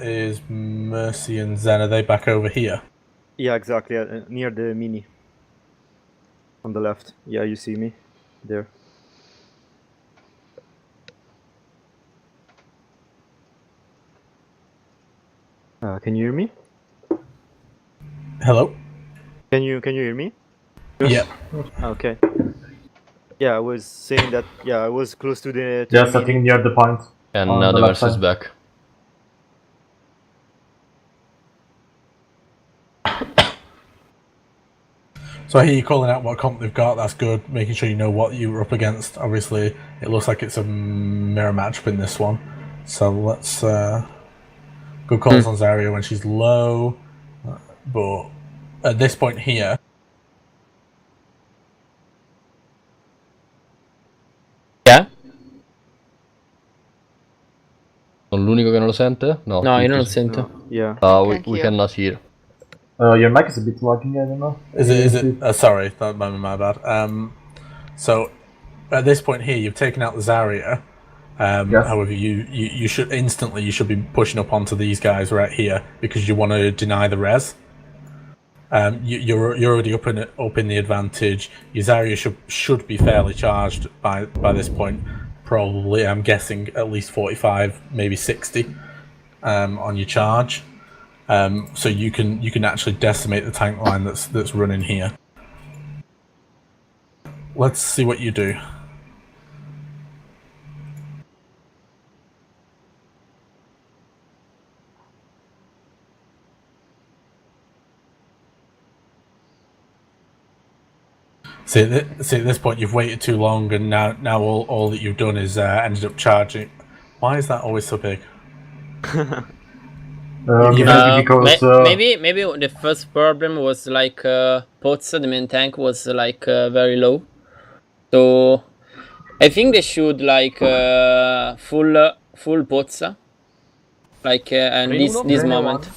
is Mercy and Zen. Are they back over here? Yeah, exactly. Near the mini. On the left. Yeah, you see me there. Can you hear me? Hello? Can you hear me? Yeah. Okay. Yeah, I was saying that. Yeah, I was close to the. Just I think near the point. And on now the left verse is side. back. So I hear you calling out what comp they've got. That's good. Making sure you know what you're up against. Obviously, it looks like it's a mirror matchup in this one. So let's... good calls on Zarya when she's low. But at this point here... Yeah? Sono l'unico che non lo sente? No, No, io non lo tutti- sento. No, yeah. we cannot hear. Your mic is a bit lagging, I don't know. Is it? Sorry, that might be my bad. So at this point here, you've taken out the Zarya. Yes. However, you should instantly be pushing up onto these guys right here because you want to deny the res. You're already up in the advantage. Your Zarya should be fairly charged by this point. Probably, I'm guessing at least 45, maybe 60 on your charge. So you can actually decimate the tank line that's running here. Let's see what you do. See, at this point you've waited too long, and now all that you've done is ended up charging. Why is that always so big? Because maybe the first problem was like Pozza, the main tank was like very low, so I think they should like full Pozza, like and this moment.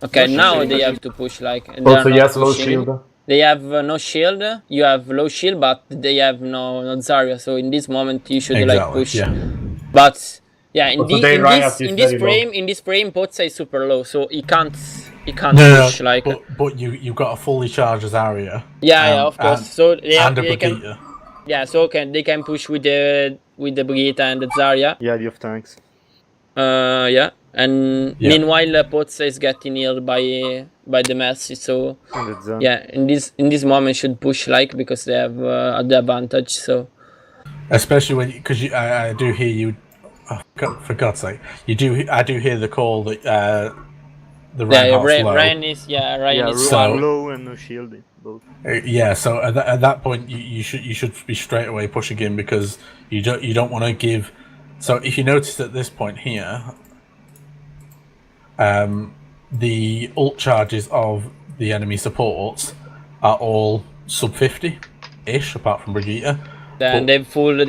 Okay, now they have to push like. And also they're not yes, low pushing. shield. They have no shield. You have low shield, but they have no Zarya. So in this moment, you should like push. Yeah. But yeah, in Also, this frame, Pozza is super low, so he can't No, push like. But you've got a fully charged Zarya. Yeah, of course. So and a they can. Brigitte. Yeah, so they can push with the Brigitte and the Zarya. Yeah, you have tanks. Yeah. And meanwhile, Pozza is getting healed by the Messi. So yeah, in this moment should push like because they have the advantage. So especially when because I do hear you. Oh, for God's sake, I do hear the call that the Reinhardt's low. Ryan is low and no shield both. Yeah, so at that point you should be straight away pushing in because you don't want to give. So if you notice at this point here. The ult charges of the enemy supports are all sub 50-ish, apart from Brigitte. Then they fool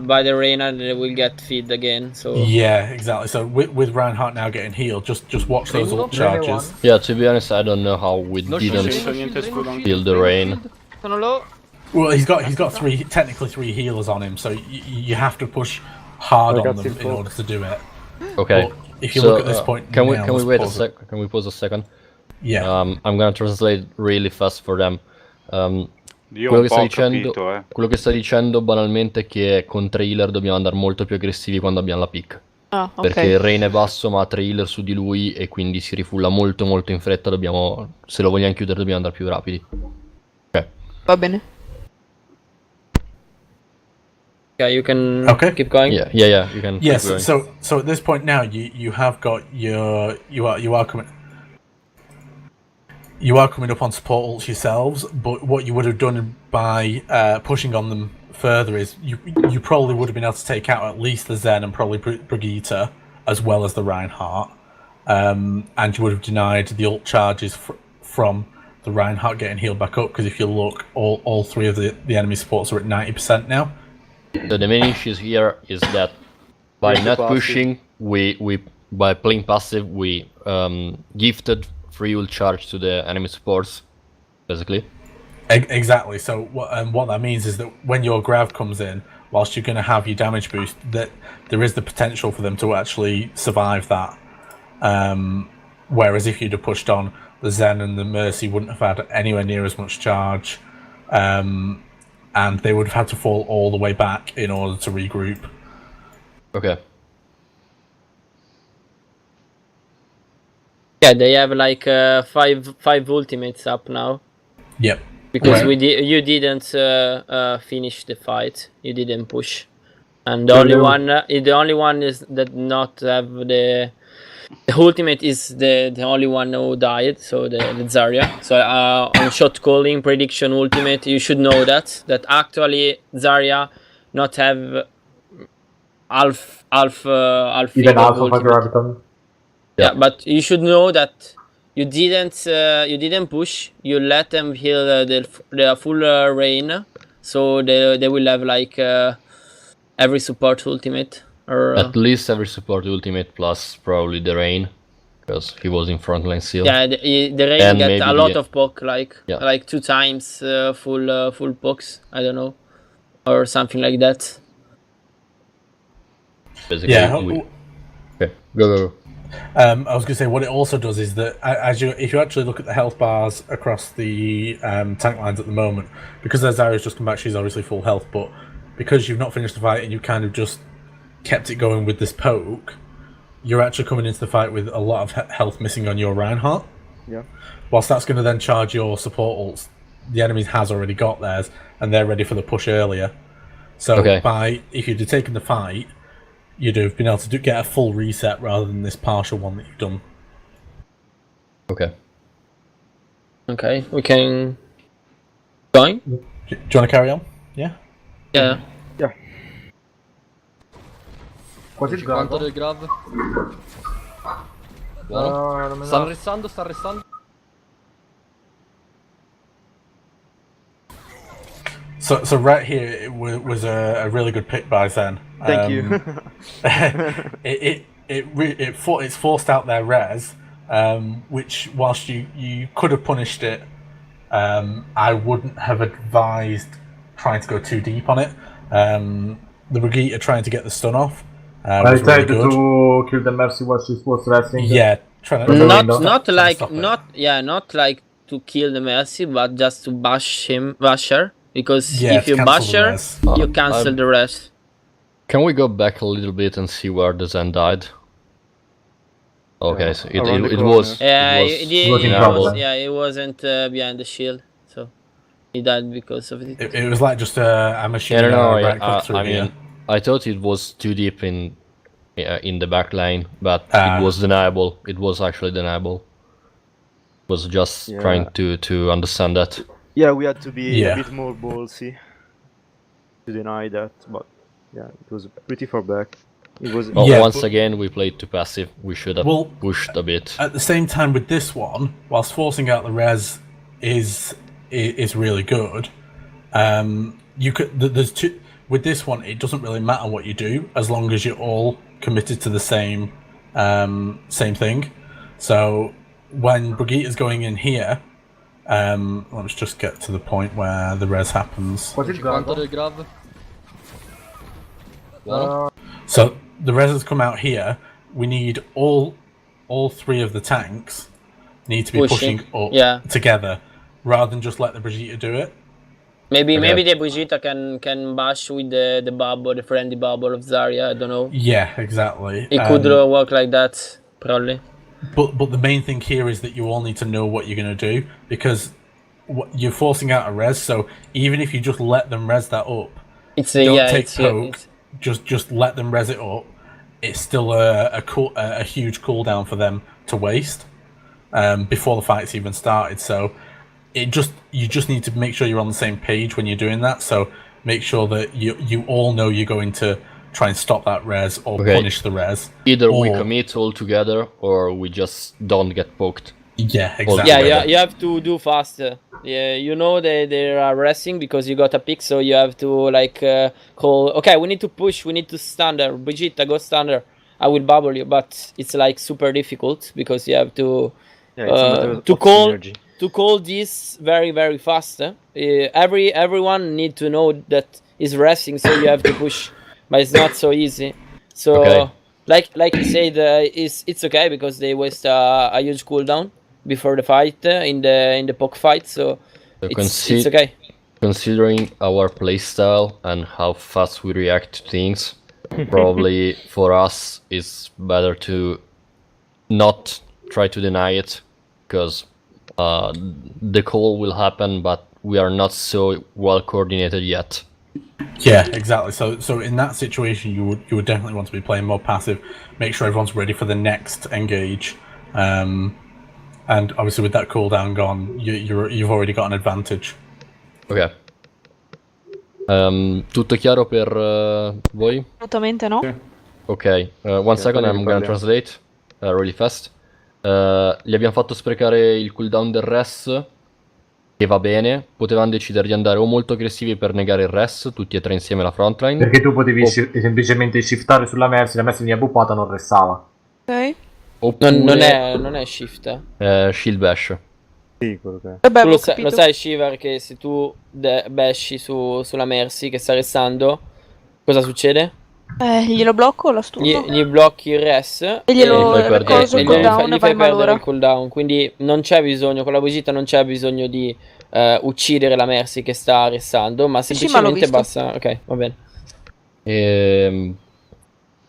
by the Reina, they will get feed again. So yeah, exactly. So with Reinhardt now getting healed, just watch those ult charges. Yeah, to be honest, I don't know how we didn't heal the rain. Well, he's got technically three healers on him, so you have to push hard on them in order to do it. Okay. But if you look at this point, can we wait a sec? Can we pause a second? Yeah. I'm gonna translate really fast for them. Quello che sta dicendo banalmente è che con 3 healer dobbiamo andare molto più aggressivi quando abbiamo la pick. Ah, ok. Perché il Rain è basso ma ha 3 healer su di lui e quindi si rifulla molto in fretta, se lo vogliamo chiudere dobbiamo andare più rapidi. Ok. Va bene. yeah, you can keep going. Yeah, you can Yes. keep going. So at this point now, you have got you are coming up on support ults yourselves. But what you would have done by pushing on them further is you probably would have been able to take out at least the Zen and probably Brigitte as well as the Reinhardt, and you would have denied the ult charges from the Reinhardt getting healed back up. Because if you look, all three of the enemy supports are at 90% now. So the main issue here is that by not pushing, we by playing passive, we gifted free ult charge to the enemy supports, basically. Exactly. So what that means is that when your grav comes in, whilst you're going to have your damage boost, that there is the potential for them to actually survive that. Whereas if you'd have pushed on, the Zen and the Mercy wouldn't have had anywhere near as much charge, and they would have had to fall all the way back in order to regroup. Okay. Yeah, they have like five ultimates up now. Yep. Because Right. you didn't finish the fight. You didn't push, and the only one is that not have the ultimate is the only one who died. So the Zarya. So on shot calling prediction ultimate, you should know that actually Zarya not have half Even half of a ultimate. graviton. Yeah, but you should know that you didn't push. You let them heal the full rain, so they will have like every support ultimate or At least every support ultimate plus probably the rain, because he was in frontline seal. yeah, the rain And get maybe a lot the- of poke, like Yeah. like 2 times full pokes. I don't know, or something like that. Basically, Yeah. Okay, go. I was going to say what it also does is that if you actually look at the health bars across the tank lines at the moment, because their Zarya's just come back, she's obviously full health, but because you've not finished the fight and you kind of just kept it going with this poke, you're actually coming into the fight with a lot of health missing on your Reinhardt. Yeah. Whilst that's going to then charge your support ults, the enemies has already got theirs and they're ready for the push earlier. So Okay. if you'd have taken the fight, you'd have been able to get a full reset rather than this partial one that you've done. Okay. Okay, we can join. Do you want to carry on? Yeah. Yeah. Quasi il Quanto grave. del grave? Buono. Non me Sta lo- arrestando, sta arrestando. So right here it was a really good pick by Zen. Thank you. It's forced out their res, which whilst you could have punished it, I wouldn't have advised trying to go too deep on it. The Brigitte trying to get the stun off. I Was really tried good. to kill the Mercy while she was resting. Yeah, trying to window. Not like stop it. not like to kill the Mercy, but just to bash her. Because Yeah, if to you cancel bash the her, res. you cancel the rest. Can we go back a little bit and see where the Zen died? Okay, Yeah, so around the it corner. was. Yeah, was- it wasn't behind the shield, so he died because of it. It was like just a machine. I don't know. right click through I here. mean, I thought it was too deep in the back line, but Ah. it was deniable. It was actually deniable. Was just Yeah. trying to understand that. Yeah, we had to be Yeah. a bit more ballsy to deny that, but yeah, it was pretty far back. It was Well, Yeah, once but- again, we played too passive. We should have Well, pushed a bit. At the same time, with this one, whilst forcing out the res is really good, you could there's two with this one. It doesn't really matter what you do as long as you're all committed to the same thing. So when Brigitte is going in here, let's just get to the point where the res happens. Quasi il grave. grave? So the res has come out here. We need all 3 of the tanks need to be Pushing, pushing up yeah. together, rather than just let the Brigitte do it. Maybe Okay. the Brigitte can bash with the bubble, the friendly bubble of Zarya. I don't know. Yeah, exactly. It could work like that, probably. But the main thing here is that you all need to know what you're going to do, because you're forcing out a res. So even if you just let them res that up, It's don't yeah, take it's, poke. it's Just let them res it up. It's still a huge cooldown for them to waste before the fight's even started. So you just need to make sure you're on the same page when you're doing that. So make sure that you all know you're going to try and stop that res or Okay. punish the res. Either we or- commit all together, or we just don't get poked. Yeah, exactly. yeah, you have to do faster. Yeah, you know they are resting because you got a pick, so you have to like call. Okay, we need to push. We need to stand there. Brigitte, go stand there. I will bubble you, but it's like super difficult because you have to yeah, it's a matter to of call. synergy. to call this very very fast. Everyone need to know that is resting, so you have to push, but it's not so easy. So Okay. like you said, it's okay because they waste a huge cooldown before the fight in the poke fight. So So it's okay. Considering our playstyle and how fast we react to things, probably for us it's better to not try to deny it, because the call will happen, but we are not so well coordinated yet. Yeah, exactly. So in that situation, you would definitely want to be playing more passive. Make sure everyone's ready for the next engage, and obviously with that cooldown gone, you've already got an advantage. Ok. Tutto chiaro per voi? Assolutamente no. Ok, one second, I'm gonna translate really fast. Gli abbiamo fatto sprecare il cooldown del res, che va bene. Potevamo decidere di andare o molto aggressivi per negare il res, tutti e tre insieme la frontline. Perché tu potevi semplicemente shiftare sulla Mercy, la Mercy veniva buppata, non restava. Ok. Oppure Non è shift. shield bash. Sì, quello che è. Vabbè, Tu ho lo capito. sai, Shiver, che se tu bashi sulla Mercy che sta restando, cosa succede? Glielo blocco o la stunno? Gli blocchi il res E glielo gli fai perdere coso il il cooldown, gli vai fai perdere malora. il cooldown. Quindi non c'è bisogno, con la Vegeta non c'è bisogno di uccidere la Mercy che sta restando, ma Sì, ma l'ho semplicemente visto. basta. Ok, va bene.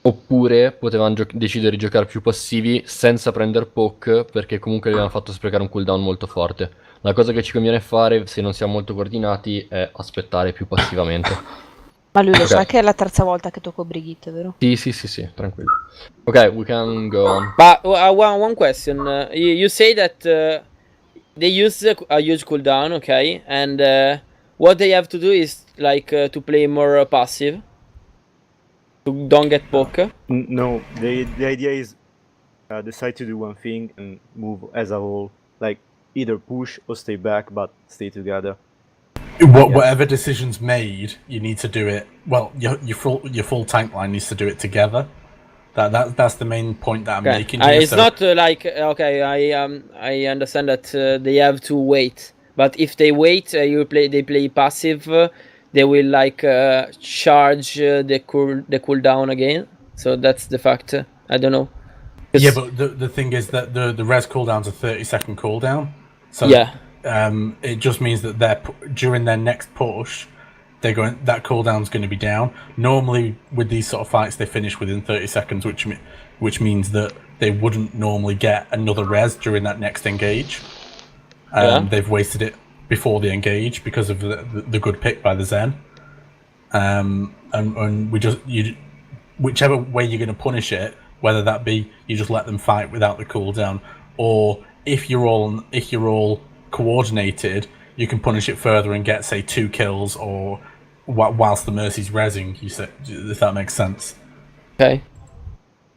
Oppure potevamo decidere di giocare più passivi senza prendere poke, perché comunque gli abbiamo fatto sprecare un cooldown molto forte. La cosa che ci conviene fare, se non siamo molto coordinati, è aspettare più passivamente. Ma lui lo Ok. sa che è la terza volta che tocco Brigitte, vero? Sì, tranquillo. Ok, we can go on. But one question. You say that they use a huge cooldown, okay? And what they have to do is like to play more passive. To don't get poke. No, the idea is decide to do one thing and move as a whole. Like either push or stay back, but stay together. Whatever decision's made, you need to do it. Well, your full tank line needs to do it together. That's the main point that I'm Okay. making here. It's not like okay. I understand that they have to wait, but if they wait, they play passive. They will like charge the cooldown again. So that's the fact. I don't know. Yeah, but the thing is that the res cooldown's a 30-second cooldown. So Yeah. It just means that during their next push, that cooldown's going to be down. Normally, with these sort of fights, they finish within 30 seconds, which means that they wouldn't normally get another res during that next engage. Yeah. They've wasted it before the engage because of the good pick by the Zen. And whichever way you're going to punish it, whether that be you just let them fight without the cooldown, or if you're all coordinated, you can punish it further and get, say, 2 kills, or whilst the Mercy's rezzing, you say, if that makes sense. Okay.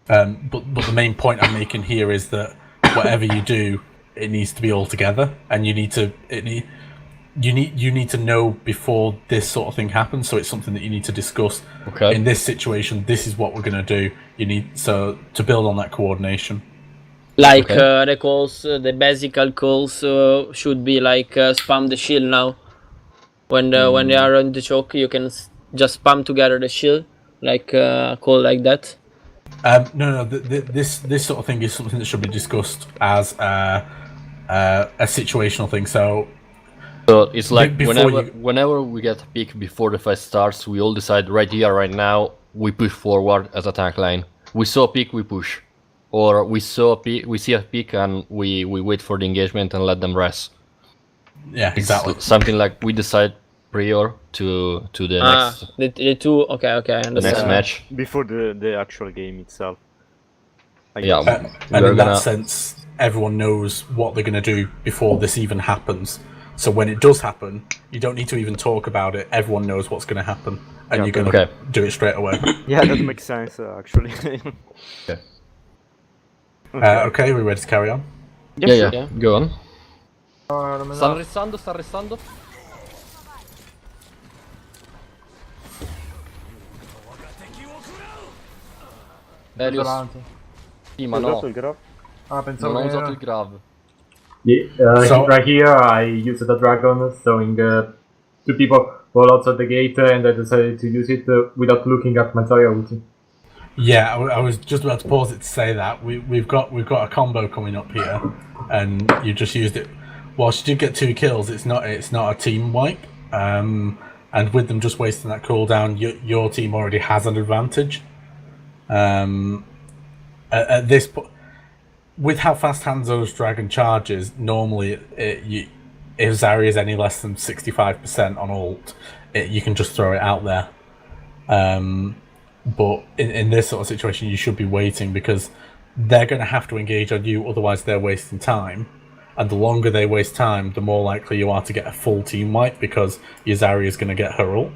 But the main point I'm making here is that whatever you do, it needs to be all together, and you need to know before this sort of thing happens. So it's something that you need to discuss. Okay. In this situation, this is what we're going to do. You need to build on that coordination. Like Okay. the calls, the basic calls should be like spam the shield now. When they are on the choke, you can just spam together the shield, like call like that. No. This sort of thing is something that should be discussed as a situational thing. So it's like before whenever we get a pick before the fight starts, we all decide right here, right now, we push forward as a tank line. We saw a pick, we push. Or we see a pick and we wait for the engagement and let them rest. yeah, exactly. It's something like we decide prior to the next The two. Okay, I the understand. next match. Before the actual game itself. I Yeah, guess. And we're in gonna that sense, everyone knows what they're going to do before this even happens. So when it does happen, you don't need to even talk about it. Everyone knows what's going to happen, and Yeah, you're going to okay. do it straight away. Yeah, that makes sense actually. Okay. Okay, we're ready to carry on. Yeah. Go on. No, non me Sta la- arrestando. Helios. davanti. Sì, ma Ho no, usato il grab? Ah, pensavo non ho che usato era- il grav. Yeah, So- right here I used the dragon, throwing two people fall outside the gate, and I decided to use it without looking at my Zarya ulti. Yeah, I was just about to pause it to say that we've got a combo coming up here, and you just used it. Whilst you did get 2 kills, it's not a team wipe. And with them just wasting that cooldown, your team already has an advantage. At this point, with how fast Hanzo's dragon charges, normally if Zarya is any less than 65% on ult, you can just throw it out there. But in this sort of situation, you should be waiting because they're going to have to engage on you, otherwise they're wasting time. And the longer they waste time, the more likely you are to get a full team wipe because your Zarya is going to get her ult.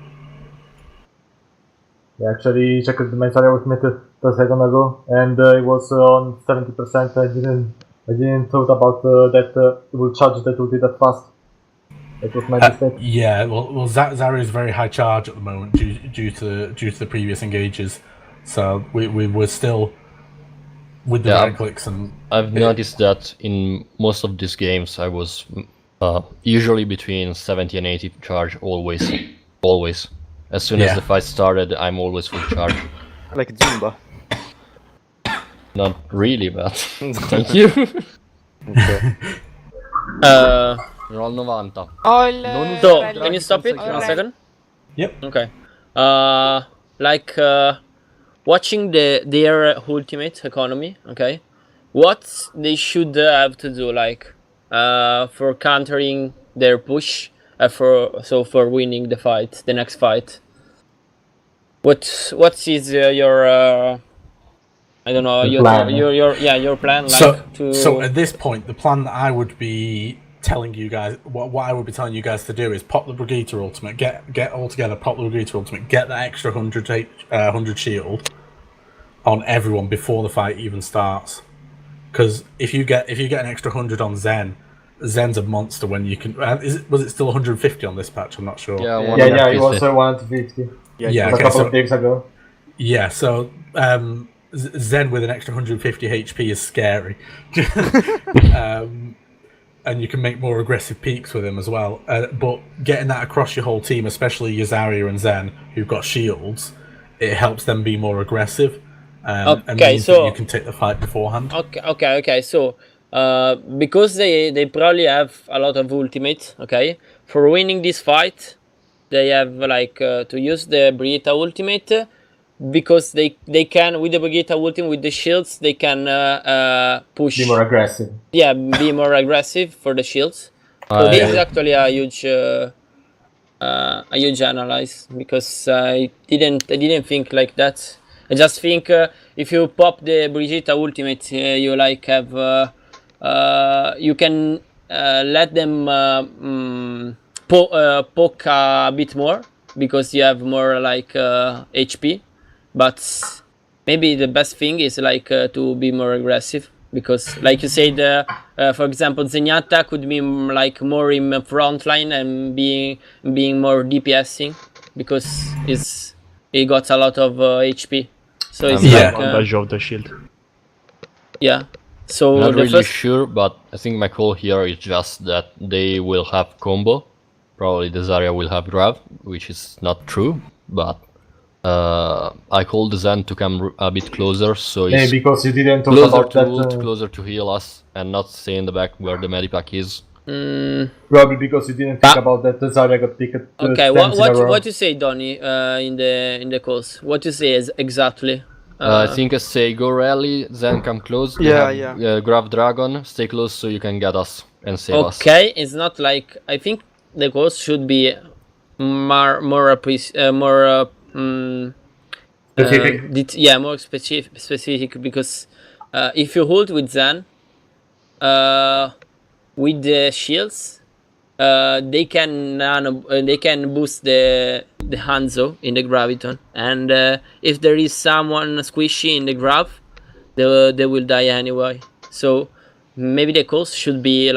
I actually checked my Zarya ultimate a second ago, and it was on 70%. I didn't thought about that it will charge that ulti that fast. That was my mistake. Yeah, well, Zarya is very high charge at the moment due to the previous engages. So we were still with the Yeah, right clicks and I've noticed that in most of these games I was usually between 70 and 80 charge always. As soon as Yeah. the fight started, I'm always full charge. Like Zumba. Not really, but thank you. Okay. Roll 90. Ho il So, rally. can you stop it Alright. one second? Yep. Okay. Watching their ultimate economy, okay? What they should have to do, like, for countering their push, for winning the fight, the next fight. What is your I don't know The your plan. your plan, like So at this point, the plan that I would be telling you guys, what I would be telling you guys to do is pop the Brigitte ultimate, get all together, pop the Brigitte ultimate, get that extra 100 shield on everyone before the fight even starts. Because if you get an extra 100 on Zen's a monster when you can. Was it still 150 on this patch? I'm not sure. Yeah, Yeah, it was 150. 150 Yeah, a okay, couple so- of days ago. Yeah, so Zen with an extra 150 HP is scary. And you can make more aggressive peaks with him as well. But getting that across your whole team, especially your Zarya and Zen, who've got shields, it helps them be more aggressive. And Okay, means so- that you can take the fight beforehand. Okay. So, because they probably have a lot of ultimate. Okay, for winning this fight, they have to use the Brigitte ultimate, because they can, with the Brigitte ultimate, with the shields, they can push. Be more aggressive. Yeah, be more aggressive for the shields. So I- this is actually a huge analyze, because I didn't think like that. I just think if you pop the Brigitte ultimate, you you can let them poke a bit more, because you have more HP. But maybe the best thing is to be more aggressive, because like you said, for example, Zenyatta could be more in front line and being more DPSing, because he got a lot of HP. So it's Yeah. Advantage of the shield. yeah. So I'm not the really first sure, but I think my call here is just that they will have combo. Probably the Zarya will have grab, which is not true, but I called Zen to come a bit closer, so Yeah, he's because you didn't talk closer about to that. ult, closer to heal us, and not stay in the back where the medipack is. Probably because you didn't think about that. Zarya got picked. Okay, times in a row. what you say, Donny, in the calls? What you say is exactly? I think I say go rally, then come close. you Yeah, have, grab dragon, stay close so you can get us and save us. Okay, it's not like, I think the calls should be more Specific. more specific, because if you hold with Zen, with the shields, they can boost the Hanzo in the graviton, and if there is someone squishy in the grav, they will die anyway. So maybe the calls should be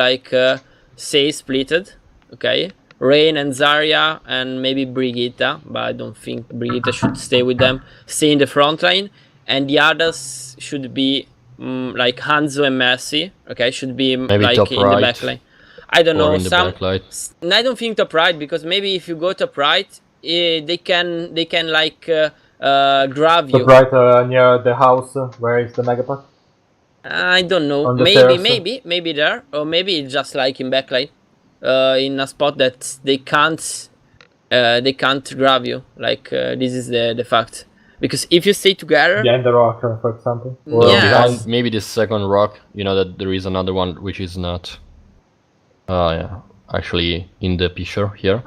say splitted, okay? Rain and Zarya and maybe Brigitte, but I don't think Brigitte should stay with them. Stay in the front line, and the others should be like Hanzo and Mercy. Okay, should be Maybe like top in right, the backline. I don't or know. in the backlight. I don't think top right, because maybe if you go top right, they can like grab you. Top right near the house where is the Megapack? I don't know. On the Maybe there, or maybe it's just like in backline, in a spot that they can't grab you. Like this is the fact. Because if you stay together, Behind the rock, for example. Or yeah. Behind maybe the second rock, you know that there is another one which is not. Yeah, actually in the picture here.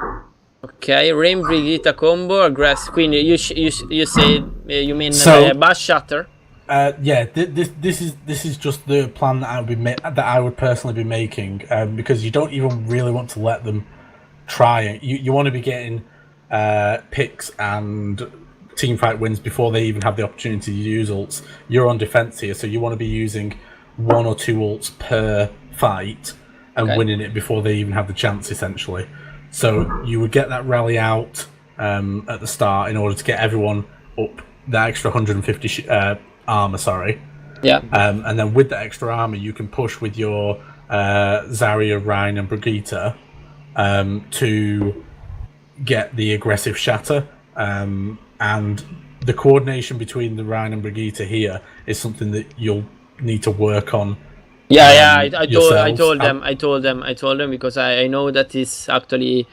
Okay, Rain Brigitte combo, aggressive queen. You say you mean So- Bash Shatter? Yeah, this is just the plan that I would personally be making, because you don't even really want to let them try it. You want to be getting picks and team fight wins before they even have the opportunity to use ults. You're on defense here, so you want to be using 1 or 2 ults per fight and winning it before they even have the chance, essentially. So you would get that rally out at the start in order to get everyone up that extra 150 armor. Sorry. Yeah. And then with the extra armor, you can push with your Zarya, Rhine, and Brigitte to get the aggressive shatter. And the coordination between the Rhine and Brigitte here is something that you'll need to work on. Yeah, I yourselves. told them because I know that is actually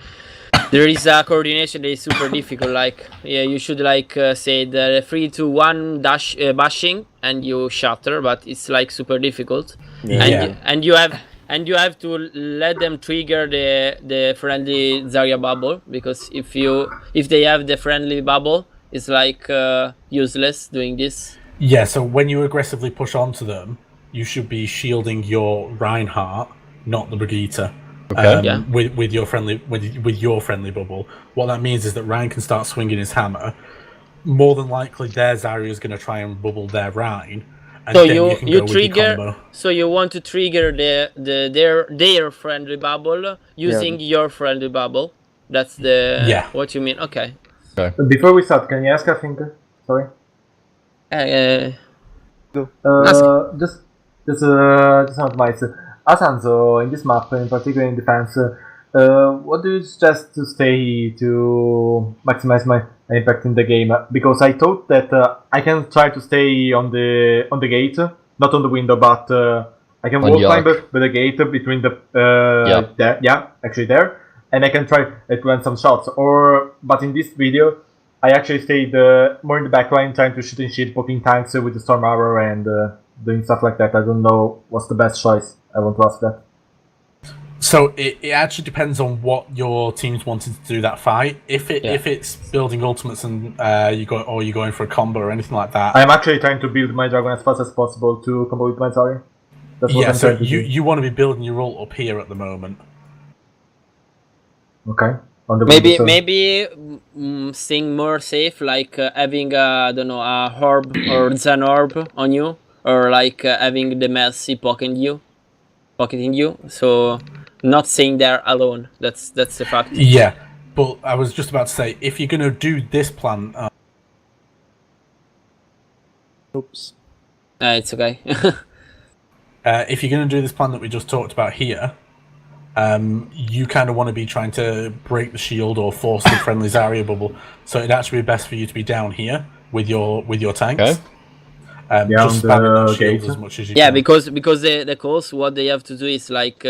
there is a coordination that is super difficult. Like, yeah, you should like say the 3, 2, 1 dash bashing and you shatter, but it's like super difficult. And you have to let them trigger the friendly Zarya bubble, because if they have the friendly bubble, it's like useless doing this. Yeah, so when you aggressively push onto them, you should be shielding your Reinhardt, not the Brigitte. Yeah. With your friendly bubble. What that means is that Ryan can start swinging his hammer. More than likely, their Zarya is going to try and bubble their Rhine, and So then you can go with your trigger. combo. So you want to trigger their friendly bubble using your friendly bubble. That's the what you mean. Okay. Before we start, can you ask a thing? Sorry. Just some advice. As Hanzo, in this map, in particular in defense, what do you suggest to stay to maximize my impact in the game? Because I thought that I can try to stay on the gate, not on the window, but I can wall climb with the gate between the actually there, and I can try to run some shots. But in this video, I actually stayed more in the back line, trying to shoot and shield, poking tanks with the storm arrow and doing stuff like that. I don't know what's the best choice. I want to ask that. So it actually depends on what your team's wanting to do that fight. If it's building ultimates and you're going for a combo or anything like that. I'm actually trying to build my dragon as fast as possible to combo with my Zarya. That's what I'm trying to do. You want to be building your ult up here at the moment. Okay. On the maybe staying more safe, like having I don't know, a orb or Zen orb on you, or like having the Mercy pocketing you. So not staying there alone. That's the fact. Yeah, but I was just about to say, if you're gonna do this plan, Oops. It's okay. if you're gonna do this plan that we just talked about here, you kind of want to be trying to break the shield or force the friendly Zarya bubble. So it'd actually be best for you to be down here with your tanks. Okay. Just spamming that shield as much as you can. because the calls, what they have to do is like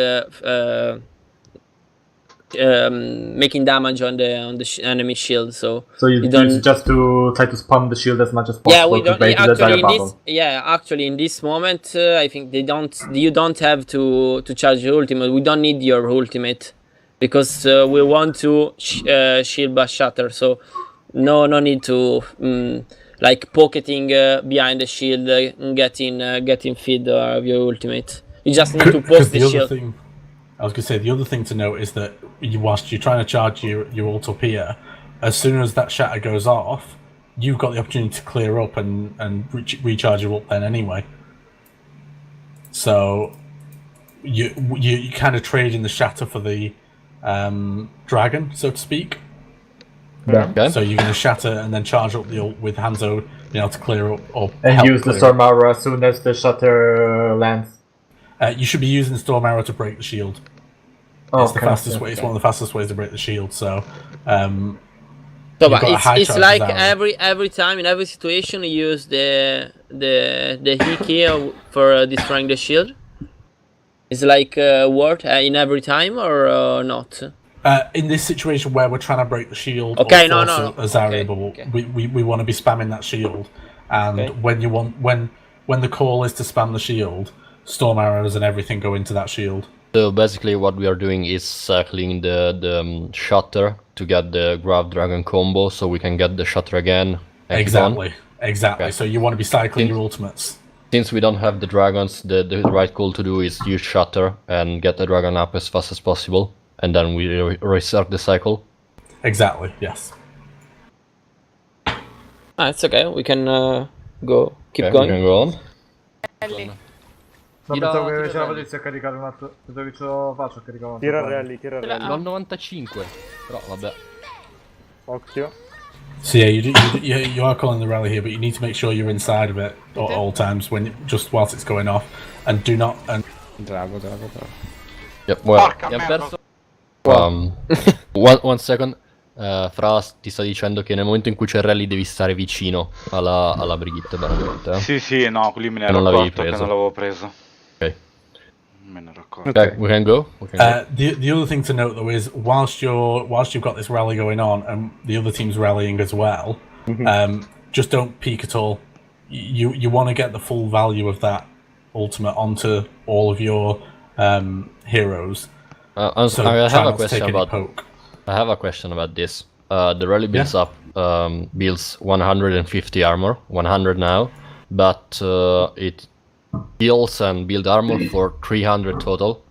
making damage on the enemy shield. So you don't just to try to spam the shield as much as possible. Yeah, we don't actually in bubble. this. Yeah, actually in this moment, I think you don't have to charge your ultimate. We don't need your ultimate because we want to shield bash shatter. So no need to like pocketing behind the shield, getting feed of your ultimate. You just need to poke the shield. I was going to say, the other thing to note is that whilst you're trying to charge your ult up here, as soon as that shatter goes off, you've got the opportunity to clear up and recharge your ult then anyway. So you kind of trade in the shatter for the dragon, so to speak. Yeah. Okay. So you're going to shatter and then charge up the ult with Hanzo being able to clear up or And help use the clear Storm Arrow as soon as the shutter lands. You should be using Storm Arrow to break the shield. Oh, It's the okay, fastest okay. way. It's one of the fastest ways to break the shield. So, So, you've but got a high it's chance like of Zarya. every time in every situation you use the E key for destroying the shield. It's like word in every time or not? In this situation where we're trying to break the shield Okay, or no, force no, no. a Zarya Okay, bubble, okay. we want to be spamming that shield. And Okay. when the call is to spam the shield, Storm Arrows and everything go into that shield. So basically, what we are doing is cycling the shutter to get the Grab Dragon combo, so we can get the shutter again. And hit on. Exactly. Okay. So you want to be cycling Since- your ultimates. Since we don't have the dragons, the right call to do is use shutter and get the dragon up as fast as possible, and then we restart the cycle. Exactly. Yes. It's okay. We can go. Keep Okay, going. we can go on. No, Tira- pensavo che tira invece la rally. potessi caricare un altro. Pensavo che ce lo faccio a caricare un altro. Tira pallone. rally, tira rally. L'ho al 95, però vabbè. Occhio. So yeah, you are calling the rally here, but you need to make sure you're inside of it at all times just whilst it's going off, and do not. And Drago. Yep, well, Porca abbiamo merda. perso. One second. Fra ti sta dicendo che nel momento in cui c'è il rally devi stare vicino alla Brigitte, veramente. Sì, no, quelli me ne Non ero l'avevi accorto che preso. non l'avevo preso. Ok. Me ne ero accorto. Okay, we can go. the other thing to note though is whilst you've got this rally going on and the other team's rallying as well, just don't peek at all. You want to get the full value of that ultimate onto all of your heroes. So I try have a not to take question any about. poke. I have a question about this. The rally builds up builds 150 armor, 100 now, but it heals and build armor for 300 total.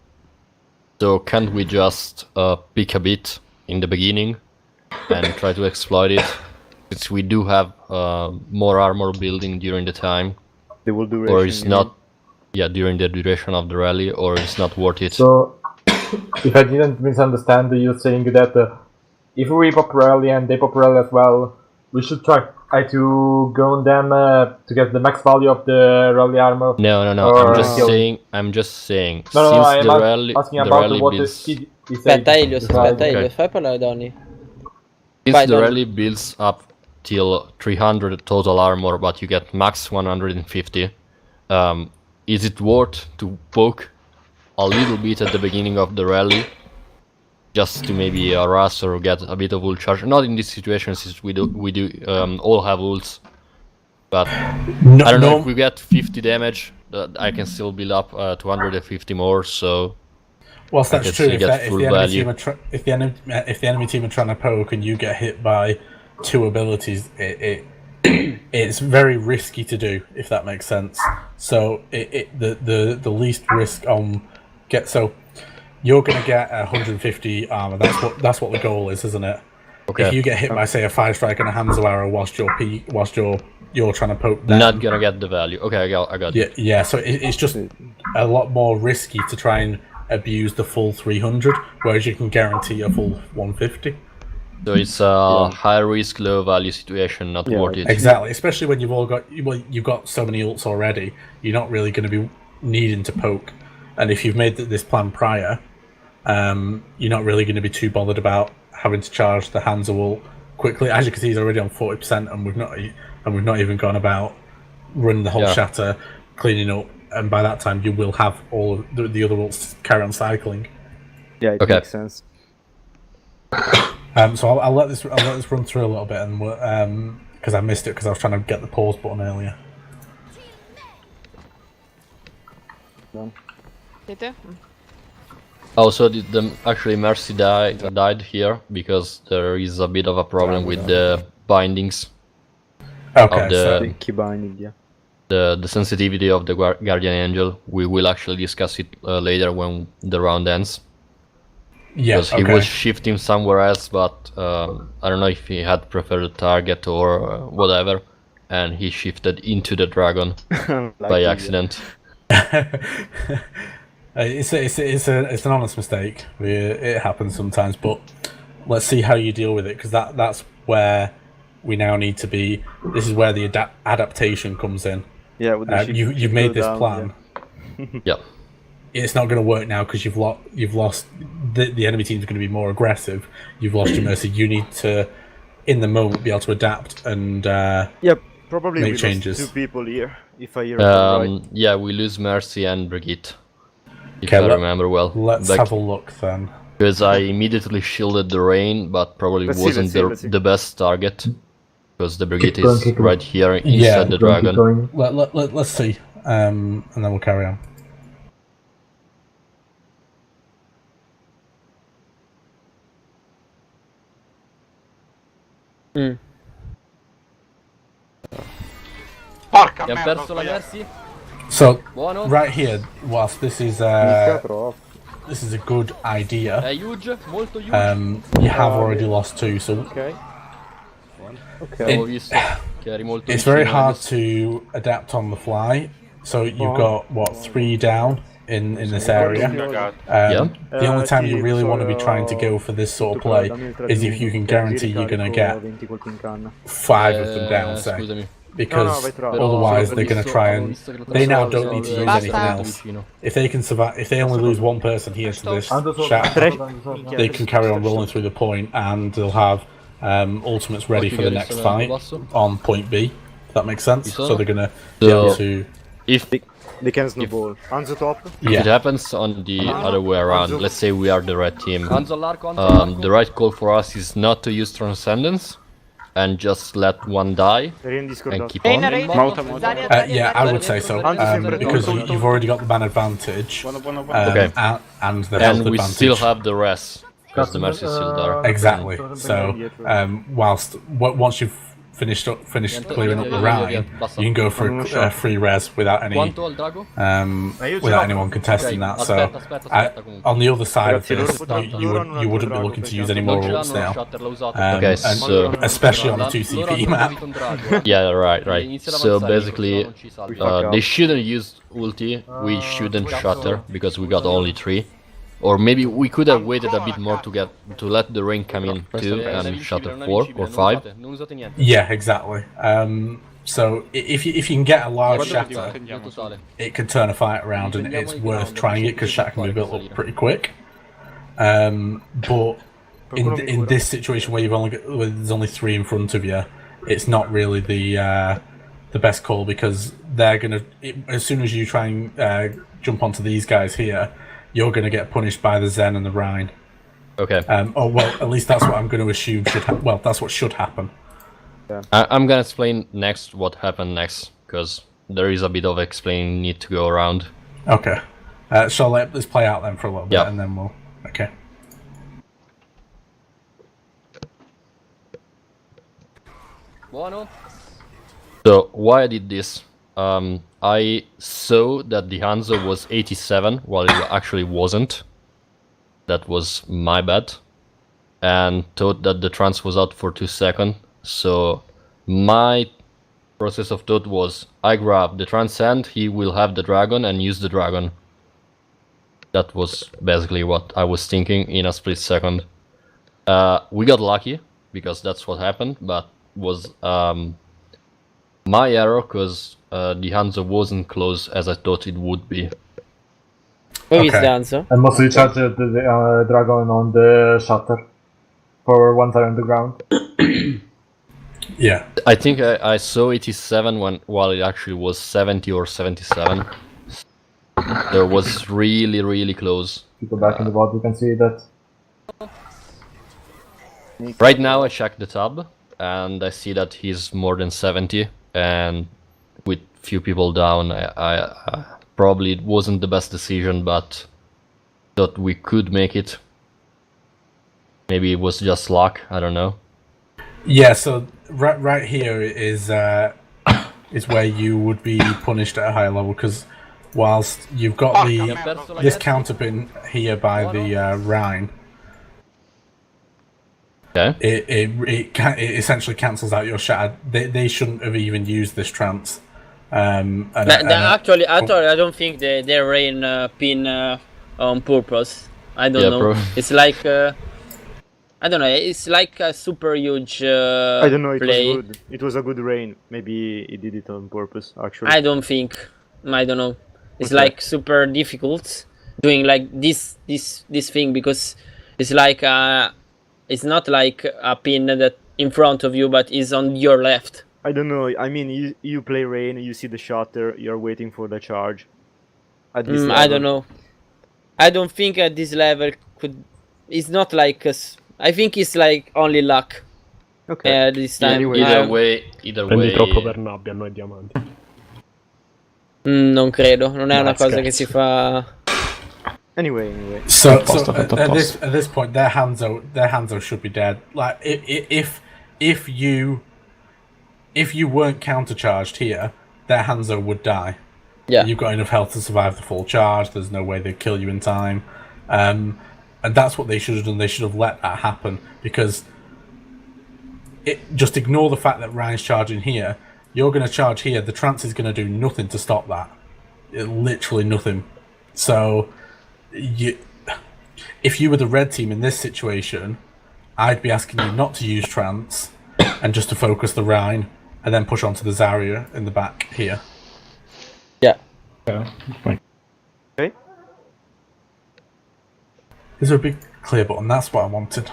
So can't we just pick a bit in the beginning and try to exploit it? Since we do have more armor building during the time, They will duration. or it's not. Yeah, during the duration of the rally, or it's not worth it. So, if I didn't misunderstand you saying that if we pop rally and they pop rally as well, we should try to go on them to get the max value of the rally armor. No. Or I'm just kill. saying. I'm just saying. No, since I'm the rally, asking the about rally what builds. he said. Aspetta, Elios, aspetta, Okay. Elios, fai parlare Donny. Since Vai, the Donny. rally builds up till 300 total armor, but you get max 150, is it worth to poke a little bit at the beginning of the rally, just to maybe harass or get a bit of ult charge? Not in this situation, since we do all have ults, but No, I don't know if we get 50 damage. I can still build up 250 more. So Whilst I that's can true, still if, get that, if, full the enemy value. team are if the enemy team are trying to poke and you get hit by two abilities, it's very risky to do, if that makes sense. So the least risk on you're gonna get 150 armor. That's what the goal is, isn't it? Okay. If you get hit by say a 5-strike and a Hanzo arrow whilst you're trying to poke them, not gonna get the value. Okay, I got it. yeah. So it's just a lot more risky to try and abuse the full 300, whereas you can guarantee a full 150. So it's a high risk, low value situation, not Yeah, worth it. Exactly, especially when you've got so many ults already. You're not really going to be needing to poke, and if you've made this plan prior, you're not really going to be too bothered about having to charge the Hanzo ult quickly. As you can see, he's already on 40%, and we've not even gone about running the whole shatter, cleaning up, and by that time you will have all of the other ults carry on cycling. Yeah, it Okay. makes sense. So I'll let this run through a little bit, and because I missed it because I was trying to get the pause button earlier. Vedete? Also, actually Mercy died here because there is a bit of a problem with the bindings Okay, of the so Key binding, yeah. the sensitivity of the Guardian Angel. We will actually discuss it later when the round ends. yeah, Because he was shifting somewhere else, but I don't know if he had preferred target or whatever, and he shifted into the dragon by accident. It's an honest mistake. It happens sometimes, but let's see how you deal with it, because that's where we now need to be. This is where the adaptation comes in. Yeah, with the ship, You've made this down, plan. Yeah. It's not going to work now because you've lost. The enemy team's going to be more aggressive. You've lost your mercy. You need to, in the moment, be able to adapt and Yeah, probably make we changes. lost 2 people here, if I hear right. Yeah, we lose Mercy and Brigitte. If Okay, I remember well. Let's have a look then. Because I immediately shielded the rain, but probably Let's see, wasn't let's see. the best target. Because the Brigitte going, is keep going. right here inside Yeah, the Keep going, keep dragon. going. Let's see, and then we'll carry on. Porca Abbiamo merda, ho perso la sbagliato. Mercy. So Buono. right here, whilst this is Mica troppo. a good idea, È huge, molto huge. you have already lost 2, so Ok. Ok. Avevo visto che eri molto it's very vicino, hard Agus. to adapt on the fly. So you've got what 3 down in this area. Cagato. The only time you Sì, really want to be so- trying to go for this sort of play is if you can guarantee you're going to get 20 colpi in canna. 5 of them down, say, Scusami. because No, vai tra- Però otherwise ho they're going to visto- try avevo and visto che la they now trasferta don't need to era use Basta. anything molto else. vicino. If they can survive, if they only lose 1 person here to this Ando sopra, shatter, ando sopra, ando sopra. they can carry on rolling through the point and they'll have ultimates ready for the Occhio che next adesso fight basso. on point B. If that makes sense. Ci sono? So they're going to be able So, to. if They can snowball. Hanzo top. it Yeah. happens on the other way around, let's say we are the red team, Hanzo all'arco, Hanzo all'arco. the right call for us is not to use Transcendence and just let one die Rein and discordato. keep on. Yeah, I would say so because you've already got the ban advantage Buono, buono, buono. Okay. and the health And we advantage. still have the res, because the Mercy is still there. Exactly. So whilst once you've finished clearing up the Rhine, you can go for a free res without any Quanto al drago? without anyone contesting that. So Aspetta comunque. on the other side of Ragazzi, this, loro you wouldn't be looking to use any more Non ce ults l'hanno lo now. shatter, l'ho usato. Okay, And so especially on a Loro 2CP hanno map. capito un drago, yeah, right. Inizia ad So avanzare, basically, non ci salvi. they shouldn't use ulti. We shouldn't shatter because we got only 3. Or maybe we could have waited a bit more to let the rain come in too and shatter 4 or 5. Non usate niente. Yeah, exactly. So if you can get a large Guarda, shatter, Nel totale. it could turn a fight around, and it's worth trying it because shatter can be built up pretty quick. But in this situation where where there's only 3 in front of you, it's not really the best call because they're gonna as soon as you try and jump onto these guys here, you're gonna get punished by the Zen and the Rhine. Okay. Oh well, at least that's what I'm going to assume should happen. Well, that's what should happen. I'm gonna explain next what happened next, because there is a bit of explaining need to go around. Okay. So let this play out then for a little bit, Yeah. and then we'll. Okay. Buono. So why I did this? I saw that the Hanzo was 87 while it actually wasn't. That was my bad. And thought that the trance was out for 2 seconds. So my process of thought was I grab the transcend, he will have the dragon and use the dragon. That was basically what I was thinking in a split second. We got lucky because that's what happened, but was my error because the Hanzo wasn't close as I thought it would be. Who is Okay. the answer? I mostly charged the dragon on the shutter for one time on the ground. Yeah. I think I saw 87 while it actually was 70 or 77. So it was really, really close. If you go back in the VOD, you can see that. Right now I checked the tab and I see that he's more than 70, and with few people down I probably it wasn't the best decision, but thought we could make it. Maybe it was just luck, I don't know. Yeah. So right here is where you would be punished at a higher level because whilst you've got this counter pin here by the Rhine, Okay. it essentially cancels out your shatter. They shouldn't have even used this trance. Actually, I don't think they rain pin on purpose. I don't Yeah, know. It's like I don't know. It's like a super huge I don't know. It play. was good. It was a good rain. Maybe he did it on purpose. Actually, I don't think. I don't know. It's Okay. like super difficult doing like this thing because it's like it's not like a pin that in front of you, but is on your left. I don't know. I mean, you play rain. You see the shutter. You're waiting for the charge. At this level. I don't know. I don't think at this level could. It's not like I think it's like only luck. Okay. This time. Anyway, Either Prendi way. troppo per nebbia, noi diamanti. Non credo, non è No, una cosa scherzo. che si fa. Anyway. So Apposta, fatto apposta. at this point, their Hanzo should be dead. Like if you weren't countercharged here, their Hanzo would die. Yeah. You've got enough health to survive the full charge. There's no way they'd kill you in time, and that's what they should have done. They should have let that happen because just ignore the fact that Ryan's charging here. You're going to charge here. The trance is going to do nothing to stop that. Literally nothing. So, if you were the red team in this situation, I'd be asking you not to use trance and just to focus the Rhine and then push onto the Zarya in the back here. Yeah. Okay. Is there a big clear button? That's what I wanted.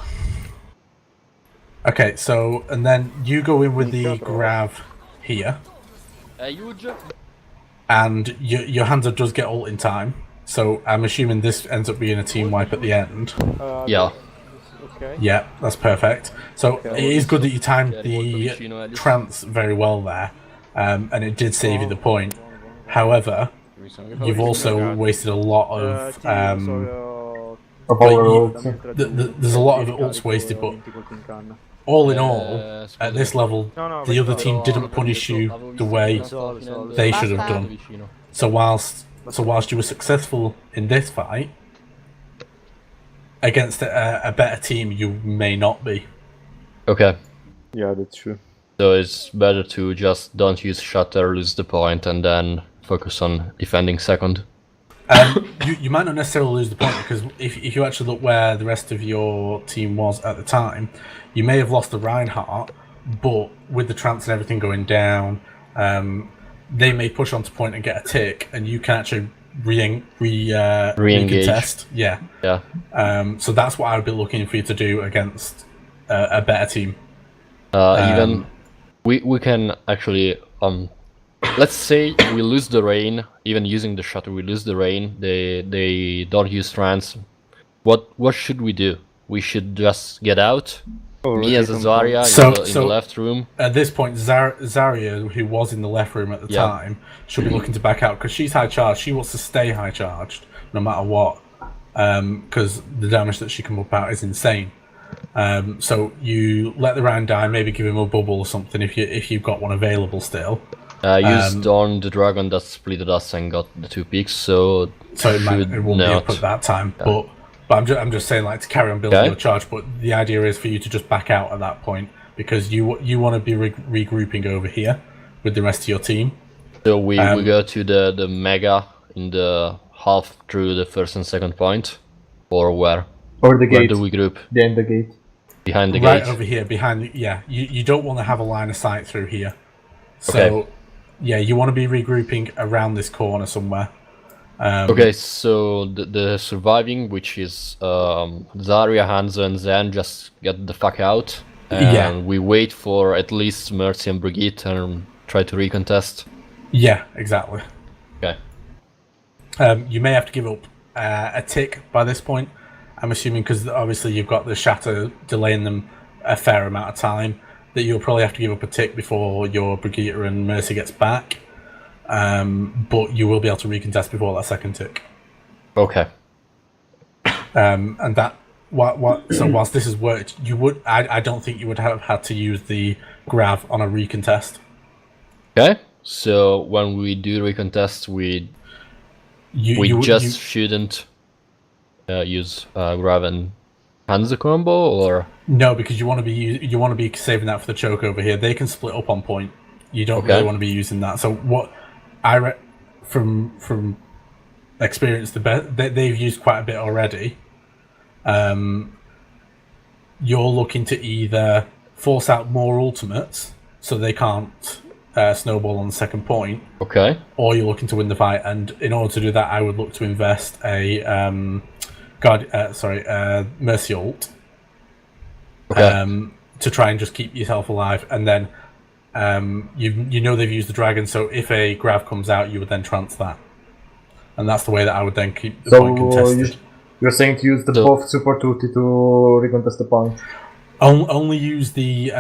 Okay, so, and then you go in with the Grav here, Huge. and your Hanzo does get ult in time, so I'm assuming this ends up being a team wipe at the end. Yeah. Okay. Yeah, that's perfect. So it is good that you timed Yeah, the vicino, Alice. trance very well there, and it did save you the point. However, you've also wasted a lot of Of our roads. there's a lot of ults wasted, but all in all, at this level, the other team didn't punish you the way they should have done. So whilst you were successful in this fight, against a better team, you may not be. Okay. Yeah, that's true. So it's better to just don't use shutter, lose the point, and then focus on defending second. You might not necessarily lose the point because if you actually look where the rest of your team was at the time, you may have lost the Reinhardt, but with the trance and everything going down, they may push onto point and get a tick, and you can actually Re-engage. recontest. Yeah. Yeah. So that's what I would be looking for you to do against a better team. Even we can actually let's say we lose the rain, even using the shutter we lose the rain, they don't use trance. What should we do? We should just get out. Me as a Zarya in the left room. At this point, Zarya, who was in the left room at the time, should be looking to back out because she's high charged. She wants to stay high charged no matter what, because the damage that she can whip out is insane. So you let the round die, maybe give him a bubble or something if you've got one available Used still. on the dragon that split us and got the 2 peaks, so it won't be up at that time. But I'm just saying, like, to carry on building your charge. But the idea is for you to just back out at that point because you want to be regrouping over here with the rest of your team. So we go to the mega in the half through the first and second point, or where? Or the gate. Where do we group? Behind the gate. Behind the Right gate. over here, behind. You don't want to have a line of sight through here. So. Okay. Yeah, you want to be regrouping around this corner somewhere. Okay, so the surviving, which is Zarya, Hanzo, and Zen, just get the fuck out. And we wait for at least Mercy and Brigitte and try to recontest. Yeah, exactly. Okay. You may have to give up a tick by this point, I'm assuming, because obviously you've got the shatter delaying them a fair amount of time. That you'll probably have to give up a tick before your Brigitte and Mercy gets back, but you will be able to recontest before that second tick. Okay. And that so whilst this has worked, I don't think you would have had to use the grav on a recontest. Okay. So when we do recontest, we shouldn't use grav and Hanzo combo, or no, because you want to be saving that for the choke over here. They can split up on point. You don't really want to be using that. So what from experience, they've used quite a bit already. you're looking to either force out more ultimates so they can't snowball on the second point, Okay. or you're looking to win the fight. And in order to do that, I would look to invest a Mercy ult to try and just keep yourself alive. And then you know they've used the dragon, so if a grav comes out, you would then trance that. And that's the way that I would then keep the point contested. You're saying to use the both support ulti to recontest the point? Only use the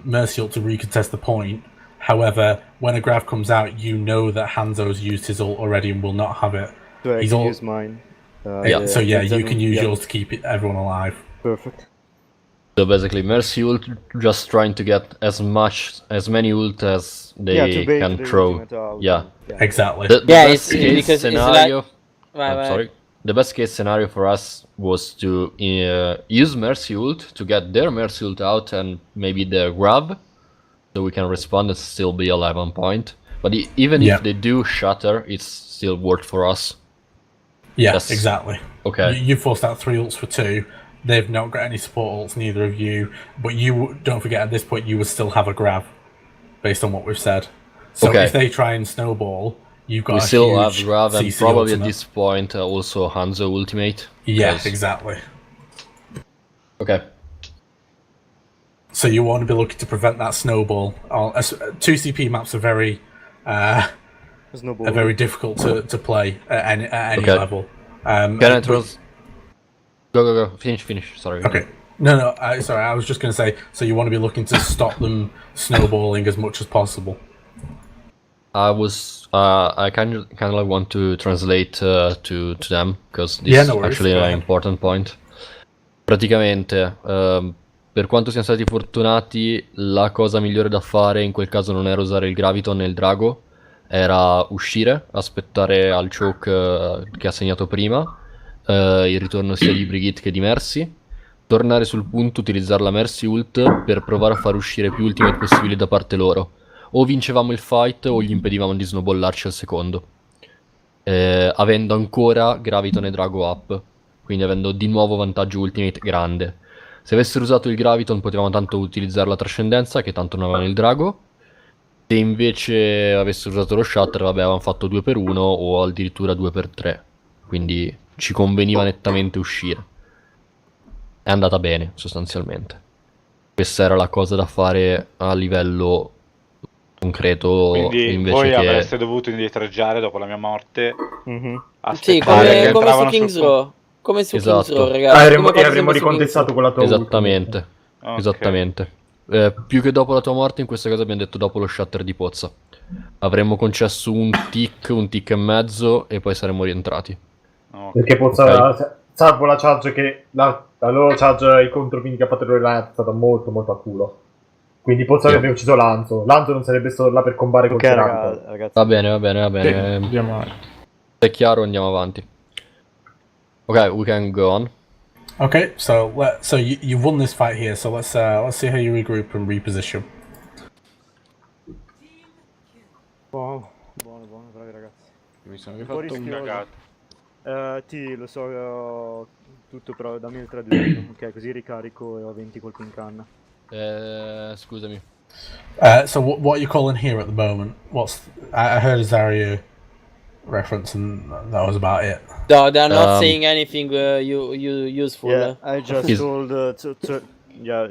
Mercy ult to recontest the point. However, when a grav comes out, you know that Hanzo's used his ult already and will not have it. So I can use mine. So you can use yours to keep everyone alive. Perfect. So basically, Mercy ult just trying to get as many ult as they can throw. Yeah, exactly. The best case because scenario. it's like... I'm sorry. The best case scenario for us was to use Mercy ult to get their Mercy ult out and maybe their grab, so we can respond and still be 11 point. But even if they do shatter, it's still worth for us. Yeah, exactly. Okay. You forced out 3 ults for 2. They've not got any support ults, neither of you. But you don't forget, at this point, you would still have a grab, based on what we've said. So if they try and snowball, you've got. We still have huge grab and CC probably ultimate. at this point also Hanzo ultimate. Yeah, exactly. Okay. So you want to be looking to prevent that snowball. 2 CP maps are very difficult to play at any level. Can I trust? Go. Finish. Sorry. Okay. No. Sorry. I was just going to say. So you want to be looking to stop them snowballing as much as possible. I kind of want to translate to them because this is actually an important point. Praticamente, per quanto siamo stati fortunati, la cosa migliore da fare in quel caso non era usare il graviton e il drago, era uscire, aspettare al choke che ha segnato prima, il ritorno sia di Brigitte che di Mercy, tornare sul punto, utilizzare la Mercy ult per provare a far uscire più ultimate possibili da parte loro. O vincevamo il fight o gli impedivamo di snowballarci al secondo, avendo ancora graviton e drago up, quindi avendo di nuovo vantaggio ultimate grande. Se avessero usato il graviton potevamo tanto utilizzare la trascendenza, che tanto non avevano il drago. Se invece avessero usato lo shatter, vabbè, avevamo fatto 2x1 o addirittura 2x3, quindi ci conveniva nettamente uscire. È andata bene sostanzialmente. Questa era la cosa da fare a livello concreto. Quindi invece voi che... avreste dovuto indietreggiare dopo la mia morte. Sì, come su King's Row. Come su King's Row, ragazzi. Avremmo ricontestato quella tua Esattamente. Okay. Esattamente. Più che dopo la tua morte, in questa cosa abbiamo detto dopo lo shatter di Pozza. Avremmo concesso un tick e mezzo e poi saremmo rientrati. Perché Pozza, salvo la charge che la loro charge, i contropini che ha fatto il Reliant è stata molto a culo. Quindi Pozza avrebbe ucciso Lanzo. Lanzo non sarebbe stato là per combattere con ragazzi. Va bene. Andiamo avanti. Se è chiaro andiamo avanti. Ok, we can go on. Okay, so you won this fight here. So let's see how you regroup and reposition. Buono, bravi ragazzi. Mi sono Un po' rifatto un rischioso. cagato. Sì, lo so, tutto, però dammi il traducino. Ok, così ricarico e ho 20 colpi in canna. Scusami. So what are you calling here at the moment? I heard a Zarya reference and that was about it. No, they're not saying anything useful. Yeah, I just told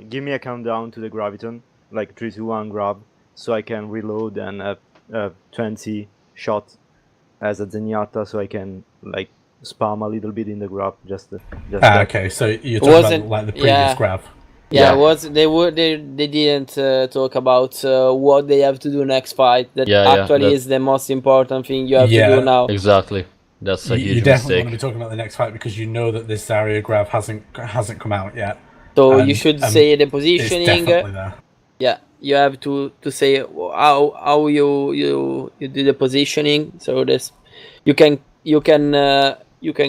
give me a countdown to the graviton, like 3, 2, 1 grab, so I can reload and have 20 shots as a zenyatta, so I can like spam a little bit in the grab. Just okay, so you're talking about like the previous grab. Yeah, they didn't talk about what they have to do next fight. That is the most important thing you have to do now. Exactly. That's a huge you definitely mistake. want to be talking about the next fight because you know that this Zarya grab hasn't come out yet. So you should say the positioning. It's definitely there. Yeah, you have to say how you do the positioning. So this you can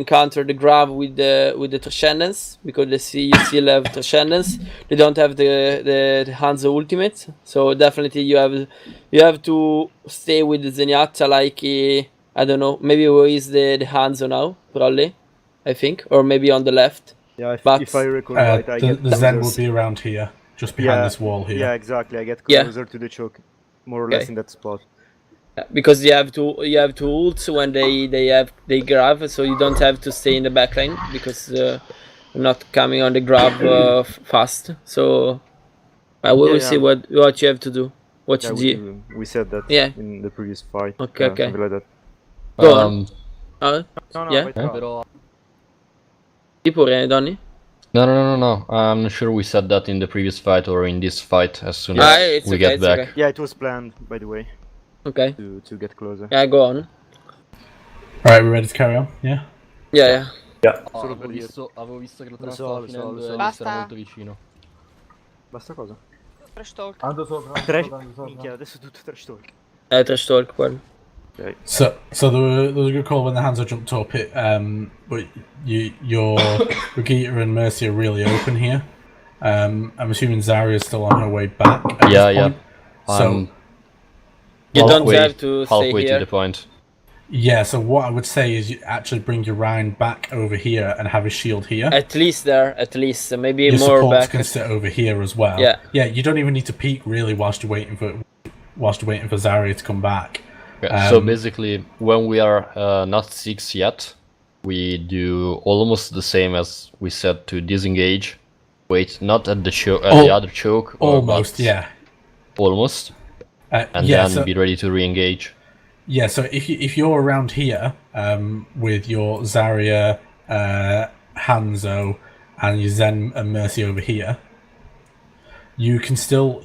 counter the grab with the transcendence because you still have transcendence. They don't have the Hanzo ultimate, so definitely you have to stay with the Zenyatta like I don't know, maybe where is the Hanzo now, probably, I think, or maybe on the left. Yeah, But- if I recall right, I get the Zen closer. would be around here, just behind this wall here. Yeah, exactly. I get Yeah. closer to the choke, more or less Okay. in that spot. Because you have to ult when they grab, so you don't have to stay in the backline because not coming on the grab fast. So we will see what you have to do. What Yeah, you do. we said that Yeah. in the previous fight. Okay, okay. Something like that. Go on. No, Yeah. vai tra. Però... Di pure, Donny. No. I'm not sure we said that in the previous fight or in this fight as soon as It's we okay, get it's back. okay. Yeah, it was planned, by the way, Okay. to get closer. Yeah, go on. Alright, we're ready to carry on? Yeah? Yeah. Solo per dire. Avevo visto che lo Lo treno so, stava lo so, finendo lo so. e lui Basta. era molto vicino. Basta cosa? Trash talk. Ando sopra, Trash? ando sopra. Minchia, adesso è tutto trash talk. Trash talk quello. Ok. So there was a good call when the Hanzo jumped up. But your Brigitte and Mercy are really open here. I'm assuming Zarya's still on her way back. At Yeah, this yeah. point. So You don't Halfway- have to stay halfway to here. the point. yeah, so what I would say is you actually bring your Rhine back over here and have his shield here. At least there, maybe Your more supports back. can sit over here as well. Yeah. Yeah, you don't even need to peek really whilst you're waiting for Zarya to come back. Okay, so basically, when we are not 6 yet, we do almost the same as we said to disengage. Wait, not at the the other choke. Almost, but yeah. Almost. And yeah, then so, be ready to re-engage. yeah, so if you're around here with your Zarya, Hanzo, and your Zen and Mercy over here, you can still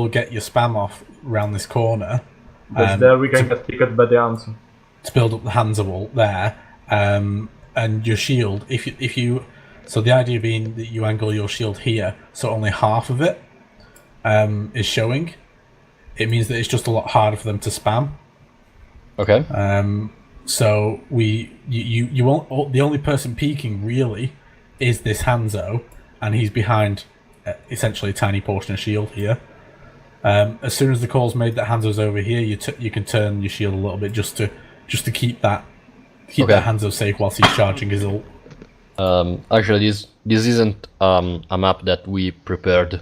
get your spam off around this corner. Because there we can get picked by the answer. To build up the Hanzo ult there, and your shield. If you, so the idea being that you angle your shield here, so only half of it is showing. It means that it's just a lot harder for them to spam. Okay. So you won't. The only person peeking really is this Hanzo, and he's behind essentially a tiny portion of shield here. As soon as the call's made that Hanzo's over here, you can turn your shield a little bit just to keep that Hanzo safe whilst he's charging his ult. Actually, this isn't a map that we prepared.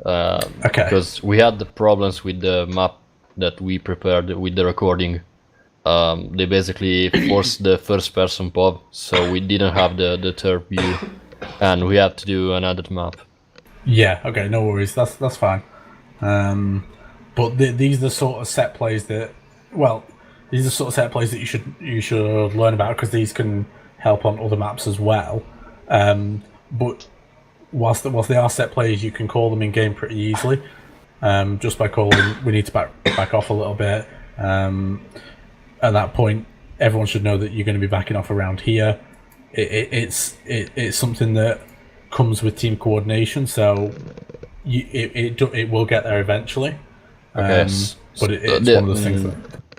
Okay. Because we had the problems with the map that we prepared with the recording. They basically forced the first person POV, so we didn't have the third view, and we had to do another map. Yeah. Okay. No worries. That's fine. But these are the sort of set plays that, these are the sort of set plays that you should learn about, because these can help on other maps as well. But whilst they are set plays, you can call them in game pretty easily. Just by calling, we need to back off a little bit. At that point, everyone should know that you're going to be backing off around here. It's something that comes with team coordination, so it will get there eventually. Okay. But it's one of those things that...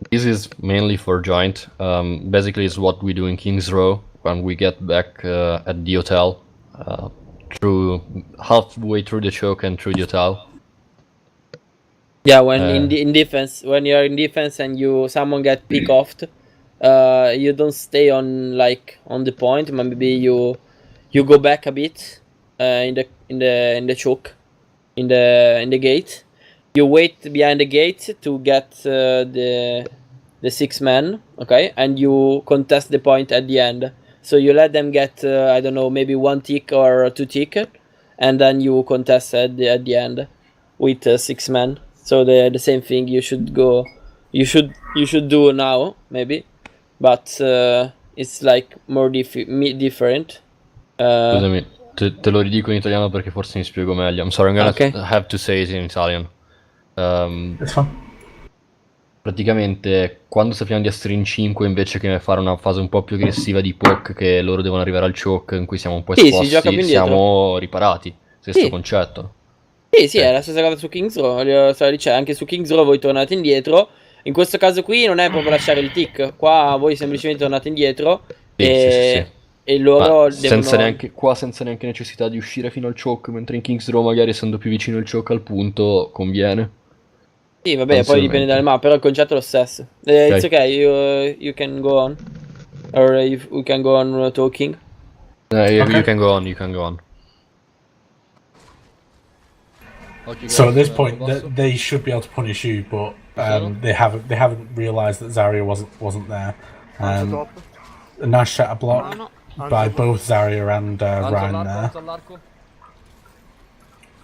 This is mainly for joint. Basically, it's what we do in King's Row when we get back at the hotel, through halfway through the choke and through the hotel. Yeah, when in defense, when you're in defense and someone get pick offed, you don't stay on the point. Maybe you go back a bit in the choke, in the gate. You wait behind the gate to get the 6 men, okay, and you contest the point at the end. So you let them get I don't know, maybe 1 tick or 2 tick, and then you contest at the end with 6 men. So the same thing you should go. You should do now maybe, but it's more different. Scusami, te lo ridico in italiano perché forse mi spiego meglio. I'm sorry, I'm gonna Okay. have to say it in Italian. It's fine. Praticamente, quando sappiamo di essere in 5, invece che fare una fase un po' più aggressiva di poke, che loro devono arrivare al choke, in cui siamo un po' Sì, si esposti, gioca più indietro. siamo riparati. Stesso Sì. concetto. Sì, è la stessa cosa su King's Row. Cioè, anche su King's Row voi tornate indietro. In questo caso qui non è proprio lasciare il tick. Qua voi semplicemente tornate indietro. Sì, sì. E loro Ma devono... senza neanche necessità di uscire fino al choke, mentre in King's Row magari essendo più vicino al choke al punto conviene. Sì, vabbè, poi dipende dalle map, però il concetto è lo stesso. It's okay, you can go on. Or we can go on talking. You can go on. You can go on. Okay, So guys, at this point, Basso? they should be able to punish you, but Luciano? they haven't realised that Zarya wasn't there. A nice shatter block No, by both Zarya and Anzo Ryan all'arco, there. Anzo all'arco.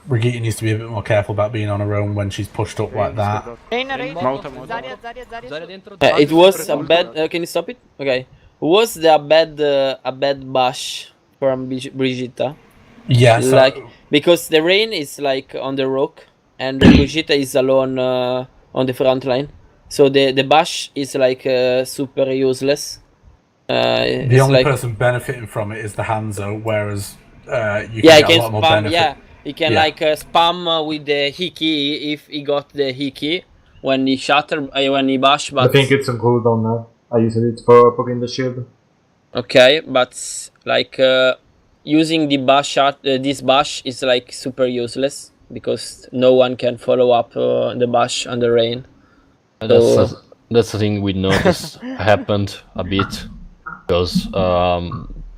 Brigitte needs to be a bit more careful about being on her own when she's pushed up like that. Rain, Rain Rain. morto, Zarya, Zarya, Zarya Zarya. dentro. It was a bad. Can you stop it? Okay. Was the a bad bash from Brigitte? Yeah, so Like because the rain is like on the rock and Brigitte is alone on the front line, so the bash is like super useless. the It's only like person benefiting from it is the Hanzo, whereas you yeah, he can get can a lot more spam. benefit. Yeah, he can Yeah. like spam with the hiki if he got the hiki when he shatter when he bash. I But think it's on cooldown now. I used it for poking the shield. okay, but like using the bash shot, this bash is like super useless because no one can follow up the bash on the rain. That's the thing we noticed happened a bit because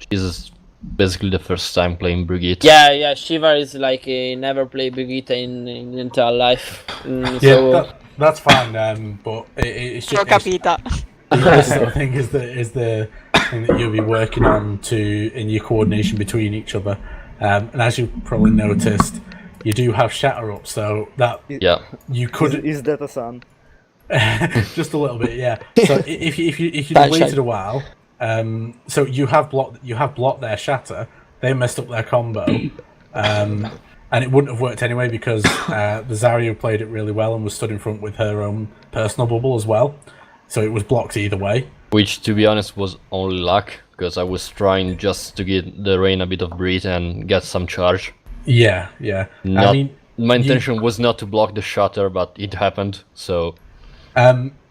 she's basically the first time playing Brigitte. Yeah, Shiva is like never played Brigitte in entire life. Yeah, So that's fine. But it's L'ho just capita. this sort of thing is the thing that you'll be working on in your coordination between each other. And as you probably noticed, you do have shatter up, so that Yeah. you could Is that a sun? just a little bit, yeah. So if you Sunshine. waited a while, so you have blocked their shatter. They messed up their combo, and it wouldn't have worked anyway because the Zarya played it really well and was stood in front with her own personal bubble as well. So it was blocked either way. Which, to be honest, was only luck because I was trying just to get the rain a bit of breath and get some charge. Yeah. Not, I mean, my intention was not to block the shutter, but it happened. So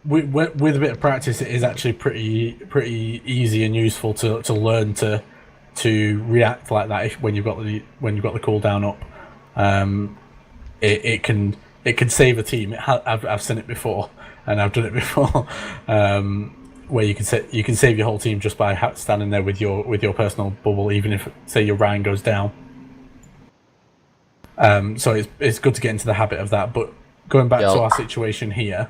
with a bit of practice, it is actually pretty easy and useful to learn to react like that when you've got the cooldown up. It can save a team. I've seen it before, and I've done it before, where you can save your whole team just by standing there with your personal bubble, even if say your Ryan goes down. So it's good to get into the habit of that. But going back to our situation here,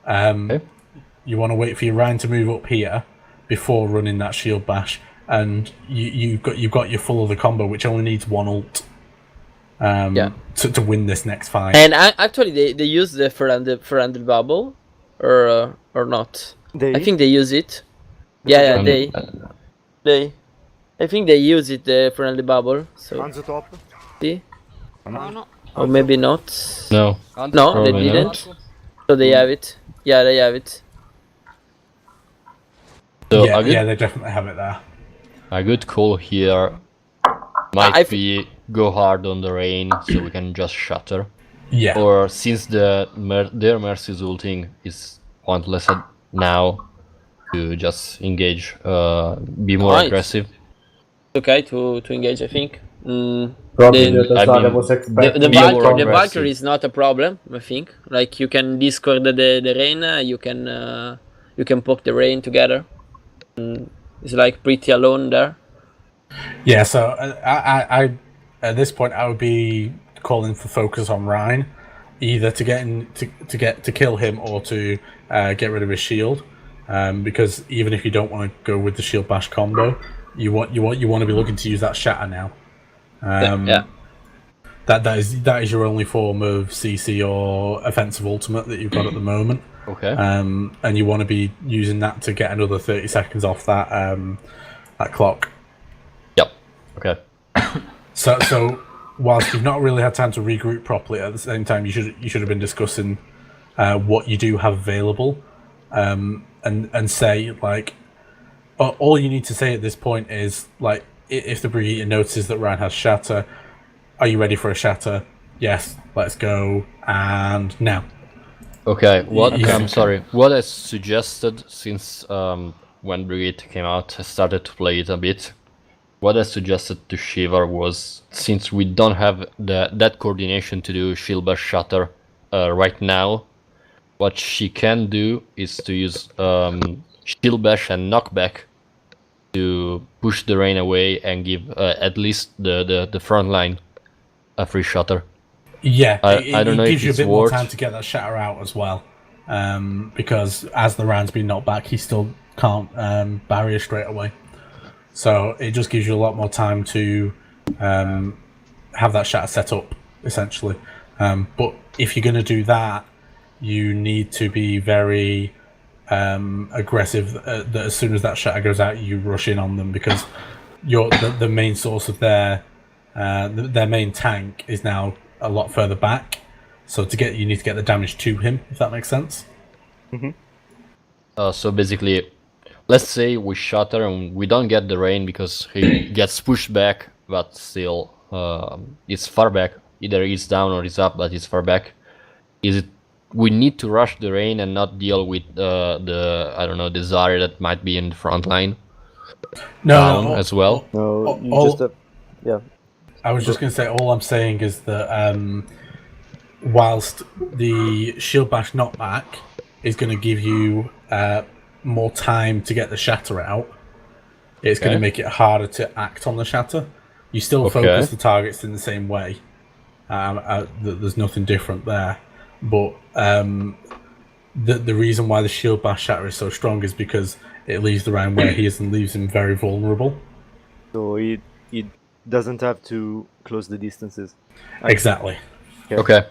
you want to wait for your Ryan to move up here before running that shield bash, and you've got your full of the combo, which only needs one ult. To win this next fight. and actually they use the friendly bubble, or not? I think they use it. Yeah, they. I think they use it the friendly bubble. So On the top. see, No. or maybe not. no. No, they Probably not. didn't. So they have it. Yeah, they have it. So yeah, they definitely have it there. a good call here might be go hard on the rain so we can just shatter. Yeah. Or since their Mercy's ulting is pointless now, to just engage, be more Nice. aggressive. Okay, to engage, I think. Probably The- that's I what I mean, was The expecting. Be more Valkyrie aggressive. is not a problem, I think. Like you can discord the rain, you can poke the rain together. It's like pretty alone there. Yeah, so I at this point I would be calling for focus on Ryan, either to to kill him or to get rid of his shield, because even if you don't want to go with the shield bash combo, you want to be looking to use that shatter now. Yeah. That is your only form of CC or offensive ultimate that you've got at the moment. Okay. And you want to be using that to get another 30 seconds off that clock. Yep. Okay. So whilst you've not really had time to regroup properly, at the same time you should have been discussing what you do have available, and say like all you need to say at this point is like if the Brigitte notices that Ryan has shatter, are you ready for a shatter? Yes, let's go, and now. Okay. What Yeah. I'm sorry. What I suggested since when Brigitte came out, I started to play it a bit. What I suggested to Shiva was, since we don't have that coordination to do shield bash shatter right now, what she can do is to use shield bash and knockback to push the rain away and give at least the front line a free shutter. Yeah, I don't know gives if you a it's bit more worth. time to get that shatter out as well, because as the round's been knocked back, he still can't barrier straight away. So it just gives you a lot more time to have that shatter set up, essentially. But if you're going to do that, you need to be very aggressive. That as soon as that shatter goes out, you rush in on them, because you're the main source of their main tank is now a lot further back. So you need to get the damage to him, if that makes sense. So basically, let's say we shatter and we don't get the rain because he gets pushed back, but still it's far back. Either he's down or he's up, but it's far back. Is it we need to rush the rain and not deal with the I don't know, the Zarya that might be in the front line down as well? No, you all- just yeah. I was just going to say, all I'm saying is that whilst the shield bash knockback is going to give you more time to get the shatter out, it's going to make it harder to act on the shatter. You still focus the targets in the same way. There's nothing different there. But the reason why the shield bash shatter is so strong is because it leaves the round where he is and leaves him very vulnerable. So it doesn't have to close the distances. Exactly. Ok.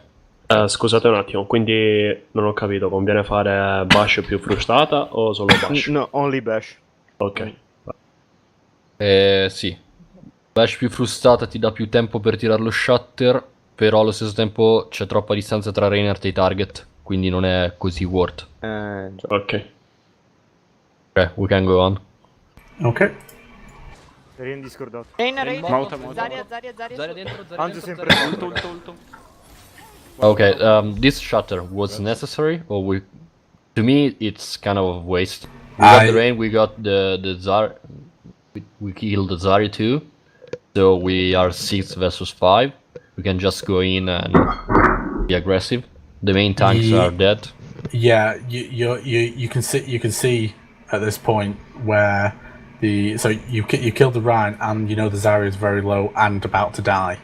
Scusate un attimo, quindi non ho capito, conviene fare bash più frustata o solo bash? No, only bash. Ok. Sì. Bash più frustata ti dà più tempo per tirare lo shutter, però allo stesso tempo c'è troppa distanza tra Reinhardt e i target, quindi non è così worth. Ok. Ok, we can go on. Ok. Rain discordato. Rain, Mauta. Zarya. Zarya dentro, Zarya Anzi, dentro, sempre Zarya ulto, dentro. Okay, this shutter was necessary, or to me it's kind of a waste. We got the rain, we got the Zarya, we killed the Zarya too, so we are 6 versus 5. We can just go in and be aggressive. The main tanks are dead. Yeah, you can see at this point where you killed the Rhine, and you know the Zarya is very low and about to die.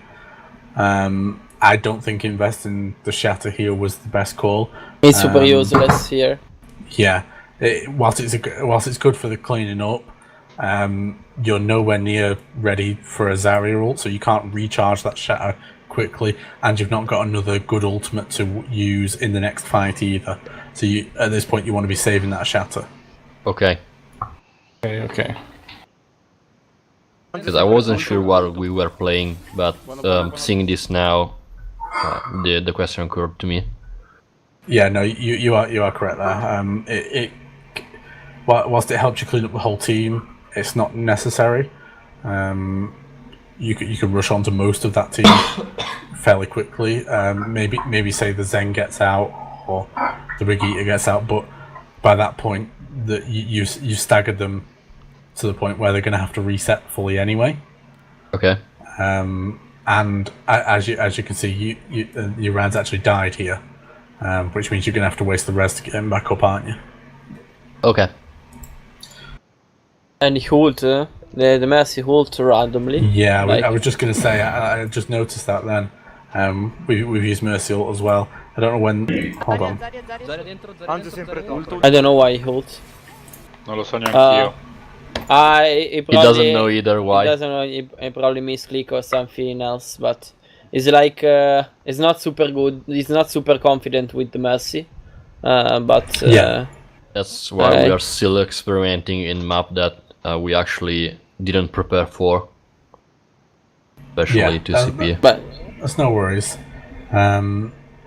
I don't think investing the shatter here was the best call. It's super useless here. Yeah, whilst it's good for the cleaning up, you're nowhere near ready for a Zarya ult, so you can't recharge that shatter quickly, and you've not got another good ultimate to use in the next fight either. So at this point you want to be saving that shatter. Okay. Okay. Because I wasn't sure what we were playing, but seeing this now, the question occurred to me. Yeah, no, you are correct there. Whilst it helps you clean up the whole team, it's not necessary. You can rush onto most of that team fairly quickly. Maybe say the Zen gets out or the Brigitte gets out, but by that point, you staggered them to the point where they're going to have to reset fully anyway. Okay. And as you can see, your rounds actually died here, which means you're going to have to waste the res to get him back up, aren't you? Okay. And he ult, the Mercy ult randomly. Yeah, Like- I was just going to say, I just noticed that then. We've used Mercy ult as well. I don't know when... Hold on. Zarya dentro, Zarya Anzi, dentro, sempre Zarya dentro. top. I don't know why he ult. Non lo so neanche io. He He doesn't know either why. He doesn't know. He probably misclick or something else. But it's like it's not super good. He's not super confident with the Mercy. But Yeah. That's why we are still experimenting in map that we actually didn't prepare for. Especially to CP. But That's no worries.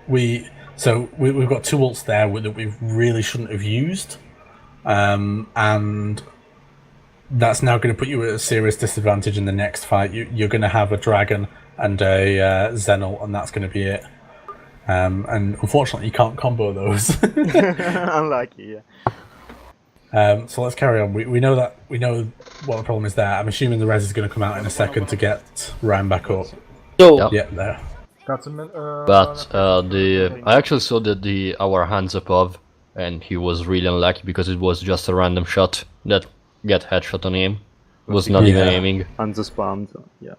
We've got 2 ults there that we really shouldn't have used, and that's now going to put you at a serious disadvantage in the next fight. You're going to have a dragon and a Zen ult, and that's going to be it. And unfortunately, you can't combo those. Unlucky, yeah. So let's carry on. We know what the problem is there. I'm assuming the res is going to come out in a second to get Ryan back up. so Yeah, there. But I actually saw that our hands above, and he was really unlucky because it was just a random shot that get headshot on him. Was not even Yeah. aiming. Hanzo spammed. Yeah.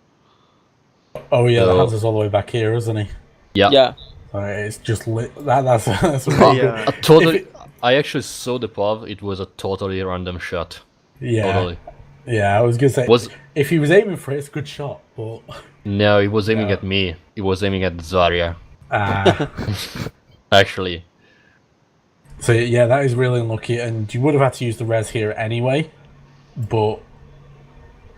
Oh yeah, the So- Hanzo's all the way back here, isn't he? Yeah. Yeah. It's just lit. That's really good. Yeah. A totally. If I actually saw the POV. It was a totally random shot. Yeah, Totally. yeah. I was gonna say, Was if he was aiming for it, it's a good shot. But no, he was aiming Yeah. at me. He was aiming at Zarya. Actually. So yeah, that is really unlucky, and you would have had to use the res here anyway. But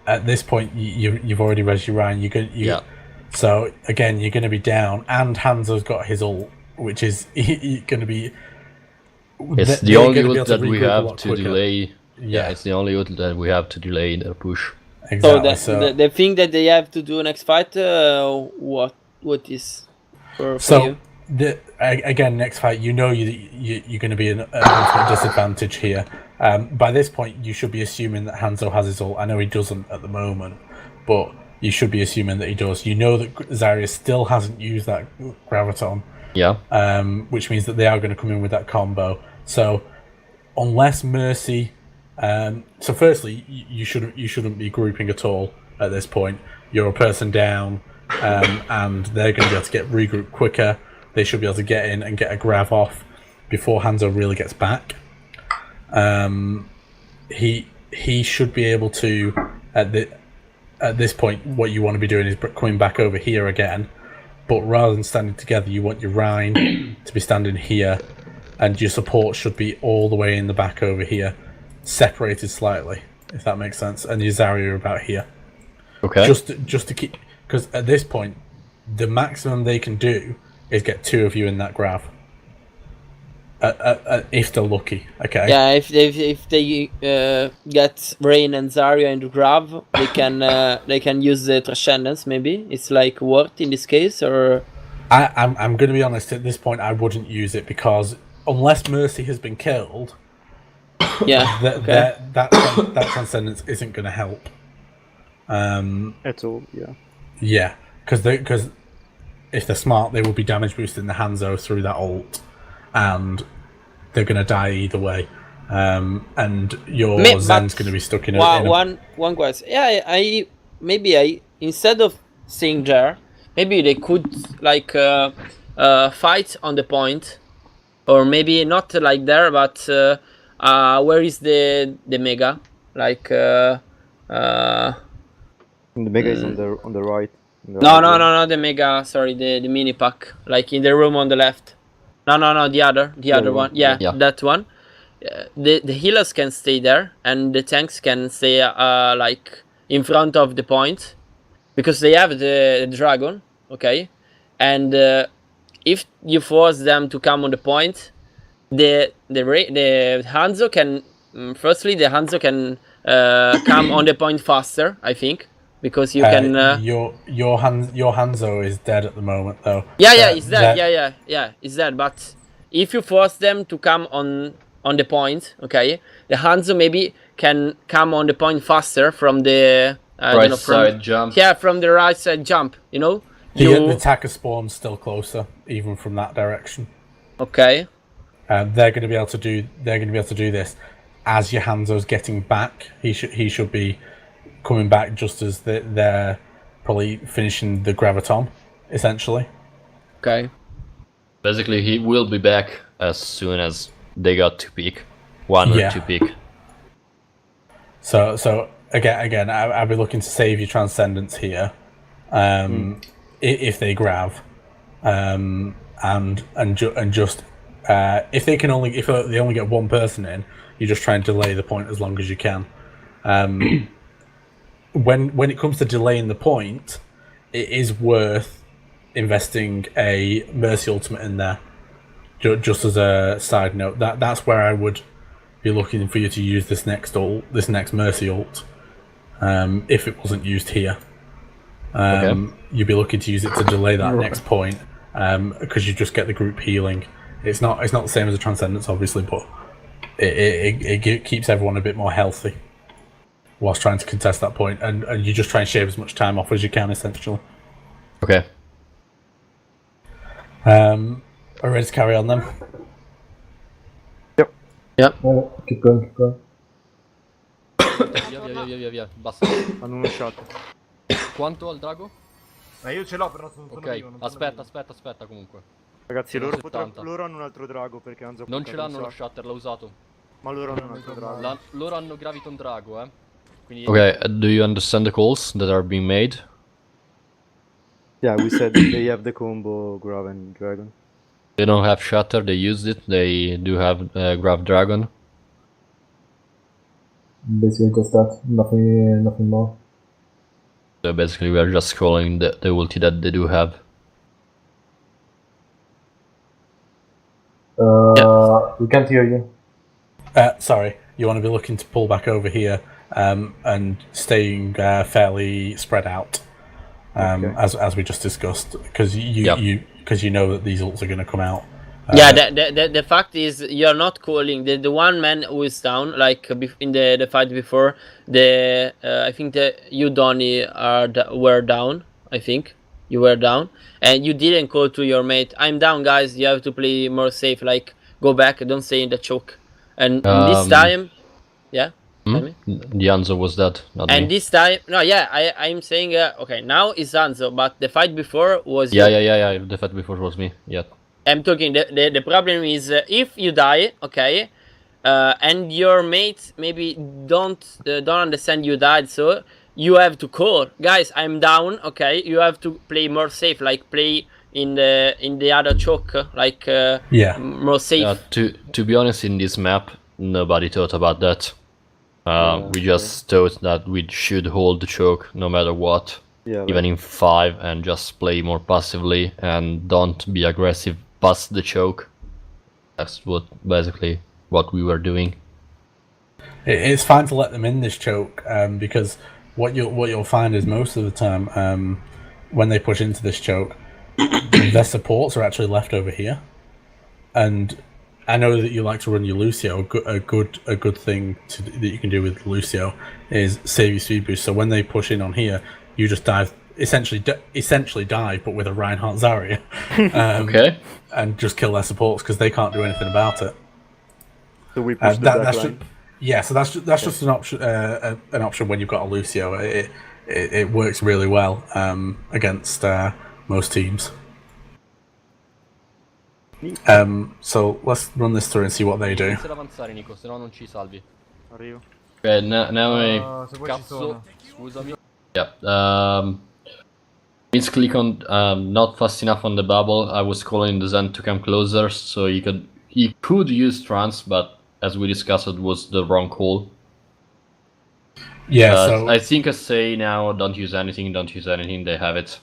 at this point, you've already res your Ryan. Yeah. So again, you're going to be down, and Hanzo's got his ult, which is going to be. It's the they're only gonna be ult able that we regroup a have lot to quicker. delay. Yeah, It's the only ult that we have to delay the push. exactly. So the thing that they have to do next fight, what is for you? Again, next fight, you know you're going to be an ultimate disadvantage here. By this point, you should be assuming that Hanzo has his ult. I know he doesn't at the moment, but you should be assuming that he does. You know that Zarya still hasn't used that Graviton, Yeah. which means that they are going to come in with that combo. So unless Mercy, so firstly, you shouldn't be grouping at all at this point. You're a person down, and they're going to be able to get regrouped quicker. They should be able to get in and get a grab off before Hanzo really gets back. He should be able to at this point. What you want to be doing is coming back over here again, but rather than standing together, you want your Rhine to be standing here, and your support should be all the way in the back over here, separated slightly, if that makes sense. And your Zarya about here, Okay. just to keep, because at this point, the maximum they can do is get two of you in that grab. If they're lucky, okay. Yeah, if they get Rain and Zarya into grab, they can use the Transcendence. Maybe it's like worth in this case, or I'm going to be honest. At this point, I wouldn't use it because unless Mercy has been killed, yeah. Okay. that Transcendence isn't going to help. At all. Yeah. Yeah, because if they're smart, they will be damage boosting the Hanzo through that ult, and they're going to die either way. And your Zen's going to be stuck in one question. Yeah, I instead of seeing there, maybe they could like fight on the point, or maybe not like there, but where is the Mega? Like And the Mega is on the right. No, the Mega. Sorry, the mini pack, like in the room on the left. No, the other one. Yeah, that one. The healers can stay there, and the tanks can stay like in front of the point, because they have the dragon. Okay, and if you force them to come on the point, the Hanzo can. Firstly, the Hanzo can come on the point faster, I think. Because you can. Your Hanzo is dead at the moment, though. Yeah, he's dead. Yeah, he's dead. But if you force them to come on the point, okay, the Hanzo maybe can come on the point faster from the right side jump. Yeah, from the right side jump. You know. The attacker spawn's still closer, even from that direction. Okay. They're going to be able to do. They're going to be able to do this as your Hanzo's getting back. He should be coming back just as they're probably finishing the Graviton, essentially. Okay. Basically, he will be back as soon as they got to pick. One or two pick. So again, I'll be looking to save your Transcendence here, if they grab, and just if they only get one person in, you just try and delay the point as long as you can. When it comes to delaying the point, it is worth investing a Mercy ultimate in there. Just as a side note, that's where I would be looking for you to use this next Mercy ult. If it wasn't used here, you'd be looking to use it to delay that next point, because you just get the group healing. It's not the same as a Transcendence, obviously, but it keeps everyone a bit more healthy whilst trying to contest that point, and you just try and shave as much time off as you can, essentially. Okay. Are we ready to carry on then? Keep going. Via. Basta. Hanno uno shot. Quanto al drago? Ma io ce l'ho, però non sono Ok, vivo, non sono aspetta comunque. Ragazzi, Sono loro, 70. loro hanno un altro drago perché hanno già Non portato ce l'hanno un lo sacco. shatter, l'ho usato. Ma loro hanno un altro drago. Loro hanno Graviton Drago, Quindi... Ok, do you understand the calls that are being made? Yeah, we said they have the combo Grav and Dragon. They don't have shatter, they used it, they do have Grav Dragon. Basically just that, nothing more. So basically we are just calling the ulti that they do have. We can't hear you. Sorry, you want to be looking to pull back over here and staying fairly spread out, Okay. as we just discussed, because you know that these ults are going to come out. Yeah, the fact is you're not calling the one man who is down, like in the fight before. I think you Donnie were down. I think you were down, and you didn't call to your mate. I'm down, guys. You have to play more safe. Like go back. Don't stay in the choke. And this time, yeah. Tell me. The answer was that, not And me. this time, no, yeah, I'm saying okay. Now it's Anzo, but the fight before was Yeah, you. the fight before was me, yeah. I'm talking. The problem is if you die, okay, and your mates maybe don't understand you died, so you have to call, guys. I'm down, okay. You have to play more safe, like play in the other choke, like more safe. To be honest, in this map, nobody thought about that. We just thought that we should hold the choke no matter what, even in 5, and just play more passively and don't be aggressive past the choke. That's basically what we were doing. It's fine to let them in this choke, because what you'll find is most of the time when they push into this choke, their supports are actually left over here, and I know that you like to run your Lucio. A good thing that you can do with Lucio is save your speed boost. So when they push in on here, you just dive, essentially dive, but with a Reinhardt Zarya, Okay. and just kill their supports because they can't do anything about it. So we push the back line. So that's just an option when you've got a Lucio. It works really well against most teams. So let's run this through and see what they do. Inizia ad avanzare, Nico, se no non ci salvi. Arrivo. Ok, now Se poi ci sono. scusami. Yeah, misclick on not fast enough on the bubble. I was calling the Zen to come closer, so he could use trance, but as we discussed, it was the wrong call. Yeah, so I think I say now, don't use anything, they have it.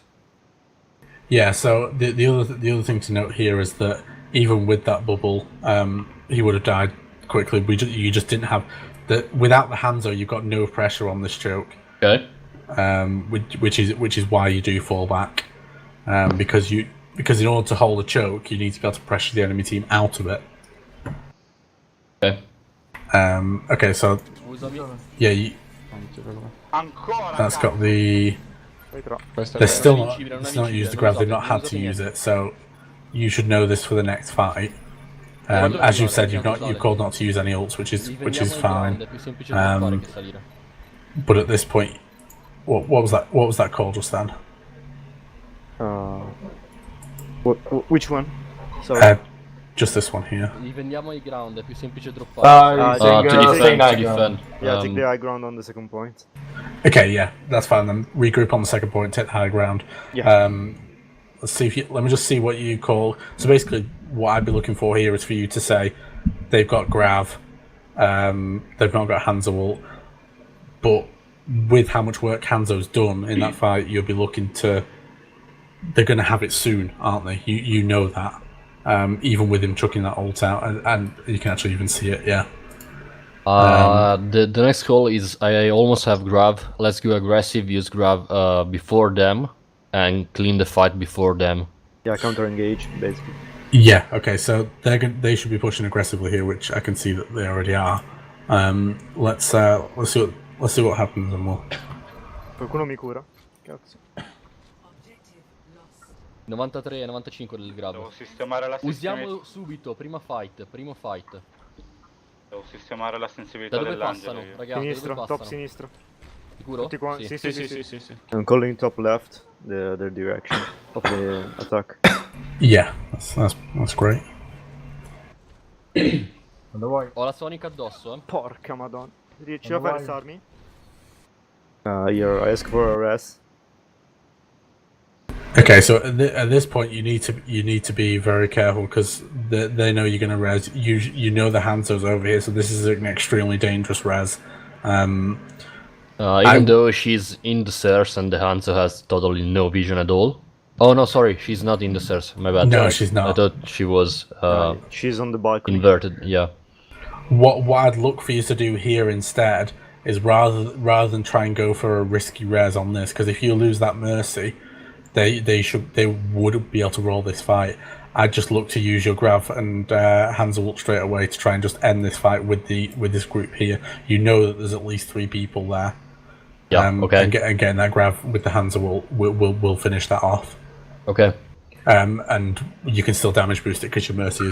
yeah, so the other thing to note here is that even with that bubble, he would have died quickly. You just didn't have without the Hanzo, you've got no pressure on this choke. Okay. Which is why you do fall back, because in order to hold a choke, you need to be able to pressure the enemy team out of it. Okay. Okay, so yeah, Ancora. that's got the. They're still not used the grab. They've not had to use it, so you should know this for the next fight. As you've said, you've called not to use any ults, which is fine. But at this point, what was that? What was that call just then? Which one? Sorry. Just this one here. Li vendiamo ai ground, è più semplice droppare. To defend. Yeah, take the high ground on the second point. Okay, yeah, that's fine. Then regroup on the second point, take the high ground. Yeah. Let's see let me just see what you call. So basically, what I'd be looking for here is for you to say they've got Grav, they've not got Hanzo ult, but with how much work Hanzo's done in that fight, you'll be looking to. They're going to have it soon, aren't they? You know that. Even with him chucking that ult out, and you can actually even see it, yeah. The next call is I almost have Grav. Let's go aggressive, use Grav before them, and clean the fight before them. Yeah, counter engage, basically. Yeah, okay, so they should be pushing aggressively here, which I can see that they already are. Let's see what happens, and we'll. Qualcuno mi cura? Cazzo. 93 e 95 del Devo Grav. sistemare la sistema. Usiamolo subito, primo fight. Devo sistemare la sensibilità Da dove dell'angelo passano, io. ragazzi? Da Sinistra, dove top passano? sinistra. Sicuro? Tutti quanti. Sì. Sì. I'm calling top left, their direction of the attack. Yeah, that's great. Quando vuoi. Ho la Sonic addosso, eh. Porca madonna. Riesci a Quando vuoi. versarmi? Here, I ask for a res. Okay, so at this point you need to be very careful because they know you're going to res. You know the Hanzo's over here, so this is an extremely dangerous res. Even though she's in the stairs and the Hanzo has totally no vision at all. Oh no, sorry, she's not in the stairs. My bad. No, she's not. I thought she was She's on the balcony. inverted. Yeah. What I'd look for you to do here instead is rather than try and go for a risky res on this, because if you lose that mercy, they wouldn't be able to roll this fight. I'd just look to use your grav and Hanzo ult straight away to try and just end this fight with this group here. You know that there's at least 3 people there. Yeah. Okay. And getting that grav with the Hanzo will finish that off. Okay. And you can still damage boost it because your mercy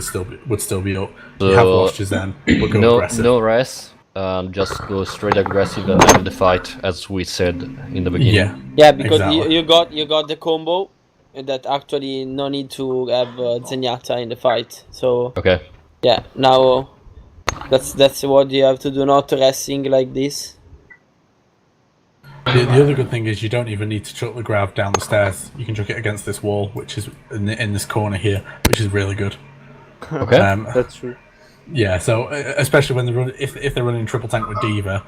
would still be up. You have watches then, but go aggressive. No res. Just go straight aggressive and end the fight, as we said in the beginning. Yeah. Yeah, because exactly. you got the combo that actually no need to have Zenyatta in the fight. So Okay. yeah, now that's what you have to do, not racing like this. The other good thing is you don't even need to chuck the grav down the stairs. You can chuck it against this wall, which is in this corner here, which is really good. Okay. That's true. Yeah, so especially when if they're running triple tank with Diva,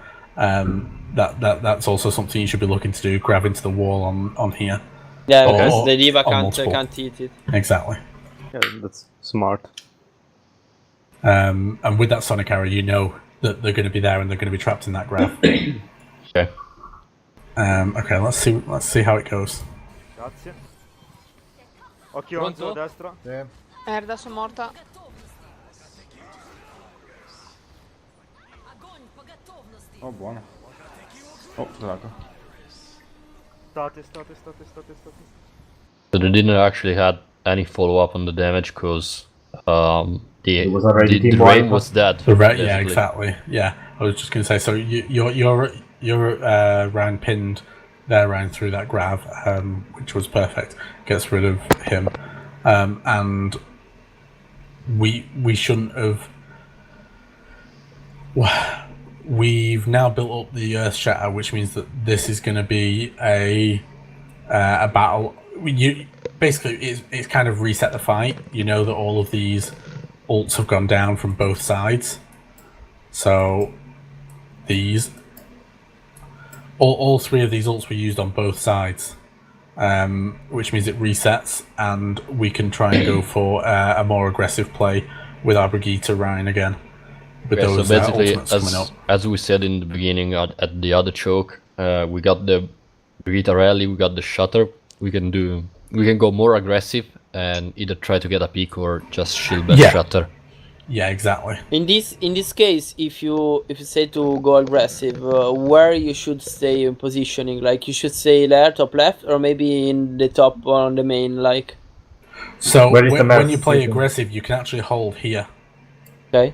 that's also something you should be looking to do. Grab into the wall on here. Yeah, Or- because or the Diva on multiple. can't hit it. Exactly. Yeah, that's smart. And with that Sonic arrow, you know that they're going to be there and they're going to be trapped in that grav. Okay. Okay, let's see how it goes. Grazie. Occhio Pronto? Hanzo a destra. Sì. Merda, sono morta. Oh, buono. Oh, drago. State. So they didn't actually had any follow up on the damage because It was already the team Rain wipe. was dead. Yeah, basically. exactly. Yeah, I was just going to say. So your round pinned their round through that grav, which was perfect. Gets rid of him, and we shouldn't have. We've now built up the Earth Shatter, which means that this is going to be a battle. Basically it's kind of reset the fight. You know that all of these ults have gone down from both sides, so these all 3 of these ults were used on both sides, which means it resets, and we can try and go for a more aggressive play with our Brigitte Rhine again. With Okay, so those basically, ultimates coming up. as we said in the beginning at the other choke, we got the Brigitte rally, we got the shutter. We can go more aggressive and either try to get a peek or just shield back Yeah. shutter. Yeah, exactly. In this case, if you say to go aggressive, where you should stay in positioning? Like you should stay there, top left, or maybe in the top on the main, like. So Where is the when you play position? aggressive, you can actually hold here, Okay.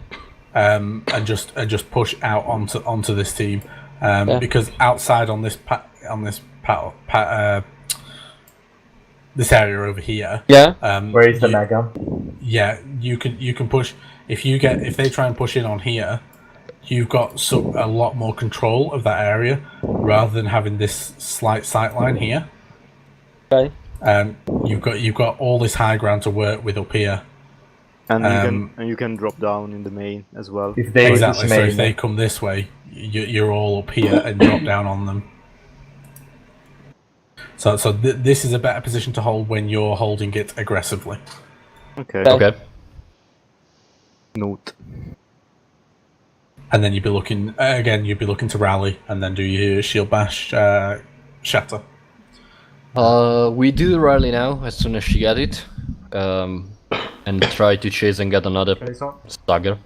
and just push out onto this team, Yeah. because outside on this this area over here. Yeah. Where is the mega? Yeah, you can push if they try and push in on here. You've got a lot more control of that area rather than having this slight sight line here. Okay. You've got all this high ground to work with up here. And you can drop down in the main as well. If they Exactly. push So main. if they come this way, you're all up here and drop down on them. So this is a better position to hold when you're holding it aggressively. Okay. Okay. Note. And then you'd be looking to rally and then do your shield bash shatter. We do rally now as soon as she get it, and try to chase and get another Okay, so stagger,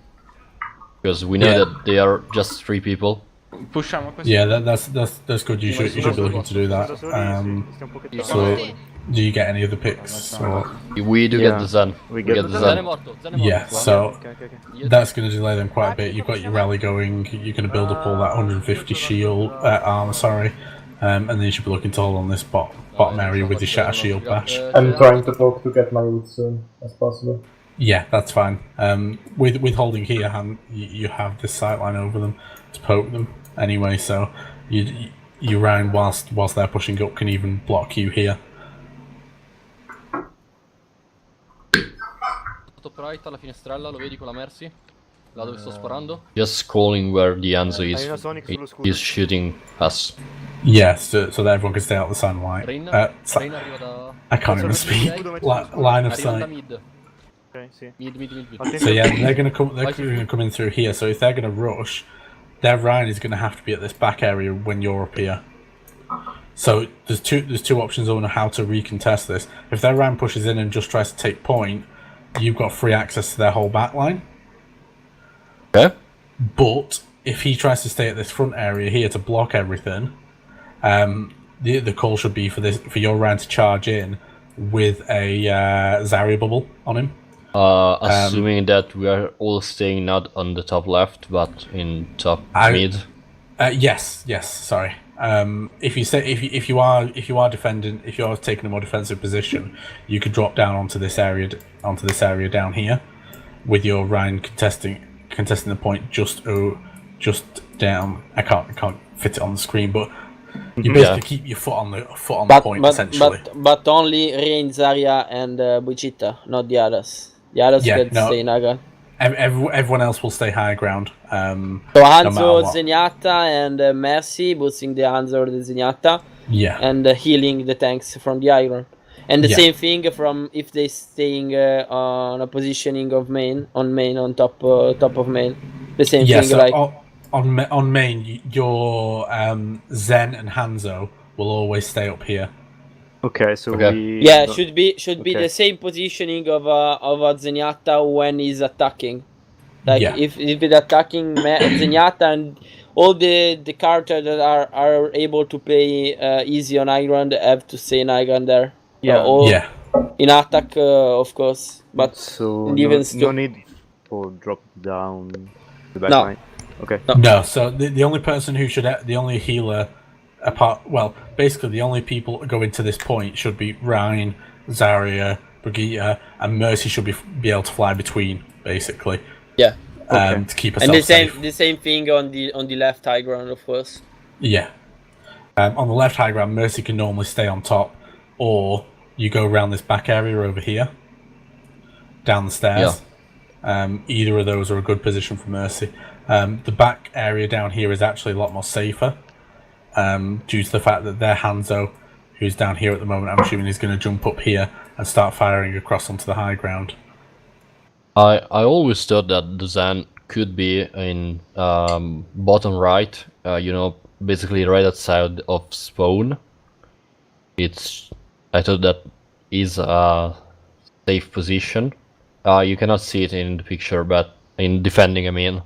because we know Yeah. that they are just 3 people. Pushiamo questo. Yeah, that's good. You should be looking to do that. Stiamo un pochettino. So Do you get any of the picks? Or... We do Yeah. get the Zen. We We get get the the Zen è Zen. morto, Zen è morto. Yeah, qua. so Okay. that's going to delay them quite a bit. You've got your rally going. You're going to build up all that 150 shield armor, sorry, and then you should be looking to hold on this bottom area with your shatter shield bash. I'm trying to poke to get my ult soon as possible. Yeah, that's fine. With holding here, you have this sightline over them to poke them anyway. So you round whilst they're pushing up can even block you here. Top right alla finestrella, lo vedi con la Mercy? Là dove sto sparando? Just calling where the Hanzo Hai is. una Sonic sullo scudo. He's shooting us. Yes, so that everyone can stay out of the sunlight. Rain arriva da... I can't even speak. Line of Arriva da sight. mid. Ok, sì. Mid. So yeah, they're gonna come in through here. So if they're gonna rush, their Ryan is gonna have to be at this back area when you're up here. So there's two options on how to recontest this. If their Ryan pushes in and just tries to take point, you've got free access to their whole back line. Okay. But if he tries to stay at this front area here to block everything, the call should be for your Ryan to charge in with a Zarya bubble on him. Assuming that we are all staying not on the top left, but in top mid. Yes. Sorry. If you are defending, if you are taking a more defensive position, you could drop down onto this area down here, with your Ryan contesting the point just down. I can't fit it on the screen, but you basically keep your foot on the point essentially. But only Rain, Zarya, and Brigitte, not the others. The others can stay in Naga. Everyone else will stay high ground. So Hanzo, Zenyatta, and Mercy boosting the Hanzo or the Zenyatta. Yeah. And healing the tanks from the Iron. And the same thing from if they staying on a positioning of main on top of main. The same thing so like on main, your Zen and Hanzo will always stay up here. Okay, so should be the same positioning of a Zenyatta when he's attacking. Like if it's attacking Zenyatta and all the characters that are able to play easy on high ground have to stay in high ground there. In attack, of course, but so no need for drop down the back line. Okay. No. So the only person who should, the only healer. Basically the only people going to this point should be Ryan, Zarya, Brigitte, and Mercy should be able to fly between, basically. Yeah. To keep herself safe. The same thing on the left high ground, of course. Yeah. On the left high ground, Mercy can normally stay on top, or you go around this back area over here, down the stairs. Either of those are a good position for Mercy. The back area down here is actually a lot more safer. Due to the fact that their Hanzo, who's down here at the moment, I'm assuming is going to jump up here and start firing across onto the high ground. I always thought that the Zen could be in bottom right, basically right outside of spawn. I thought that is a safe position. You cannot see it in the picture, but in defending, I mean.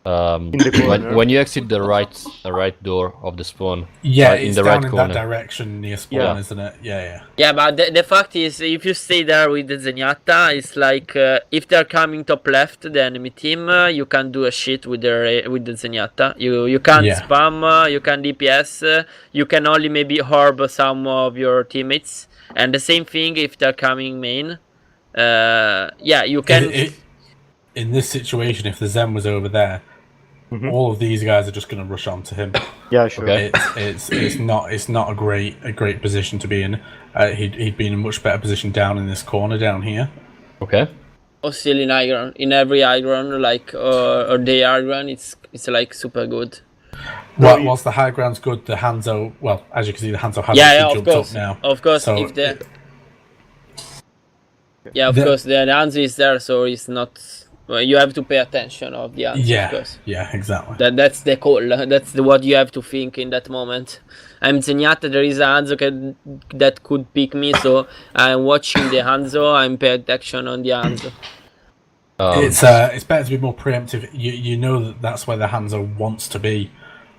When you exit the right door of the spawn, it's in the down right in corner. that direction near spawn, isn't it? Yeah, but the fact is, if you stay there with the Zenyatta, it's like if they're coming top left, the enemy team, you can't do a shit with the Zenyatta. You can't spam, you can't DPS, you can only maybe orb some of your teammates. And the same thing if they're coming main. You can. In this situation, if the Zen was over there, all of these guys are just going to rush onto him. Yeah, sure. Okay. It's not a great position to be in. He'd be in a much better position down in this corner down here. Okay. Or still in high ground, in every high ground, like or day high ground, it's like super good. Whilst the high ground's good, the Hanzo, as you can see, the Hanzo hasn't jumped up now. Of course, so if the course the Hanzo is there, so it's not. Well, you have to pay attention of the Hanzo. Of course. Yeah, exactly. That's the call. That's what you have to think in that moment. I'm Zenyatta. There is a Hanzo that could pick me, so I'm watching the Hanzo. I'm paying attention on the Hanzo. It's better to be more preemptive. You know that's where the Hanzo wants to be.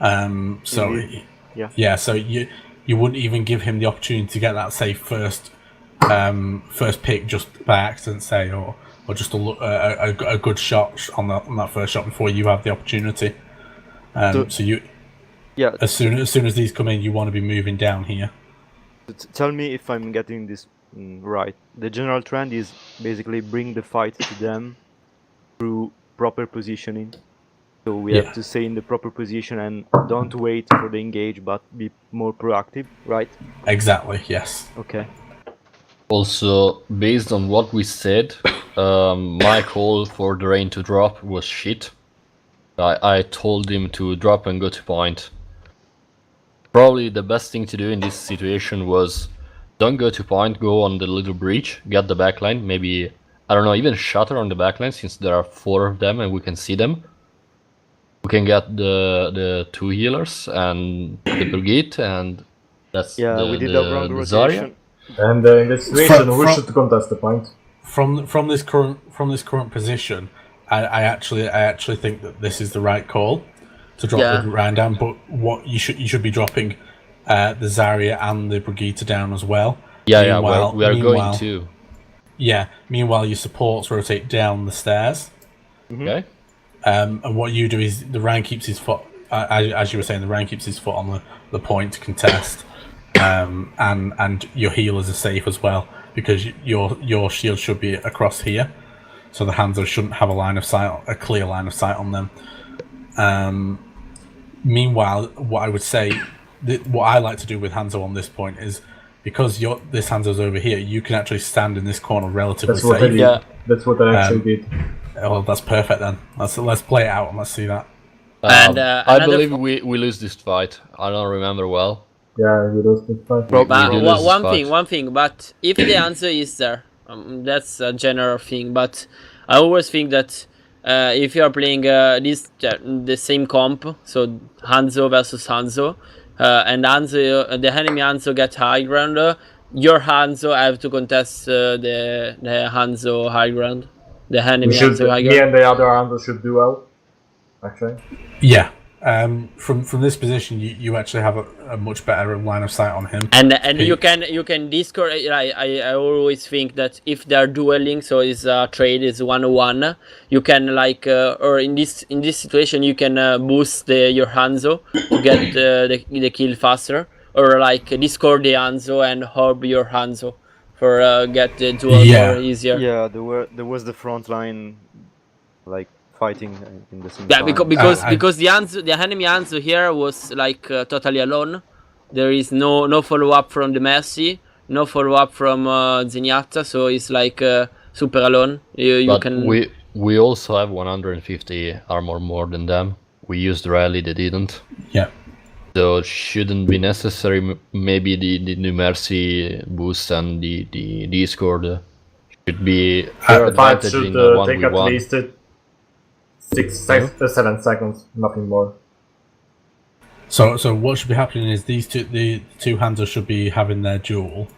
So you wouldn't even give him the opportunity to get that safe first pick just by accident, say, or just a good shot on that first shot before you have the opportunity. So you, as soon as these come in, you want to be moving down here. Tell me if I'm getting this right. The general trend is basically bring the fight to them through proper positioning. So we have to stay in the proper position and don't wait for the engage, but be more proactive, right? Exactly, yes. Okay. Also, based on what we said, my call for the rain to drop was shit. I told him to drop and go to point. Probably the best thing to do in this situation was don't go to point, go on the little breach, get the backline, maybe, I don't know, even shatter on the backline since there are 4 of them and we can see them. We can get the 2 healers and the brigade, and that's we did the wrong rotation. And in this situation, who should contest the point? From this current position, I actually think that this is the right call to drop the round down. But what you should be dropping the Zarya and the Brigitte down as well. Yeah, we are going to. Yeah. Meanwhile, your supports rotate down the stairs. Okay. And what you do is the Ryan keeps his foot, as you were saying, the Ryan keeps his foot on the point to contest, and your healers are safe as well because your shield should be across here, so the Hanzo shouldn't have a clear line of sight on them. Meanwhile, what I would say, what I like to do with Hanzo on this point is because this Hanzo's over here, you can actually stand in this corner relatively safe. That's what I actually did. Well, that's perfect then. Let's play it out and let's see that. I believe we lose this fight. I don't remember well. Yeah, we lost this fight. One thing. But if the answer is there, that's a general thing. But I always think that if you are playing the same comp, so Hanzo versus Hanzo, and the enemy Hanzo get high ground, your Hanzo have to contest the Hanzo high ground. The enemy Hanzo high ground. Me and the other Hanzo should duel, actually. Yeah. From this position, you actually have a much better line of sight on him. And you can discord. I always think that if they are dueling, so is trade is 1-1. You can or in this situation you can boost your Hanzo to get the kill faster, or discord the Hanzo and orb your Hanzo for get the duel more easier. Yeah, there was the front line fighting in the same time. Because the enemy Hanzo here was totally alone. There is no follow up from the Mercy, no follow up from Zenyatta, so it's super alone. You can. We also have 150 armor more than them. We used rally, they didn't. Yeah. So it shouldn't be necessary. Maybe the new Mercy boost and the Discord should be fair advantage in the 1v1. Take at least 7 seconds, nothing more. So what should be happening is the two Hanzo should be having their duel.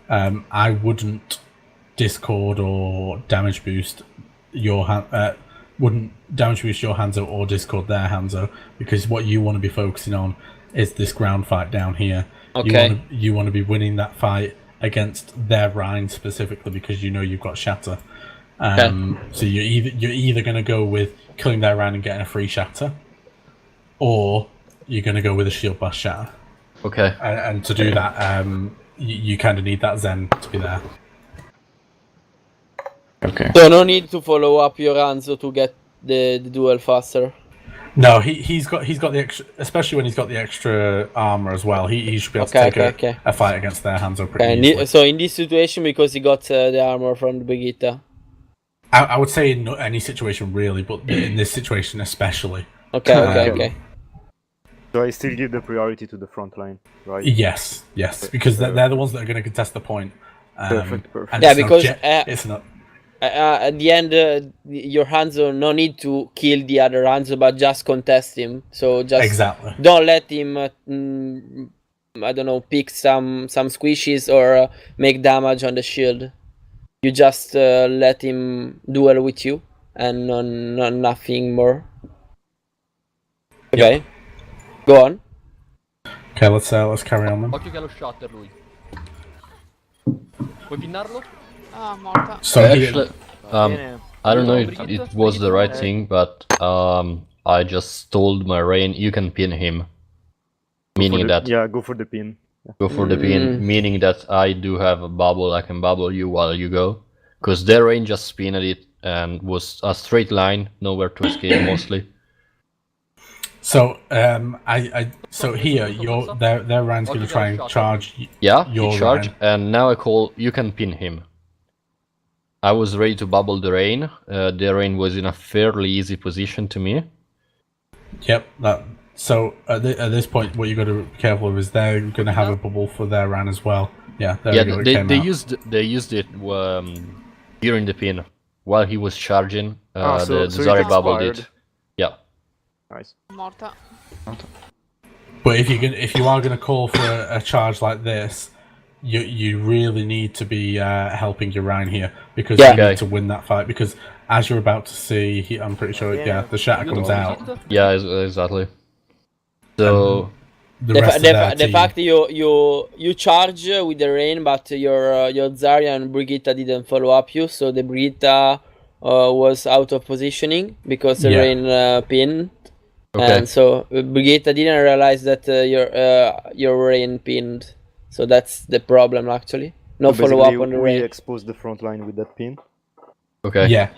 I wouldn't discord or damage boost wouldn't damage boost your Hanzo or discord their Hanzo, because what you want to be focusing on is this ground fight down here. Okay. You want to be winning that fight against their Rhine specifically because you know you've got Shatter. So you're either going to go with killing their Rhine and getting a free Shatter, or you're going to go with a shield blast Shatter. Okay. And to do that, you kind of need that Zen to be there. Okay. So no need to follow up your Hanzo to get the duel faster. No, he's got the extra, especially when he's got the extra armor as well. He should be able to take a fight against their Hanzo pretty easily. So in this situation, because he got the armor from the Brigitte. I would say in any situation really, but in this situation especially. Okay. So I still give the priority to the front line, right? Yes, because they're the ones that are going to contest the point. Perfect. Yeah, because it's not. At the end, your Hanzo no need to kill the other Hanzo, but just contest him. So just don't let him, I don't know, pick some squishes or make damage on the shield. You just let him duel with you and nothing more. Okay, go on. Okay, let's carry on then. Occhio che ha lo shatter lui. Puoi pinnarlo? Ah, morta. So Actually, Bene. I don't know if it was the right thing, but I just told my rain, you can pin him. Meaning that Yeah, go for the pin. go for the pin, meaning that I do have a bubble, I can bubble you while you go. Because their rain just spinned it and was a straight line, nowhere to escape mostly. So so here their Ryan's gonna try and charge Yeah, your he charged, Ryan. and now I call, you can pin him. I was ready to bubble the rain. The rain was in a fairly easy position to me. Yep. So at this point, what you got to be careful of is they're going to have a bubble for their Ryan as well. Yeah. There Yeah, we go. they used it during the pin while he was charging. So the Zarya bubbled expired. it. Yeah. Nice. Morta. But if you are gonna call for a charge like this, you really need to be helping your Ryan here because you need to win that fight. Because as you're about to see, I'm pretty sure the shatter comes out. Yeah, exactly. So the fact you charge with the rain, but your Zarya and Brigitte didn't follow up you, so the Brigitte was out of positioning because the rain pinned. Okay. And so Brigitte didn't realize that your rain pinned, so that's the problem actually. No So follow up on the we rain. exposed the front line with that pin. Okay. Yeah.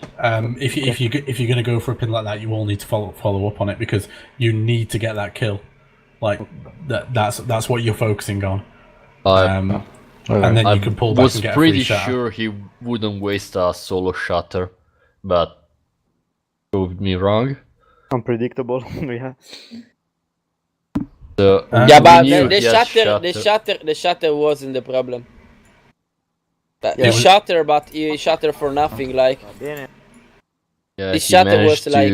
If you're gonna go for a pin like that, you all need to follow up on it because you need to get that kill. Like that's what you're focusing on. And then you can pull back and get a free pretty shatter. sure he wouldn't waste a solo shatter, but proved me wrong. Unpredictable. Yeah. So, Yeah, but we knew the he had shatter wasn't the problem. Yeah, He shatter, but he shatter for nothing. Like Yeah, the he shatter managed was like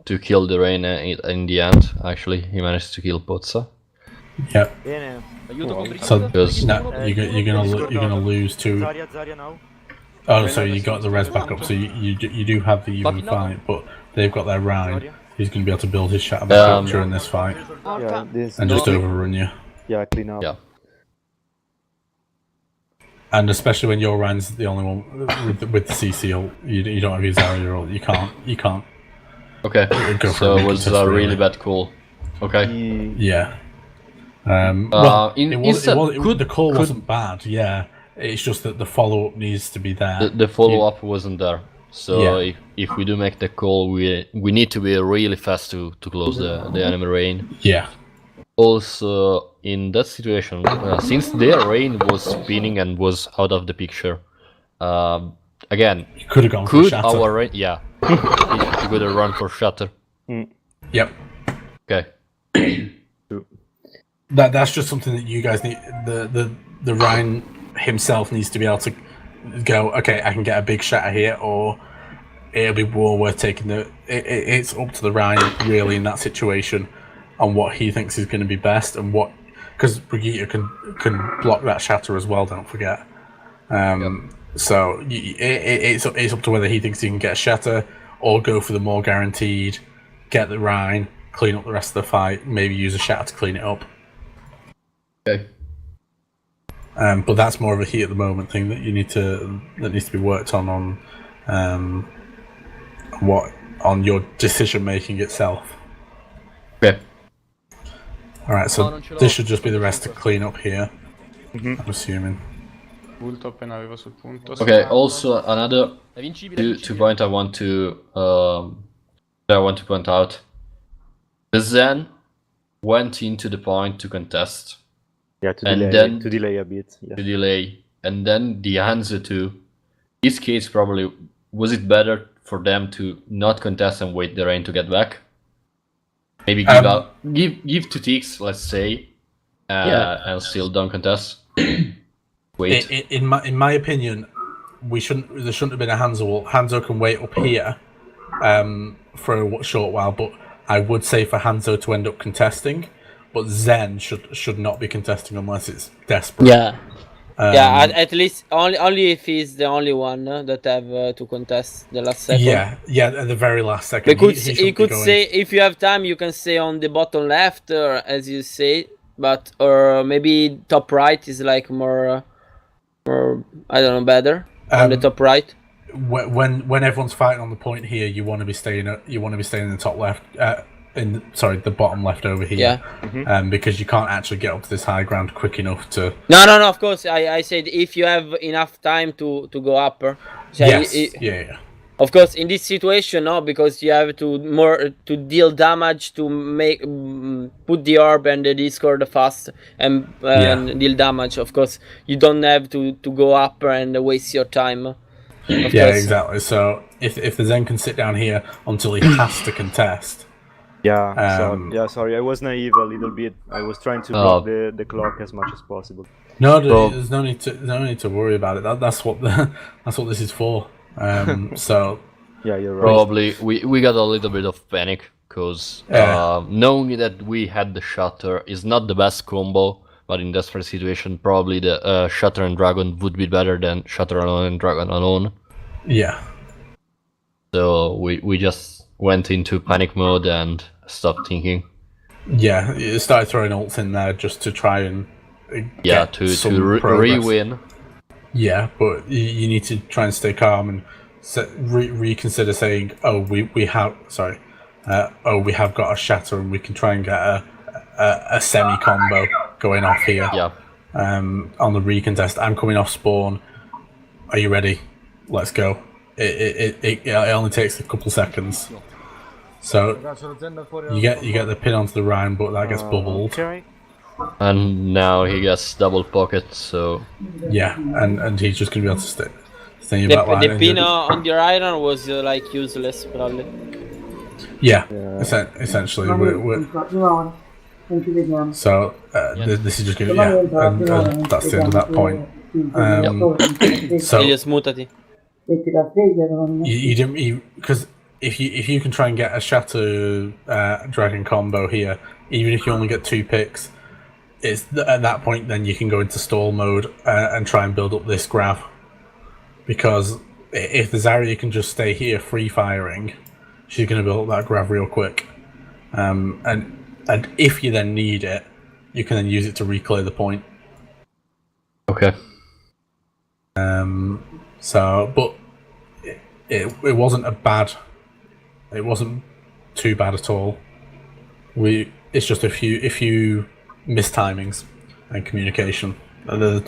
to kill the rain in the end. Actually, he managed to kill Pozza. Yep. Bene. Aiuto con Brigitte. So Because you're gonna lose to. Zarya now. Oh, so you got the res back up, so you do have the even fight, but they've got their Ryan. He's going to be able to build his shatter back up during this fight Yeah, this and just overrun you. Yeah, clean up. Yeah. And especially when your Ryan's the only one with the CC ult, you don't have your Zarya ult. You can't. Okay. Go for So a it was a really bad call. Okay. Yeah. Well, instead, the call wasn't bad. Yeah. It's just that the follow up needs to be there. The follow up wasn't there. So if we do make the call, we need to be really fast to close the enemy rain. Yeah. Also, in that situation, since their rain was spinning and was out of the picture, again, you could have gone for shatter. Our rain? Yeah, you could have run for shatter. Yep. Okay. That's just something that you guys need. The Ryan himself needs to be able to go. Okay, I can get a big shatter here, or it'll be well worth taking the. It's up to the Ryan really in that situation, on what he thinks is going to be best and what, because Brigitte can block that shatter as well. Don't forget. So it's up to whether he thinks he can get a shatter or go for the more guaranteed, get the Rhine, clean up the rest of the fight, maybe use a shatter to clean it up. Okay. But that's more of a heat at the moment thing that needs to be worked on on your decision making itself. Okay. All right, so this should just be the rest to clean up here. I'm assuming. Bulto appena arriva sul punto. Okay. Also, another 2 point I want to point out. The Zen went into the point to contest. Yeah, to delay a bit. Yeah. To delay, and then the answer to this case probably was it better for them to not contest and wait the rain to get back? Maybe give 2 ticks, let's say, and still don't contest. Wait. In my opinion, there shouldn't have been a Hanzo ult. Hanzo can wait up here for a short while, but I would say for Hanzo to end up contesting. But Zen should not be contesting unless it's desperate. Yeah. At least only if he's the only one that have to contest the last second. Yeah, at the very last second. He could say, if you have time, you can say on the bottom left, or as you say, but or maybe top right is like more I don't know, better on the top right. When everyone's fighting on the point here, you want to be staying in the top left, the bottom left over here. Yeah. Because you can't actually get up to this high ground quick enough to. No. Of course, I said if you have enough time to go up. So Yes. Yeah. Of course, in this situation, no, because you have to deal damage to make put the orb and the Discord fast and deal damage. Of course, you don't have to go up and waste your time. Exactly. So if the Zen can sit down here until he has to contest. Sorry, I was naive a little bit. I was trying to block the clock as much as possible. No, there's no need to worry about it. That's what this is for. So yeah, you're right. Probably we got a little bit of panic because knowing that we had the Shatter is not the best combo, but in desperate situation probably the Shatter and Dragon would be better than Shatter alone and Dragon alone. Yeah. So we just went into panic mode and stopped thinking. Yeah, you started throwing ults in there just to try and to re-win. Yeah, but you need to try and stay calm and reconsider saying, we have got a Shatter and we can try and get a semi combo going off here. Yeah. On the recontest, I'm coming off spawn. Are you ready? Let's go. It only takes a couple seconds. So you get the pin onto the Rhine, but that gets bubbled. Okay. And now he gets double pocket, so yeah, and he's just gonna be able to stay in that line. The pin on your iron was like useless, probably. Yeah. Essentially, so this is just gonna and that's the end of that point. So you didn't because if you can try and get a Shatter Dragon combo here, even if you only get 2 picks, it's at that point then you can go into stall mode and try and build up this grab, because if the Zarya can just stay here free firing, she's going to build up that grab real quick, and if you then need it, you can then use it to reclear the point. Okay. So, but it wasn't it wasn't too bad at all. It's just a few mistimings and communication. The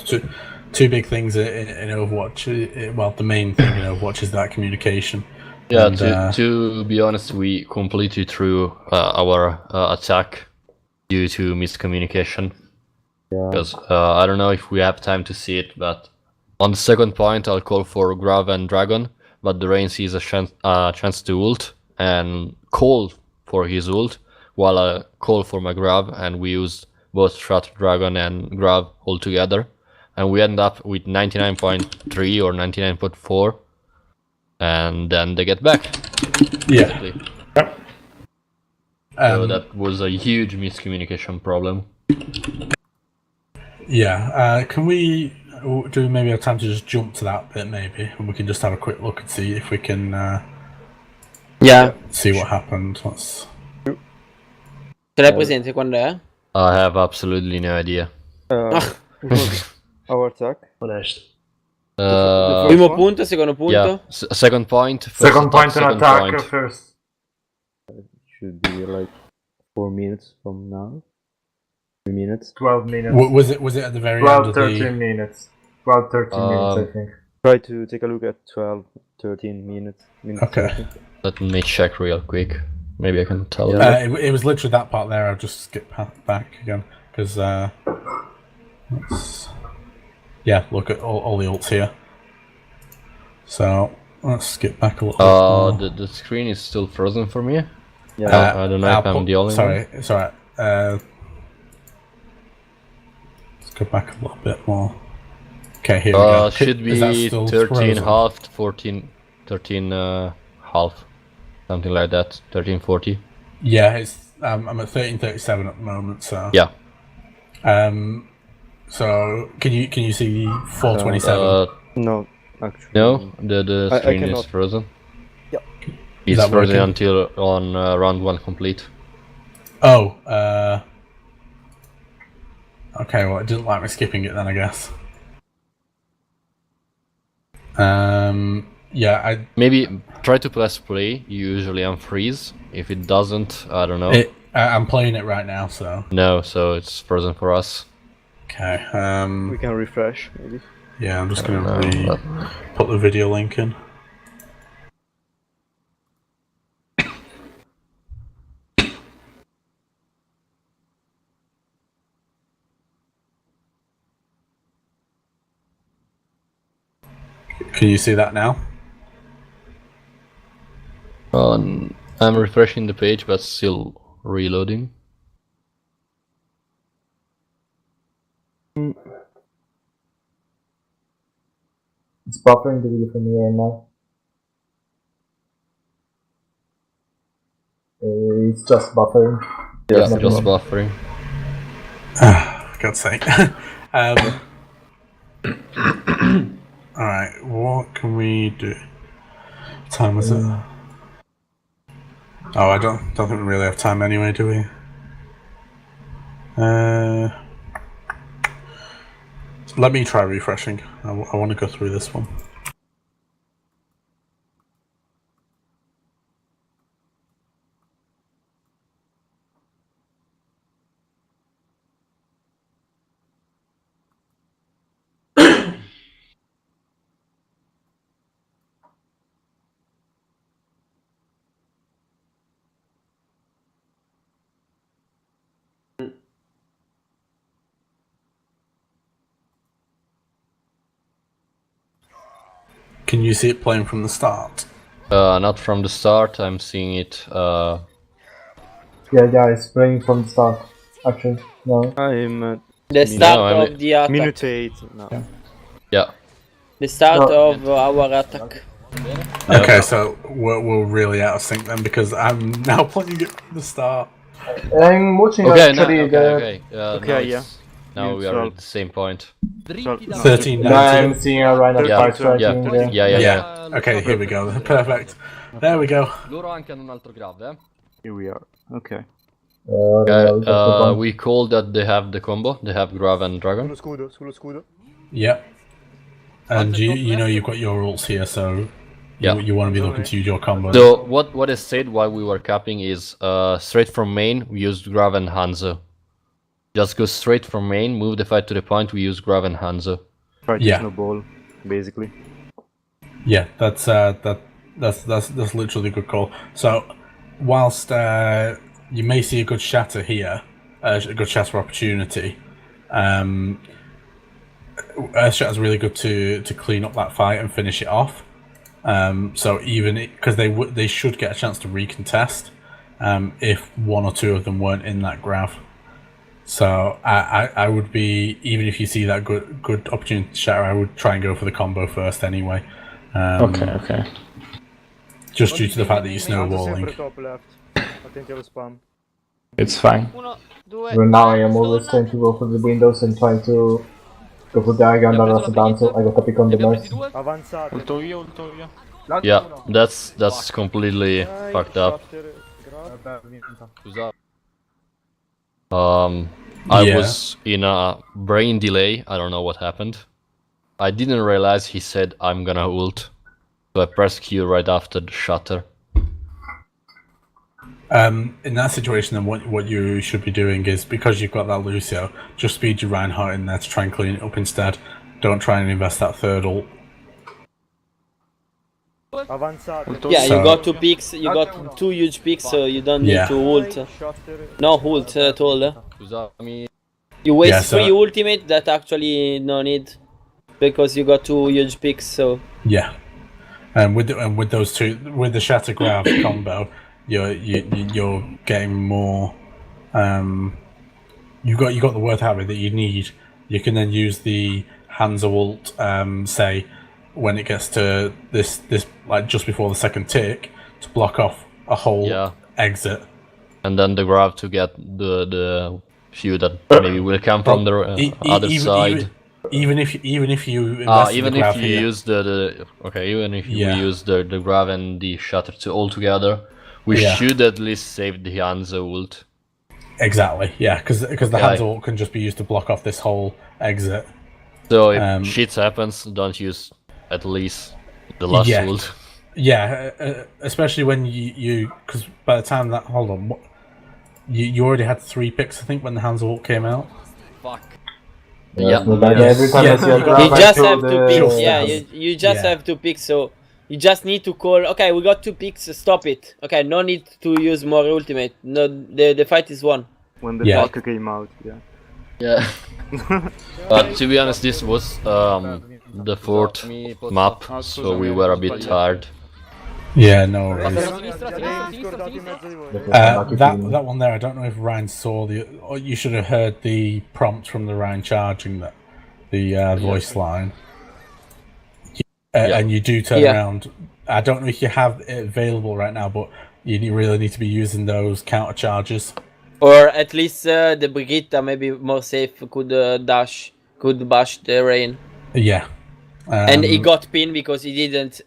two big things in Overwatch. Well, the main thing in Overwatch is that communication. Yeah, and, to be honest, we completely threw our attack due to miscommunication. Yeah. Because I don't know if we have time to see it, but on the second point I'll call for Grav and Dragon, but the Rain sees a chance to ult and call for his ult, while I call for my Grav, and we used both Shatter Dragon and Grav all together, and we end up with 99.3 or 99.4, and then they get back. Yeah. So that was a huge miscommunication problem. Yeah. Can we do maybe have time to just jump to that bit maybe, and we can just have a quick look and see if we can see what happened. Let's... Ce l'hai presente quando è? I have absolutely no idea. Our attack. Primo punto, secondo punto. Yeah, second point. Second point and attack first. It should be like 4 minutes from now. 3 minutes. 12 minutes. Was it at the very 12, end of 13 minutes. 12, 13 minutes, I think. Try to take a look at 12, 13 minutes. Okay. Let me check real quick. Maybe I can tell. It was literally that part there. I'll just skip back again because look at all the ults here. So let's skip back a little bit more. The screen is still frozen for me. Yeah. I don't know if I'm the only one. It's alright. Let's go back a little bit more. Okay, here we go. Should be 13 half, 14, 13 half, something like that. 1340. Yeah, it's I'm at 1337 at the moment. So yeah. So can you see 427? No, actually. No, the screen is frozen. Yeah. It's frozen until on round 1 complete. Oh. Okay, well, it didn't like me skipping it then, I guess. Yeah, Maybe try to press play. You usually unfreeze. If it doesn't, I don't know. I'm playing it right now, so. No, so it's frozen for us. Okay. We can refresh, maybe. Yeah, I'm just gonna put the video link in. Can you see that now? I'm refreshing the page, but still reloading. It's buffering the video for me right now. It's just buffering. Yeah, just buffering. For God's sake. Alright, what can we do? What time is it? Oh, I don't think we really have time anyway, do we? Let me try refreshing. I want to go through this one. Can you see it playing from the start? Not from the start. I'm seeing it. Yeah, it's playing from the start. Actually, no. I'm The start No, of the attack. minute 8 now. Yeah. The start No. of our attack. Okay, so we're really out of sync then because I'm now playing it from the start. I'm watching Okay, actually okay. Okay, yeah. Now we are at the same point. 13, Now I'm 19. seeing a random Yeah, fight striking. Yeah. Okay, here we go. Perfect. There we go. Loro anche hanno un altro grave, Here we are. Okay. We call that they have the combo. They have Grav and Dragon. Sullo scudo. Yep. And you know you've got your rules here, so you want to be looking to use your combo. So what I said while we were capping is straight from main we used Grav and Hanzo. Just go straight from main, move the fight to the point. We use Grav and Hanzo. Try to Yeah. snowball, basically. Yeah, that's literally a good call. So, whilst you may see a good shatter here, a good shatter opportunity, Earthshatter is really good to clean up that fight and finish it off. So even because they should get a chance to recontest if one or two of them weren't in that Grav. So I would be, even if you see that good opportunity to shatter, I would try and go for the combo first anyway. Okay. Just due to the fact that you're snowballing. Top left. Attenti allo spam. It's fine. Well, now I am always trying to go for the windows and trying to go for the Dragon down, so I got a pick on the mercy. Avanzate. Ulto io. Yeah, that's completely fucked up. I was in a brain delay. I don't know what happened. I didn't realize he said I'm gonna ult, so I pressed Q right after the shutter. In that situation, then what you should be doing is, because you've got that Lucio, just speed your Reinhardt in there to try and clean it up instead. Don't try and invest that third ult. Avanzate. Yeah, So- you got 2 picks. You got 2 huge picks, so you don't need to ult. No ult at all. You waste 3 ultimate that actually no need, because you got 2 huge picks. So yeah, and with those two, with the Shatter Grav combo, you're getting more. You got the word habit that you need. You can then use the Hanzo ult, say when it gets to this like just before the second tick, to block off a whole exit, and then the Grav to get the few that maybe will come from the other side. Even if you use the Grav and the Shatter to all together, we should at least save the Hanzo ult. Exactly. Yeah, because the Yeah. Hanzo ult can just be used to block off this whole exit. So if shit happens, don't use at least the last Yeah. ult. Yeah, especially when you because by the time that you already had 3 picks, I think, when the Hanzo ult came out. Fuck. Yes, Yeah. but then Yes. every time I see a You grab, You I just throw have to the- pick. Yeah, Yes. you just Yeah. have to pick. So you just need to call. Okay, we got 2 picks. Stop it. Okay, no need to use more ultimate. No, the fight is won. When the Yeah. Falco came out, yeah. Yeah. To be honest, this was the 4th map, so we were a bit tired. Yeah, no worries. Sinistra, sinistra, sinistra, sinistra. That one there, I don't know if Ryan saw or you should have heard the prompt from the Ryan charging the voice line. And you do turn around. I don't know if you have it available right now, but you really need to be using those counter charges. Or at least the Brigitte, maybe more safe, could bash the rain. Yeah. And he got pinned because she didn't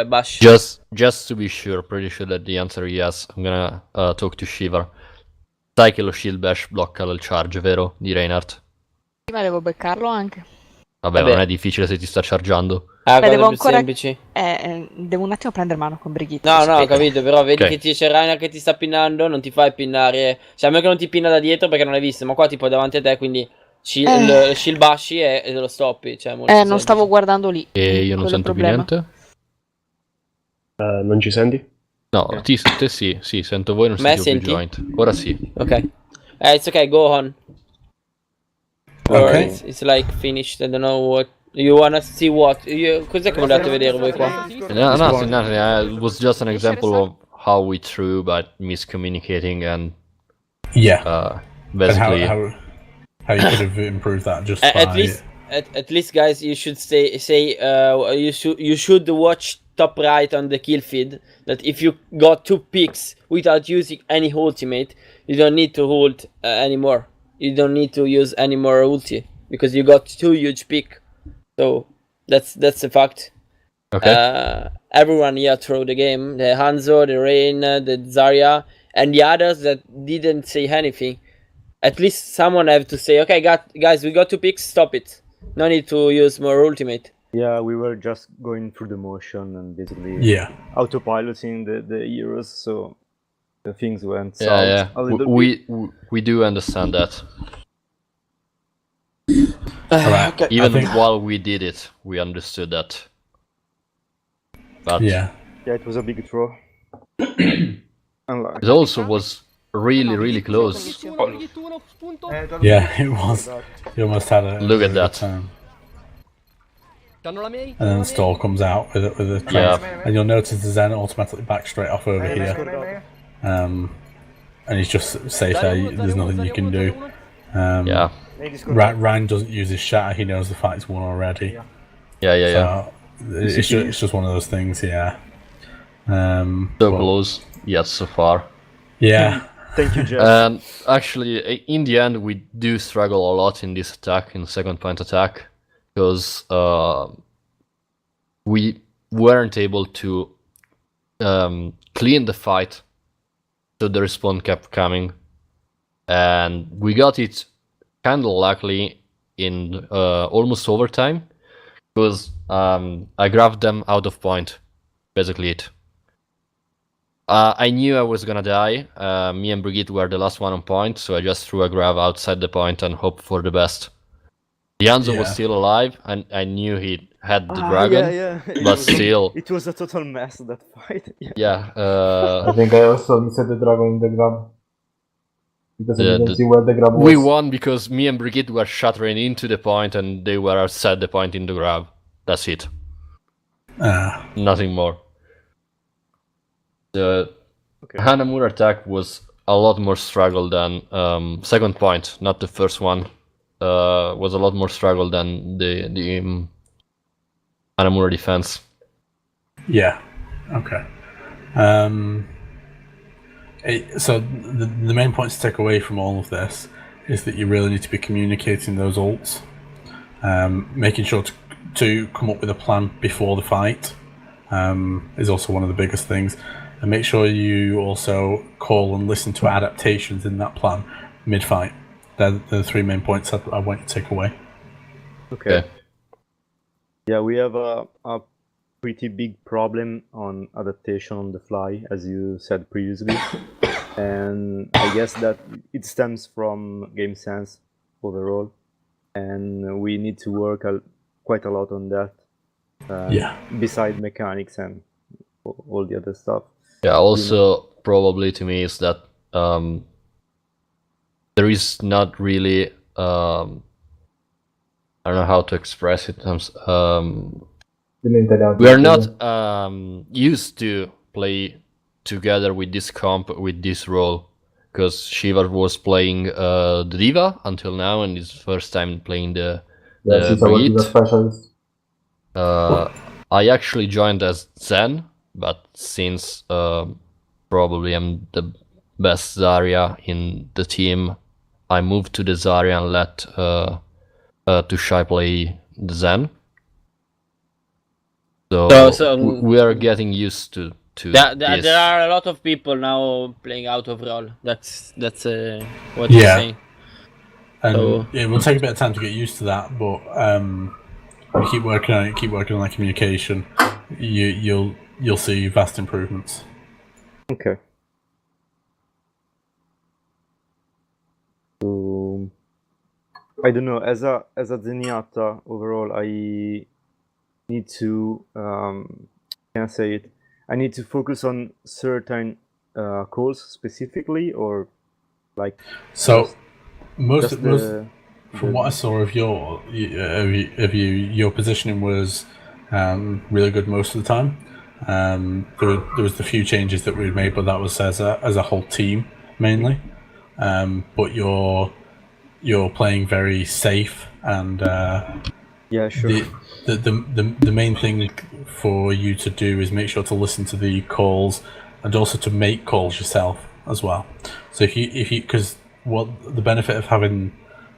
bash. Just to be sure, pretty sure that the answer is yes. I'm gonna talk to Shiver. Sai che lo shield bash blocca il charge, vero? Di Reinhardt. Prima devo beccarlo anche. Vabbè, non è difficile se ti sta chargiando. Ah, Beh, cose devo più ancora... semplici. devo un attimo prendere mano con Brigitte. No, ho aspetta. capito, però vedi Ok. che c'è Rainer che ti sta pinnando, non ti fai pinnare. Cioè, a meno che non ti pinna da dietro perché non l'hai visto, ma qua tipo è davanti a te, quindi shield bashi e lo stoppi. Cioè, molto Non semplice. stavo guardando lì. E io non Quello è il sento più problema. niente. Non ci senti? No, te sì, sento voi, non Me sentivo più senti? joint. Ora sì. Ok. It's okay, go on. Or Okay. it's like finished, I don't know what. You wanna see what? Cos'è che volete vedere voi qua? No, nothing. It was just an example of how we threw, but miscommunicating and Yeah. And basically. how you could have improved that just by... At least, guys, you should you should watch top right on the kill feed. That if you got 2 picks without using any ultimate, you don't need to ult anymore. You don't need to use any more ulti because you got 2 huge pick. So that's a fact. Okay. Everyone here through the game. The Hanzo, the Rain, the Zarya, and the others that didn't say anything. At least someone have to say, okay, guys, we got 2 picks, stop it. No need to use more ultimate. Yeah, we were just going through the motion and basically autopiloting the heroes, so the things went south a little bit. We do understand that. Right. Okay. Even while we did it, we understood that. But Yeah. Yeah, it was a big throw. Unlucky. it also was really close. Yeah, it was. You almost had a... Look at that. C'hanno la main. And then Stall comes out with a trap. Yeah. And you'll notice the Zen automatically back straight off over here. And he's just safe there. There's nothing you can do. Yeah. Ryan doesn't use his shatter. He knows the fight's won already. Yeah. So it's just one of those things. Yeah. So close. Yes, so far. Yeah. Thank you, Jeff. And actually, in the end, we do struggle a lot in this attack, in second point attack, because we weren't able to clean the fight, so the respawn kept coming, and we got it kind of luckily in almost overtime, because I grabbed them out of point, basically it. I knew I was gonna die. Me and Brigitte were the last one on point, so I just threw a grab outside the point and hoped for the best. Hanzo was still alive, and I knew he had the dragon, Yeah. but still, It was a total mess, that fight. yeah. I think I also missed the dragon in the grab. Because I didn't see where the grab was. We won because me and Brigitte were shattering into the point, and they were outside the point in the grab. That's it. Nothing more. The Hanamura attack was a lot more struggle than second point, not the first one. Was a lot more struggle than the Hanamura defense. Yeah. Okay. So the main point to take away from all of this is that you really need to be communicating those ults, making sure to come up with a plan before the fight is also one of the biggest things. and make sure you also call and listen to adaptations in that plan mid-fight. They're the 3 main points I want you to take away. Okay. Yeah, we have a pretty big problem on adaptation on the fly, as you said previously. And I guess that it stems from game sense overall. And we need to work quite a lot on that. Beside mechanics and all the other stuff. Yeah, also probably to me is that there is not really I don't know how to express it. We are not used to play together with this comp, with this role, because Shiva was playing the Diva until now, and it's first time playing the Brigitte. Specialist. I actually joined as Zen, but since probably I'm the best Zarya in the team, I moved to the Zarya and let Tushai play the Zen. So we are getting used to this. There are a lot of people now playing out of role. That's what you're saying. And it will take a bit of time to get used to that, but keep working on it. Keep working on that communication. You'll see vast improvements. Okay. So I don't know. As a Zenyatta overall, I need to can I say it? I need to focus on certain calls specifically, or like. So from what I saw of your positioning was really good most of the time. There was the few changes that we made, but that was as a whole team mainly. But you're playing very safe, and yeah, sure. The main thing for you to do is make sure to listen to the calls and also to make calls yourself as well. So if you because what the benefit of having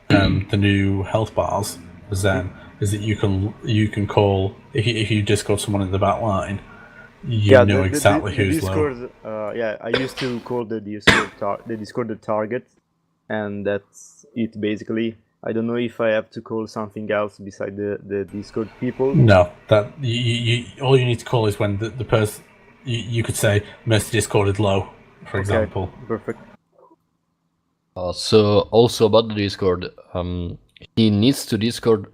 the new health bars for Zen is that you can call if you discord someone in the back line, know exactly who's Discord, low. I used to call the Discord the target, and that's it basically. I don't know if I have to call something else beside the Discord people. No, that you all you need to call is when the person you could say Mercy discorded low, for example. Perfect. So also about the Discord, he needs to Discord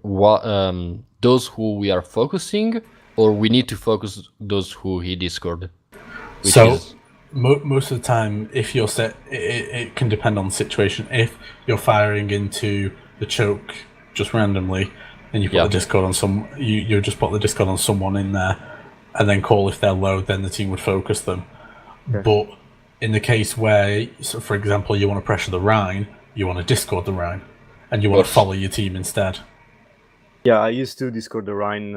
those who we are focusing, or we need to focus those who he Discord. Most of the time, if you're set, it can depend on the situation. If you're firing into the choke just randomly, and you put the Discord on you just put the Discord on someone in there, and then call if they're low, then the team would focus them. Okay. But in the case where, so for example, you want to pressure the Rhine, you want to Discord the Rhine, and you want to follow your team instead. Yeah, I used to Discord the Rhine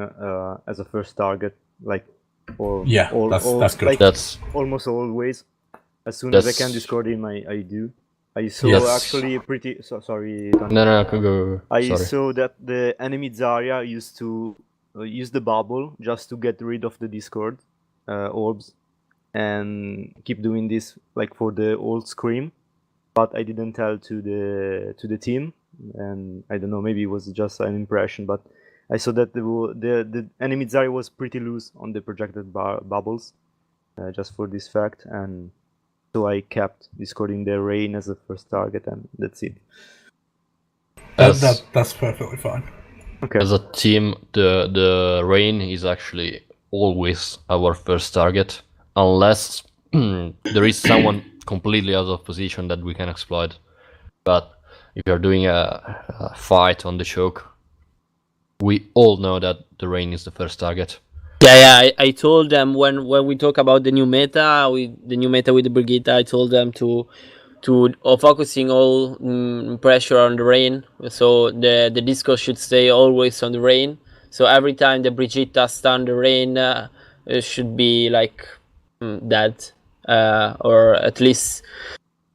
as a first target, like. That's good. Like, that's almost always. As soon as I can Discord him, I do. I saw actually pretty. Sorry. No, go. I saw that the enemy Zarya used to use the bubble just to get rid of the Discord orbs, and keep doing this like for the old scream. But I didn't tell to the team, and I don't know. Maybe it was just an impression, but. I saw that the enemy Zarya was pretty loose on the projected bubbles, just for this fact, and so I kept discording the Rain as the first target, and that's it. That's perfectly fine. Okay. As a team, the Rain is actually always our first target, unless there is someone completely out of position that we can exploit. But if you're doing a fight on the choke, we all know that the Rain is the first target. Yeah. I told them when we talk about the new meta with the Brigitte, I told them to focusing all pressure on the Rain. So the Discord should stay always on the Rain. So every time the Brigitte stun the Rain, it should be like dead, or at least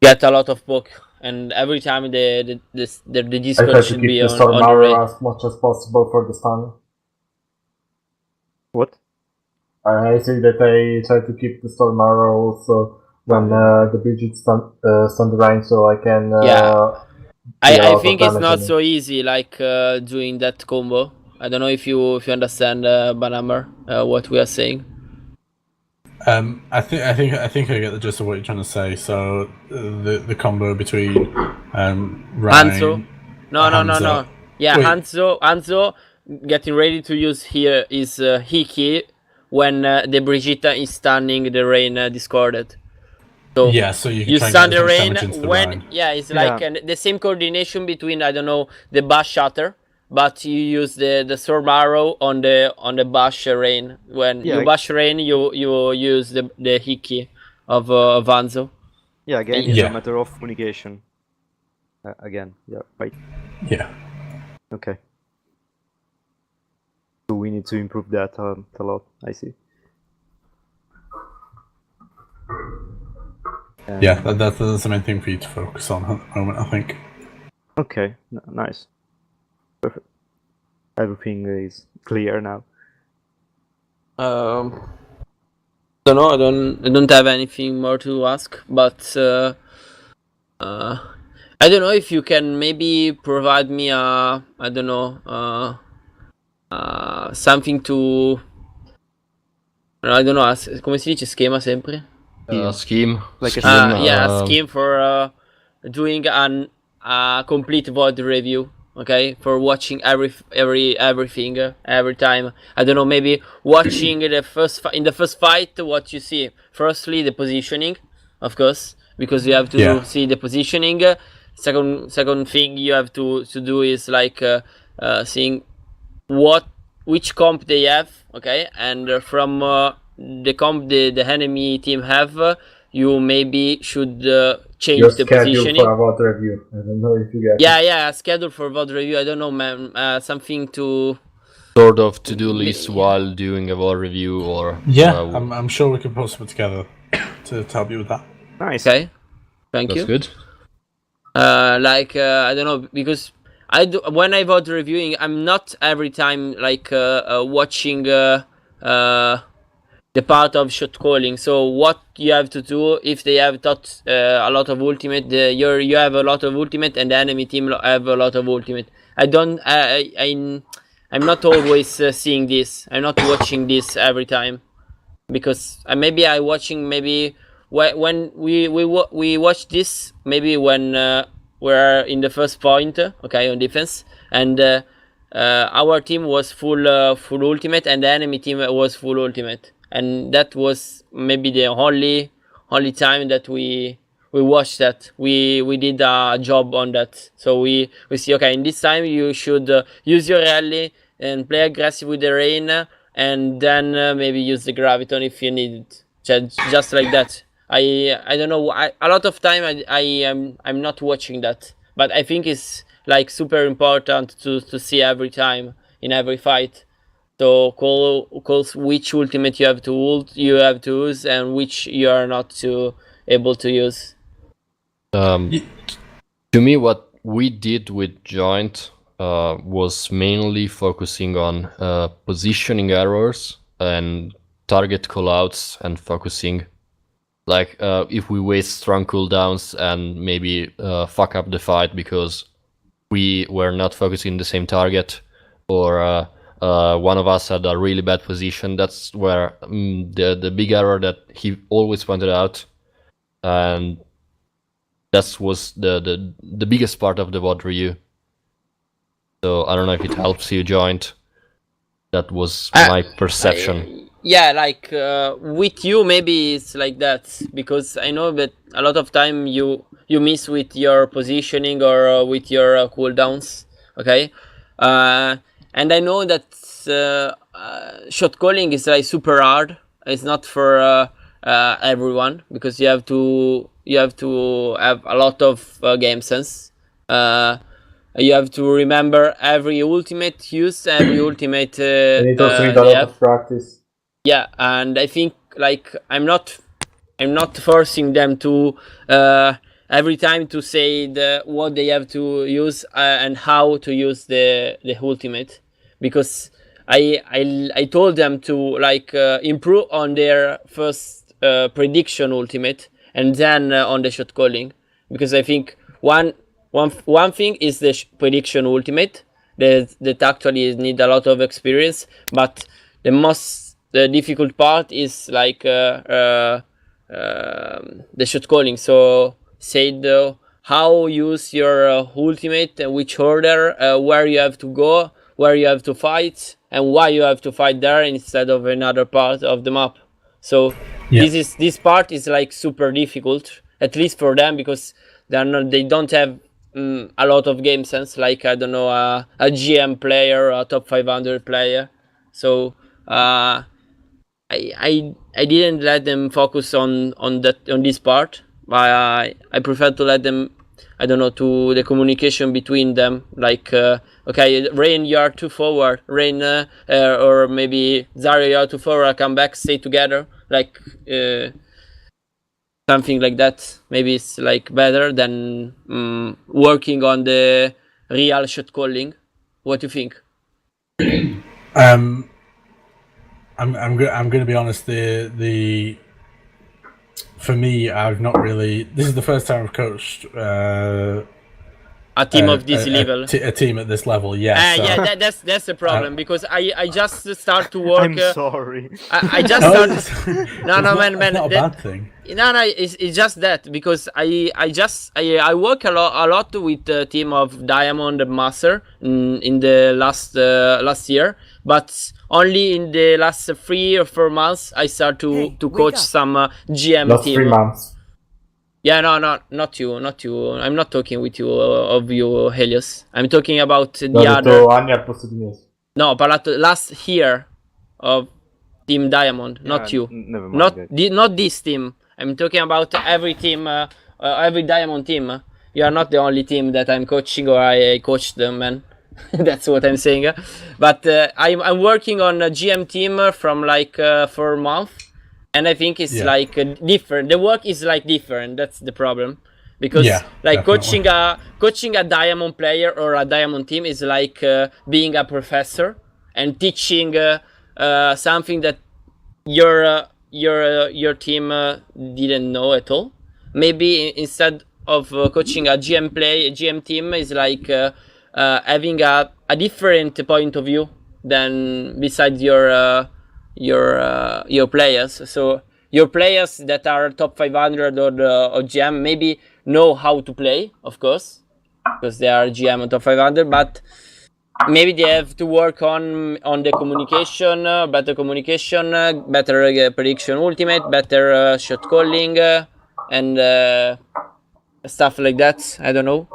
get a lot of poke. And every time the Discord should be on the Rain as much as possible for the stun. What? I say that I try to keep the Storm Arrow also when the Brigitte stand the line, so I can. Yeah. deal a I lot of think it's damage not on it. so easy like doing that combo. I don't know if you understand Ban Hammer, what we are saying. I think I get the gist of what you're trying to say. So the combo between Hanzo? Ryan, No. Yeah, Wait. Hanzo getting ready to use here is Hiki when the Brigitte is stunning the rain discorded. So Yeah, so you can you try and stun get as the much rain damage into the when Ryan. it's like the same coordination between I don't know the bash shatter, but you use the storm arrow on the bash rain. When you bash rain, you use the Hiki of Hanzo. Yeah, again, it's a matter of communication. Again, yeah, right. Yeah. Okay. So we need to improve that a lot. I see. Yeah, that's the main thing for you to focus on at the moment, I think. Okay, nice. Perfect. Everything is clear now. Don't know. I don't have anything more to ask, but I don't know if you can maybe provide me a I don't know something to I don't know come si dice schema sempre scheme. Like a scheme for doing a complete VOD review. Okay, for watching everything every time. I don't know, maybe watching in the first fight, what you see. Firstly, the positioning, of course, because you have to see the positioning. Second thing you have to do is like seeing which comp they have. Okay, and from the comp the enemy team have, you maybe should change Your the schedule positioning. for a VOD review. I don't know if you get Yeah, schedule for VOD review. I don't know, man. Something to sort of to-do list while doing a VOD review, or I'm sure we can put something together to help you with that. Nice. Okay, thank you. That's good. I don't know, because when I VOD reviewing, I'm not every time like watching the part of shot calling. So what you have to do if they have taught a lot of ultimate, you have a lot of ultimate and the enemy team have a lot of ultimate. I'm not always seeing this. I'm not watching this every time, because maybe I watching maybe when we watch this maybe when we're in the first point, okay, on defense, and our team was full ultimate and the enemy team was full ultimate, and that was maybe the only time that we watched that we did a job on that. So we see, okay, in this time you should use your rally and play aggressive with the rain, and then maybe use the graviton if you need it. Just like that. I don't know. A lot of time I'm not watching that, but I think it's like super important to see every time in every fight. So calls which ultimate you have to use and which you are not able to use. To me, what we did with Joint was mainly focusing on positioning errors and target callouts and focusing. Like if we waste strong cooldowns and maybe fuck up the fight because we were not focusing the same target, or one of us had a really bad position, that's where the big error that he always pointed out, and that was the biggest part of the VOD review. So I don't know if it helps you, Joint. That was my perception. Yeah, like with you maybe it's like that, because I know that a lot of time you miss with your positioning or with your cooldowns. Okay, and I know that shot calling is like super hard. It's not for everyone, because you have to have a lot of game sense. You have to remember every ultimate use, every ultimate and it also needs a lot of practice. Yeah, and I think like I'm not forcing them to every time to say what they have to use and how to use the ultimate, because I told them to like improve on their first prediction ultimate and then on the shot calling, because I think one thing is the prediction ultimate that actually need a lot of experience, but the difficult part is like the shot calling. So said how use your ultimate, which order, where you have to go, where you have to fight, and why you have to fight there instead of another part of the map. So this part is like super difficult, at least for them, because they don't have a lot of game sense, like I don't know, a GM player, a top 500 player. So I didn't let them focus on this part, but I prefer to let them, I don't know, to the communication between them, like okay, Rain, you are too forward, Rain, or maybe Zarya, you are too forward, come back, stay together, like something like that. Maybe it's like better than working on the real shot calling. What do you think? I'm going to be honest. For me, I've not really. This is the first time I've coached a team of this level. A team at this level, yeah. Yeah, that's the problem, because I just start to work. I'm sorry. I just start. No, man. It's not a bad thing. No, it's just that, because I work a lot with the team of Diamond and Master in the last year, but only in the last 3 or 4 months I start to coach some GM Last team. 3 months. Yeah, no, not you. I'm not talking with you of you, Helios. I'm talking about the other. No, but last year of Team Diamond, not you. Never mind. Not this team. I'm talking about every team, every Diamond team. You are not the only team that I'm coaching, or I coach them, man. That's what I'm saying. But I'm working on a GM team from like 4 months. And I think it's like different. The work is like different. That's the problem, because like definitely. coaching a Diamond player or a Diamond team is like being a professor and teaching something that your team didn't know at all. Maybe instead of coaching a GM team is like having a different point of view than besides your players. So your players that are top 500 or GM maybe know how to play, of course, because they are GM and top 500, but maybe they have to work on the communication, better communication, better prediction ultimate, better shot calling, and stuff like that. I don't know.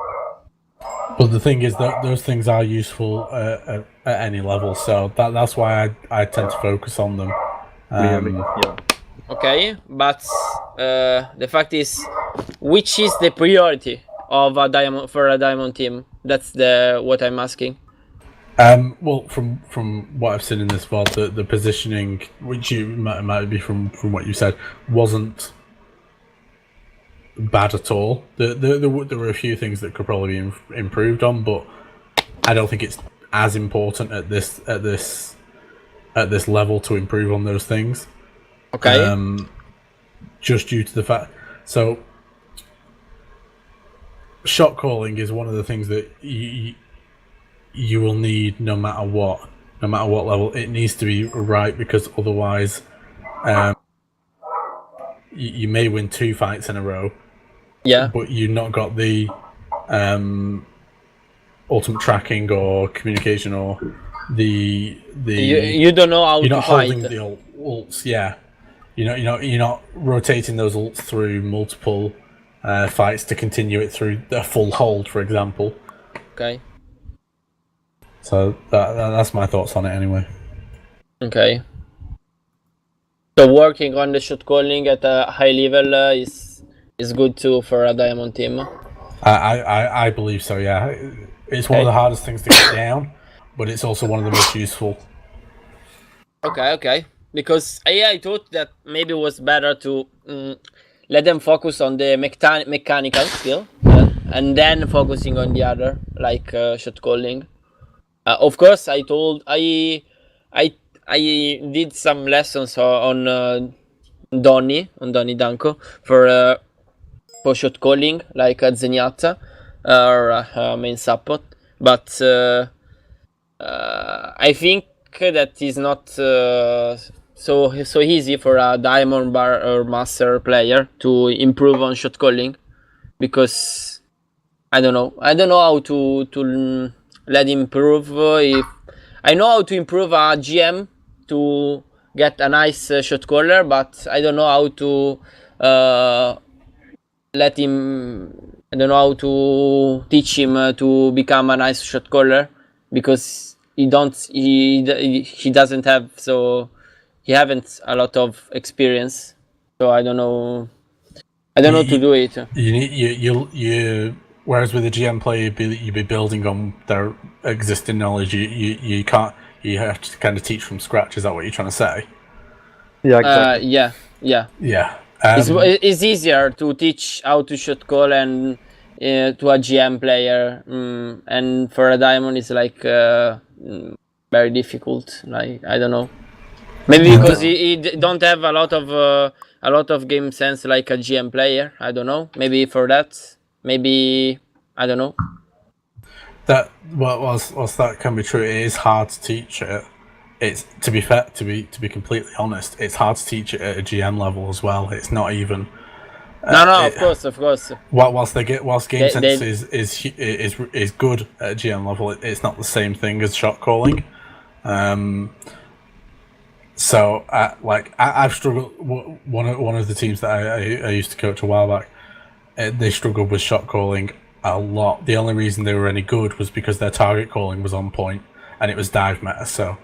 But the thing is that those things are useful at any level, so that's why I tend to focus on them. Okay, but the fact is, which is the priority of a diamond for a Diamond team? That's what I'm asking. Well, from what I've seen in this VOD, the positioning, which you might be from what you said, wasn't bad at all. There were a few things that could probably be improved on, but I don't think it's as important at this level to improve on those things. Okay. Just due to the fact, so shot calling is one of the things that you will need no matter what level. It needs to be right, because otherwise you may win 2 fights in a row, but you've not got the ultimate tracking or communication or the you don't know how you're to not fight. holding the ults. You're not rotating those ults through multiple fights to continue it through the full hold, for example. Okay. So that's my thoughts on it anyway. Okay. So working on the shot calling at a high level is good too for a Diamond team. I believe so. Yeah, it's one of the hardest things to get down, but it's also one of the most useful. Okay. Because I thought that maybe it was better to let them focus on the mechanical skill, and then focusing on the other, like shot calling. Of course, I I did some lessons on Donny Danko for shot calling, like at Zenyatta, or main support. But I think that is not so easy for a diamond bar or master player to improve on shot calling, because I don't know how to let him improve. If I know how to improve a GM to get a nice shot caller, but I don't know how to let him. I don't know how to teach him to become a nice shot caller, because he doesn't have, so he haven't a lot of experience. So I don't know. I don't know to do it. You whereas with a GM player, you'd be building on their existing knowledge. You can't. You have to kind of teach from scratch. Is that what you're trying to say? Yeah, exactly. Yeah. Yeah. It's easier to teach how to shot call and to a GM player, and for a diamond it's like very difficult. Like, I don't know. Maybe because he don't have a lot of game sense like a GM player. I don't know. Maybe for that. Maybe I don't know. That whilst that can be true, it is hard to teach it. It's, to be fair, to be completely honest, it's hard to teach it at a GM level as well. It's not even. Of course. Whilst game sense is good at GM level, it's not the same thing as shot calling. So, I've struggled. One of the teams that I used to coach a while back, they struggled with shot calling a lot. The only reason they were any good was because their target calling was on point, and it was dive meta. So,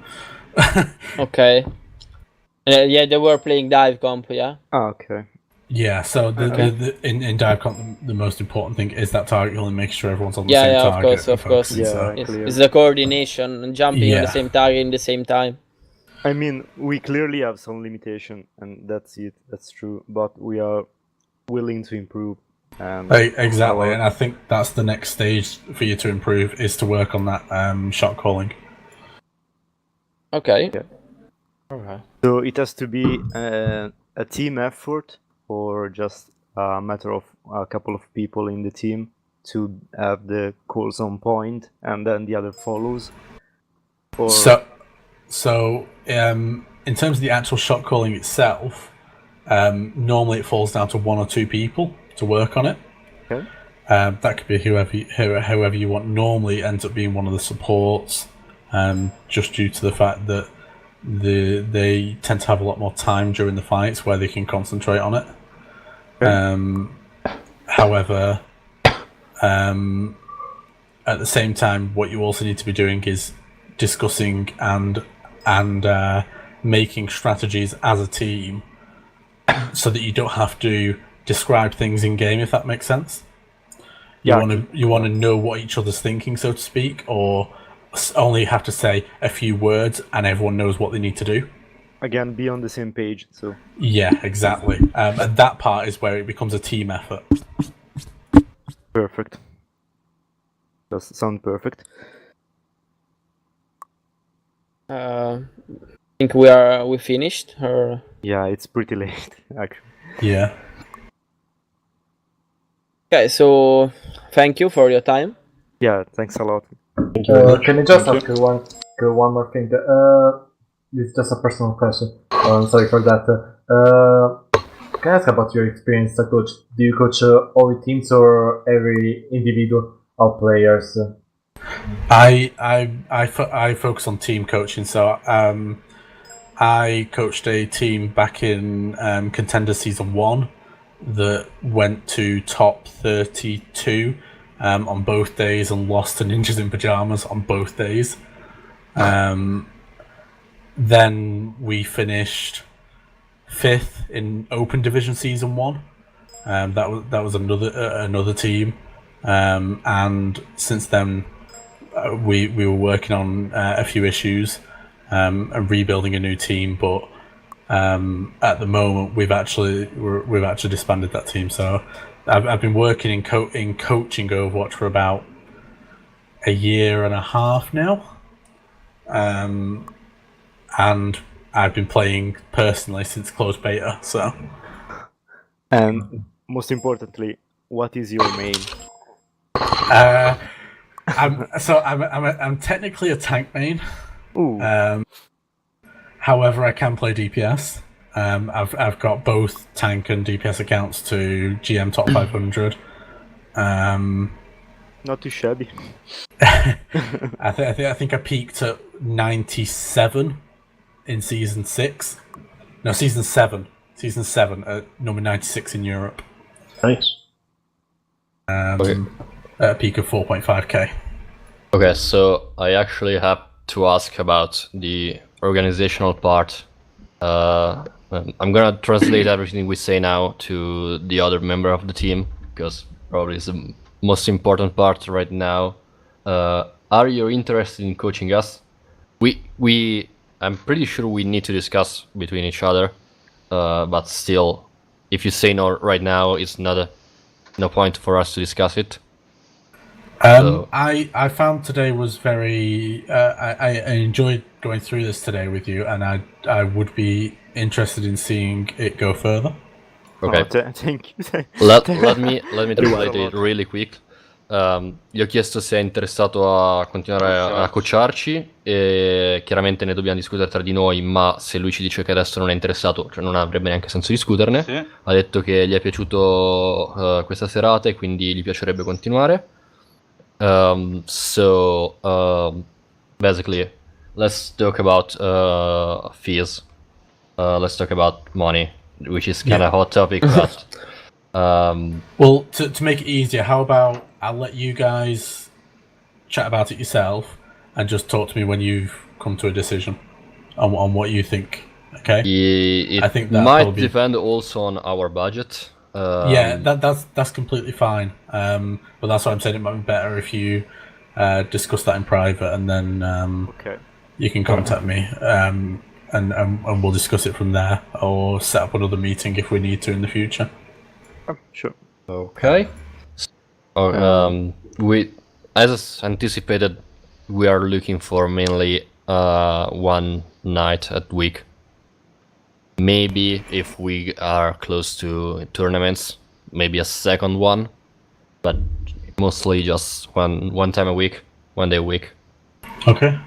okay. Yeah, they were playing dive comp. Yeah. Oh, okay. Yeah. So in dive comp, the most important thing is that target calling, making sure everyone's on the same target. Of course. Yeah, It's the coordination and jumping on the same target in the same time. I mean, we clearly have some limitation, and that's it. That's true. But we are willing to improve. Exactly, and I think that's the next stage for you to improve, is to work on that shot calling. Okay. Yeah. Okay. So it has to be a team effort, or just a matter of a couple of people in the team to have the calls on point, and then the other follows. Or... So, in terms of the actual shot calling itself, normally it falls down to one or two people to work on it. Okay. That could be whoever you want. Normally, it ends up being one of the supports, just due to the fact that they tend to have a lot more time during the fights where they can concentrate on it. Okay. However, at the same time, what you also need to be doing is discussing and making strategies as a team, so that you don't have to describe things in game, if that makes sense. You want to know what each other's thinking, so to speak, or only have to say a few words and everyone knows what they need to do. Again, be on the same page. So yeah, exactly. And that part is where it becomes a team effort. Perfect. Does sound perfect. I think we finished. Or yeah, it's pretty late actually. Yeah. Okay, so thank you for your time. Yeah, thanks a lot. Thank you. Can I just ask you one more thing? It's just a personal question. Sorry for that. Can I ask about your experience as a coach? Do you coach all the teams or every individual players? I focus on team coaching. So I coached a team back in Contender Season 1 that went to top 32 on both days and lost to Ninjas in Pajamas on both days. Then we finished 5th in Open Division Season 1. That was another team, and since then we were working on a few issues and rebuilding a new team. But at the moment we've actually disbanded that team. So I've been working in coaching Overwatch for about a year and a half now. and I've been playing personally since closed beta. So, And most importantly, what is your main? I'm technically a tank main. Ooh. However, I can play DPS. I've got both tank and DPS accounts to GM top 500. Not too shabby. I think I peaked at 97 in season 6. No, season 7. Season 7 at number 96 in Europe. Nice. Okay. At a peak of 4.5k. Okay, so I actually have to ask about the organizational part. I'm gonna translate everything we say now to the other member of the team, because probably it's the most important part right now. Are you interested in coaching us? I'm pretty sure we need to discuss between each other, but still, if you say no right now, it's no point for us to discuss it. I found today was very. I enjoyed going through this today with you, and I would be interested in seeing it go further. Ok. Thank you. Let me translate it really quick. Gli ho chiesto se è interessato a continuare a coacharci e chiaramente ne dobbiamo discutere tra di noi, ma se lui ci dice che adesso non è interessato, cioè non avrebbe neanche senso discuterne. Sì. Ha detto che gli è piaciuto questa serata e quindi gli piacerebbe continuare. Basically, let's talk about fees. Let's talk about money, which is kind of hot topic, but well, to make it easier, how about I'll let you guys chat about it yourself and just talk to me when you've come to a decision on what you think. Okay. It I think that might depend also on our budget. Yeah, that's completely fine. But that's why I'm saying it might be better if you discuss that in private, and then Okay. you can contact me, and we'll discuss it from there, or set up another meeting if we need to in the future. Sure. Okay. We, as anticipated, we are looking for mainly one night at week. Maybe if we are close to tournaments, maybe a second one, but mostly just one time a week, 1 day a week. Okay.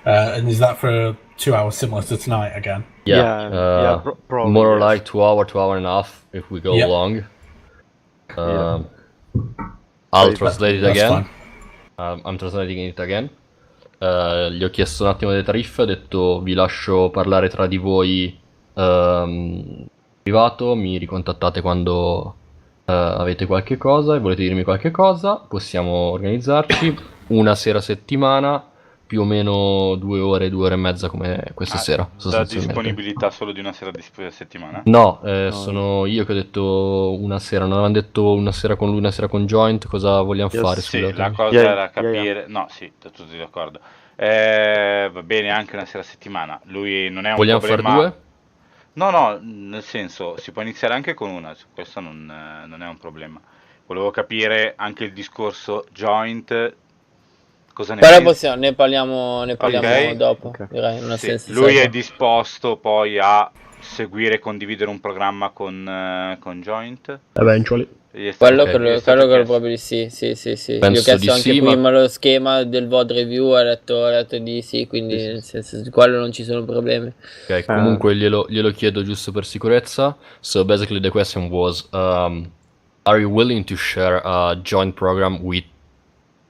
And is that for 2 hours, similar to tonight again? Yeah, probably, more or yes. like 2 hour and a half if we go long. I'll translate it again. I'm translating it again. Gli ho chiesto un attimo delle tariffe, ho detto vi lascio parlare tra di voi privato, mi ricontattate quando avete qualche cosa e volete dirmi qualche cosa, possiamo organizzarci una sera a settimana, più o meno 2 ore, 2 ore e mezza come questa sera. Da Sostanzialmente. disponibilità solo di una sera a settimana? No, sono io che ho detto una sera, non avevamo detto una sera con lui, una sera con Joint, cosa vogliamo fare? Sì, Scusate. la cosa era capire... No, sì, tutti d'accordo. Va bene anche una sera a settimana. Lui non è un Vogliamo problema... fare 2? No, nel senso, si può iniziare anche con una, questo non è un problema. Volevo capire anche il discorso Joint, cosa ne Però pensi? ne parliamo Ok. dopo, Ok. direi, non ha Sì, senso. lui è serve. disposto poi a seguire e condividere un programma con Joint? Eventually. Gli è stato- Quello gli è credo stato chiesto? proprio di sì. Gli ho Penso chiesto di anche sì, ma- prima lo schema del VOD review, ha detto di sì, quindi nel senso di quello non ci sono problemi. Ok, comunque glielo chiedo giusto per sicurezza. So basically the question was, are you willing to share a joint program with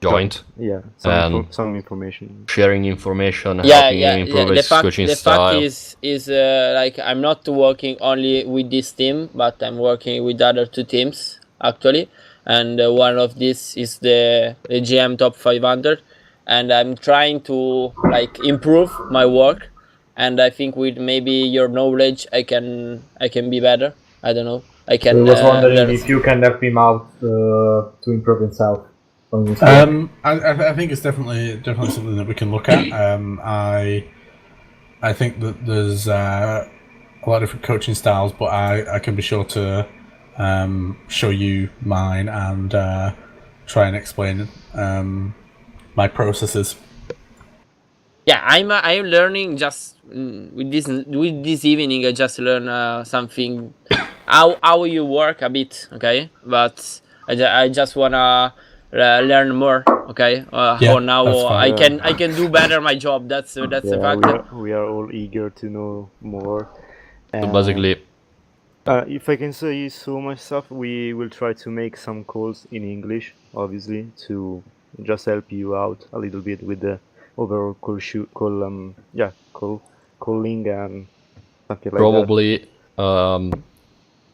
Joint? Yeah, some information. Sharing information, Yeah, helping him improve his coaching the style. fact is like I'm not working only with this team, but I'm working with other 2 teams actually, and one of these is the GM top 500, and I'm trying to like improve my work, and I think with maybe your knowledge I can be better. I don't know. I can. I was wondering learn. if you can help him out to improve himself. On his game. I think it's definitely something that we can look at. I think that there's a lot of different coaching styles, but I can be sure to show you mine and try and explain my processes. Yeah, I'm learning just with this evening. I just learn something how you work a bit, okay? But I just wanna learn more, okay? Yeah, Or now that's fine. I can do better my job. That's the Yeah, fact. we are all eager to know more. So basically, If I can say so myself, we will try to make some calls in English, obviously, to just help you out a little bit with the overall calling and something like probably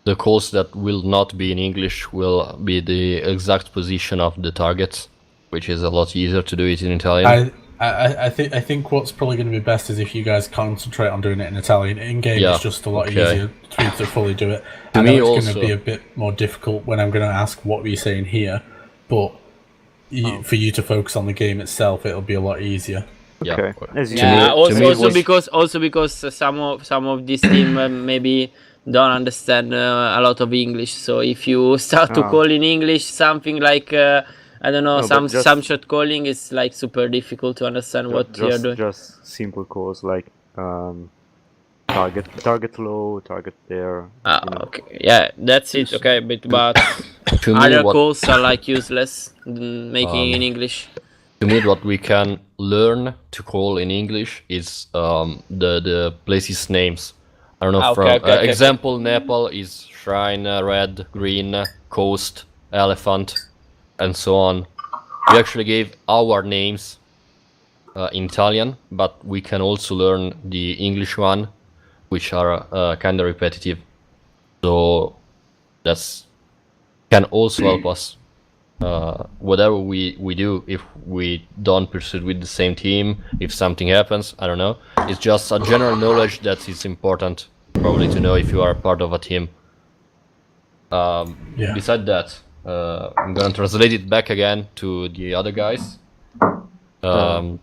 the calls that will not be in English will be the exact position of the targets, which is a lot easier to do it in Italian. I think what's probably going to be best is if you guys concentrate on doing it in Italian. In game, Yeah, it's just a lot okay. easier for you to fully do it. To I know me it's also- going to be a bit more difficult when I'm going to ask what were you saying here, but for you to focus on the game itself, it'll be a lot easier. Yeah. Okay. As you Yeah, know, also because some of this team maybe don't understand a lot of English. So if you start to call in English something like I don't know, No, but just- some shot calling is like super difficult to understand what you're doing. just simple calls like target low, target there. Okay, yeah, that's it. Okay, but To me, other what calls are like useless making in English. to me what we can learn to call in English is the places names. I don't know. Okay. Example, Nepal is shrine, red, green, coast, elephant, and so on. We actually gave our names in Italian, but we can also learn the English one, which are kind of repetitive. So that's can also help us. Whatever we do, if we don't pursue with the same team, if something happens, I don't know. It's just a general knowledge that is important, probably, to know if you are part of a team. Besides that, I'm gonna translate it back again to the other guys.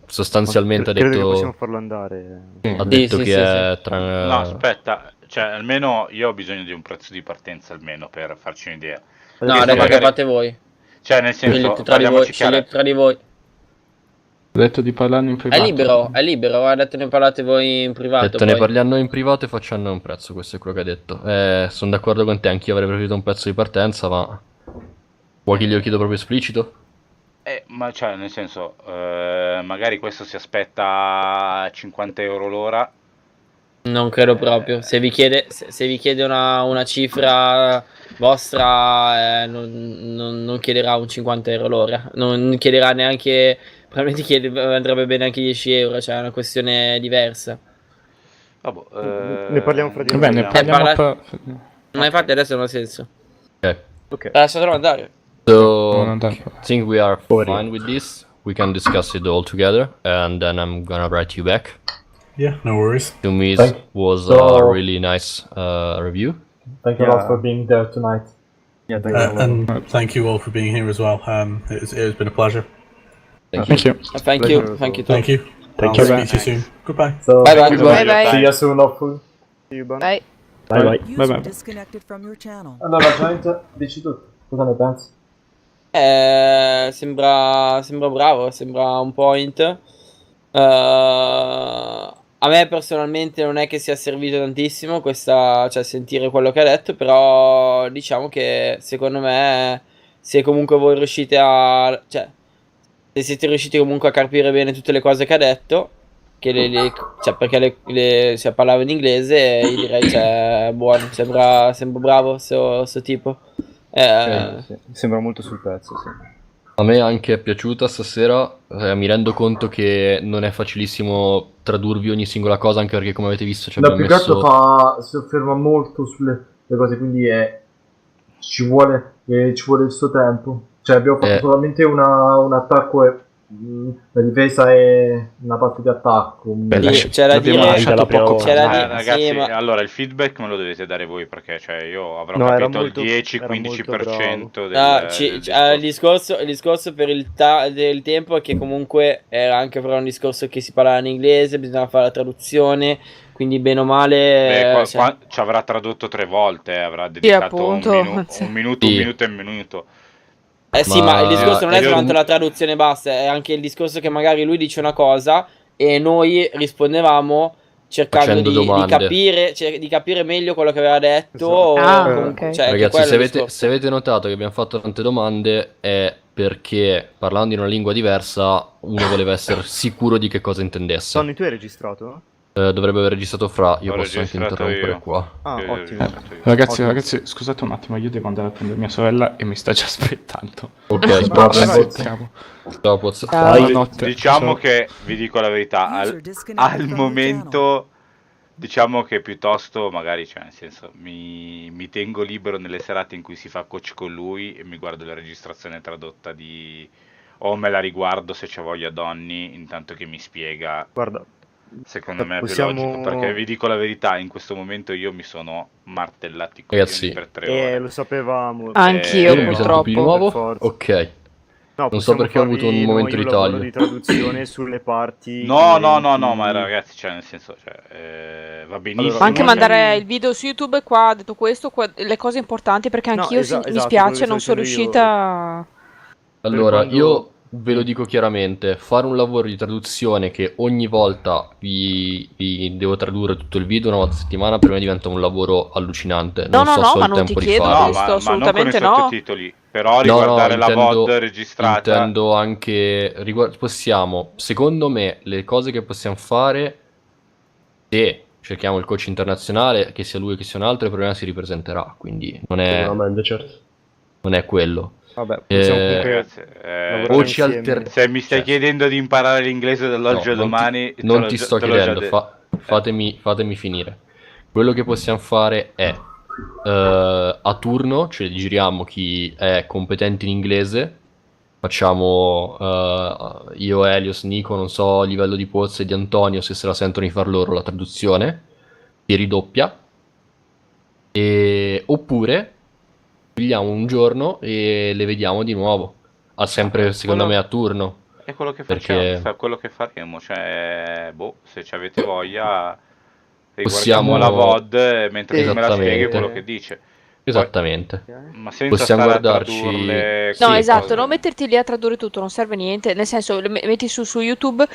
Sostanzialmente ha credo che detto, possiamo farlo andare. ha detto sì, che sì, è tra... No, aspetta, cioè almeno io ho bisogno di un prezzo di partenza almeno per farci un'idea. No, Perché se raga, che magari- fate voi. Cioè nel senso, Scegliete tra di voi. parliamoci chiaro. Scegliete tra di voi. Ho detto di parlarne in privato. È libero, guardate, ne parlate voi in Ha privato. detto ne Poi. parliamo in privato e facciamo un prezzo, questo è quello che ha detto. Sono d'accordo con te, anch'io avrei preferito un prezzo di partenza, ma vuoi che glielo chiedo proprio esplicito? Ma cioè nel senso, magari questo si aspetta 50 euro l'ora. Non credo proprio. Se vi chiede una cifra vostra, non chiederà un 50 euro l'ora. Non chiederà neanche. Probabilmente andrebbe bene anche 10 euro. Cioè è una questione diversa. Vabbè, Ne parliamo fra di Va bene, noi. parliamo per... Ma infatti adesso non ha senso. Ok. Lasciatelo andare. So, Non I think we are fine with this. We can discuss it all together, and then I'm gonna write you back. Yeah, no worries. To me, Thank- it was so- a really nice review. Thank you a lot for being there tonight. Yeah, thanks a lot. And thank you all for being here as well. It's been a pleasure. Thank Thank you. Thank Pleasure you. as Thank you. Thank you. Thank I'll you. speak to you soon. Goodbye. So, Bye bye. Goodbye. Bye see bye. you soon, hopefully. See you, Ban. Bye. Bye bye. Bye bye. Disconnected from your channel. Allora, Joint, dici tu, cosa ne pensi? Sembra bravo, sembra un point. A me personalmente non è che sia servito tantissimo cioè sentire quello che ha detto, però diciamo che secondo me se comunque voi riuscite cioè se siete riusciti comunque a capire bene tutte le cose che ha detto, che cioè perché se parlava in inglese, io direi cioè buono, sembra bravo sto tipo. Sì, sembra molto sul pezzo, sì. A me anche è piaciuta stasera, mi rendo conto che non è facilissimo tradurvi ogni singola cosa, anche perché come avete visto ci No, abbiamo più che altro messo... si sofferma molto sulle le cose, quindi ci vuole il suo tempo. Cioè abbiamo fatto solamente un attacco e la difesa è una parte di attacco. Sì, c'è da l'abbiamo dire, lasciato poco. c'è da dire, Ragazzi, sì, ma allora il feedback me lo dovete dare voi perché cioè, io avrò No, era capito molto- il era molto 10-15% del, no, del discorso. il discorso per del tempo è che comunque era anche però un discorso che si parlava in inglese, bisognava fare la traduzione, quindi bene o male Beh, cioè, ci avrà tradotto 3 volte, avrà dedicato appunto. un minuto, Sì. un minuto e un minuto. sì, Ma ma il discorso non è io- soltanto la traduzione basta, è anche il discorso che magari lui dice una cosa e noi rispondevamo cercando Facendo di domande. capire meglio quello che aveva detto. Esatto. Ah, comunque, ok. cioè, che Ragazzi, quello è se il avete, discorso. se avete notato che abbiamo fatto tante domande è perché parlando in una lingua diversa uno voleva essere sicuro di che cosa intendesse. Tony, tu hai registrato? Dovrebbe aver registrato Fra, io Ho posso anche registrato interrompere io. qua. Ah, Io ho ottimo. registrato io. Ragazzi, Ottimo. scusate un attimo, io devo andare a prendere mia sorella e mi sta già aspettando. Ok, Proprio vai. Sentiamo. ciao Pozzo. Ciao. Buonanotte. Diciamo Ciao. che, vi dico la verità, al momento diciamo che piuttosto magari, cioè nel senso, mi tengo libero nelle serate in cui si fa coach con lui e mi guardo la registrazione tradotta o me la riguardo se c'è voglia Donny, intanto che mi spiega. Guarda, Secondo me è più possiamo- logico, perché vi dico la verità, in questo momento io mi sono martellati i Ragazzi, coglioni per 3 ore. lo sapevamo. Anch'io, Io non mi sento più di purtroppo. nuovo. Per forza. Ok. No, Non so possiamo perché ho avuto un farvi momento noi di un lavoro taglio. di traduzione sulle parti No, inerenti- ma ragazzi, cioè nel senso, va benissimo. Allora, Ma anche non- mandare il video su YouTube qua, detto questo, le cose importanti, perché No, anch'io esatto, mi quello spiace, che non stavo sono dicendo io. riuscita. Allora, quando- io ve lo dico chiaramente, fare un lavoro di traduzione che ogni volta vi devo tradurre tutto il video una volta a settimana, per me diventa un lavoro allucinante. No, Non no, so no, se ho ma il non ti tempo di chiedo farlo. questo, ma non con i assolutamente no. sottotitoli, però No, riguardare la intendo, VOD registrata. intendo anche possiamo, secondo me, le cose che possiamo fare, se cerchiamo il coach internazionale, che sia lui o che sia un altro, il problema si ripresenterà, quindi Sicuramente, certo. non è quello. Vabbè, possiamo Eh, comunque Ragazzi, lavorare o ci insieme. alter- se mi stai cioè, chiedendo di imparare l'inglese dall'oggi no, a domani, non ti sto te l'ho già chiedendo, detto. fatemi finire. Quello che possiamo fare è a turno, cioè giriamo chi è competente in inglese, facciamo io, Elios, Nico, non so, a livello di Pozzo e di Antonio, se la sentono di far loro la traduzione, si ridoppia, oppure pigliamo un giorno e le vediamo di nuovo, sempre secondo me a turno. È quello che facciamo, Perché quello che faremo, cioè, se ci avete voglia, riguardiamo possiamo la VOD mentre tu me la spieghi esattamente, quello che dice. esattamente. Ma senza Possiamo stare a guardarci. tradurle No, Sì, esatto, cose. non metterti lì a tradurre tutto, non serve a niente, nel senso, metti su YouTube,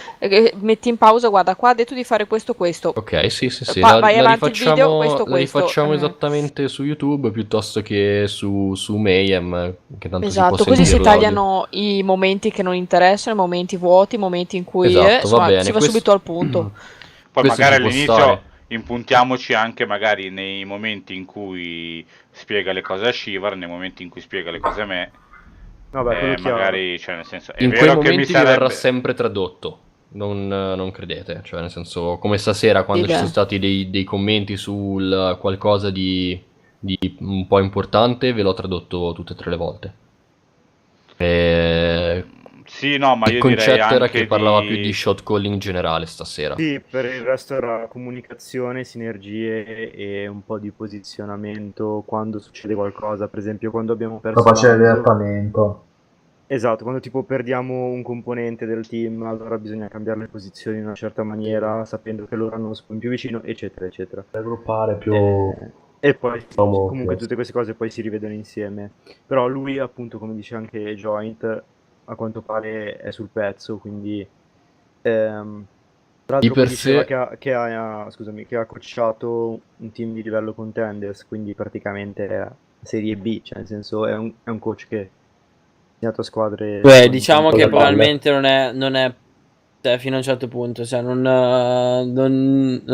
metti in pausa, guarda, qua ha detto di fare questo, questo. Ok, sì. Vai avanti il video, questo, La rifacciamo questo. esattamente su YouTube piuttosto che su Mayhem, che tanto si può Esatto, così si sentire l'audio. tagliano i momenti che non interessano, i momenti vuoti, i momenti in cui Esatto, va insomma, bene. si va subito al punto. Poi questo magari ci può all'inizio stare. impuntiamoci anche magari nei momenti in cui spiega le cose a Shivar, nei momenti in cui spiega le cose a me. Vabbè, quello chiaro. Magari, cioè nel senso, è In quei vero che mi momenti vi verrà sarebbe... sempre tradotto. Non credete, cioè nel senso, come stasera quando Sì, ci sono beh. stati dei commenti sul qualcosa di un po' importante, ve l'ho tradotto tutte e tre le volte. Sì, no, ma Il io direi concetto era anche che parlava più di shot calling generale stasera. Sì, per il resto era comunicazione, sinergie e un po' di posizionamento quando succede qualcosa, per esempio quando abbiamo perso Lo faceva l'Anzo. direttamente. Esatto, quando tipo perdiamo un componente del team, allora bisogna cambiare le posizioni in una certa maniera, sapendo che loro hanno uno spawn più vicino, eccetera, eccetera. Raggruppare più... E poi Promo, comunque yes. tutte queste cose poi si rivedono insieme. Però lui, appunto, come dice anche Joint, a quanto pare è sul pezzo, quindi tra Di l'altro per mi diceva sé- che ha coachato un team di livello contenders, quindi praticamente è Serie B, cioè nel senso è un coach che ha segnato a squadre Beh, con diciamo che le palle. probabilmente non è cioè, fino a un certo punto, cioè non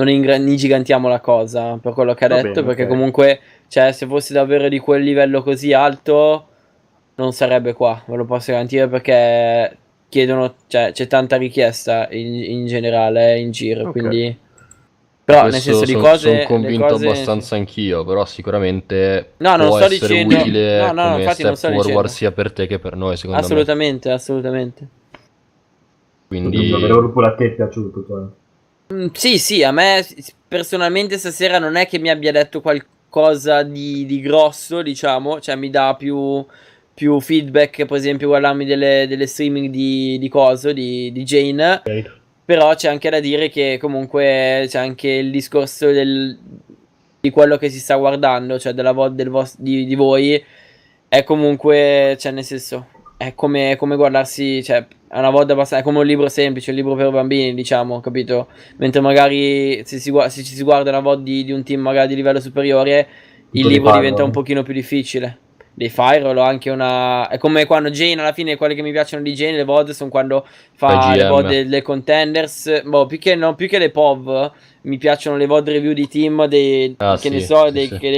ingigantiamo la cosa per quello che ha Va detto, bene, perché ok. comunque, cioè, se fosse davvero di quel livello così alto, non sarebbe qua, ve lo posso garantire, perché chiedono, cioè, c'è tanta richiesta in generale in giro, Ok. quindi... Però, nel Questo senso, di sono cose... le convinto cose... abbastanza anch'io, però sicuramente No, non può sto essere dicendo... utile No, come infatti non step sto forward dicendo. sia per te che per noi, secondo me. Assolutamente, assolutamente. Quindi Quindi pure a te è piaciuto, cioè. Sì, a me personalmente stasera non è che mi abbia detto qualcosa di grosso, diciamo, cioè mi dà più feedback, per esempio guardarmi delle streaming di coso, di Jane, però c'è anche da dire che comunque c'è anche il discorso di quello che si sta guardando, cioè della di voi, è comunque, cioè nel senso, è come guardarsi, cioè, è una VOD abbastanza, è come un libro semplice, un libro per bambini, diciamo, capito? Mentre magari se ci si guarda una VOD di un team magari di livello superiore, il libro diventa un pochino più difficile. Dei Firewall ho anche una... È come quando Jane, alla fine, quelle che mi piacciono di Jane, le VOD, sono quando fa le VOD delle contenders. Boh, più che le POV, mi piacciono le VOD review di team, dei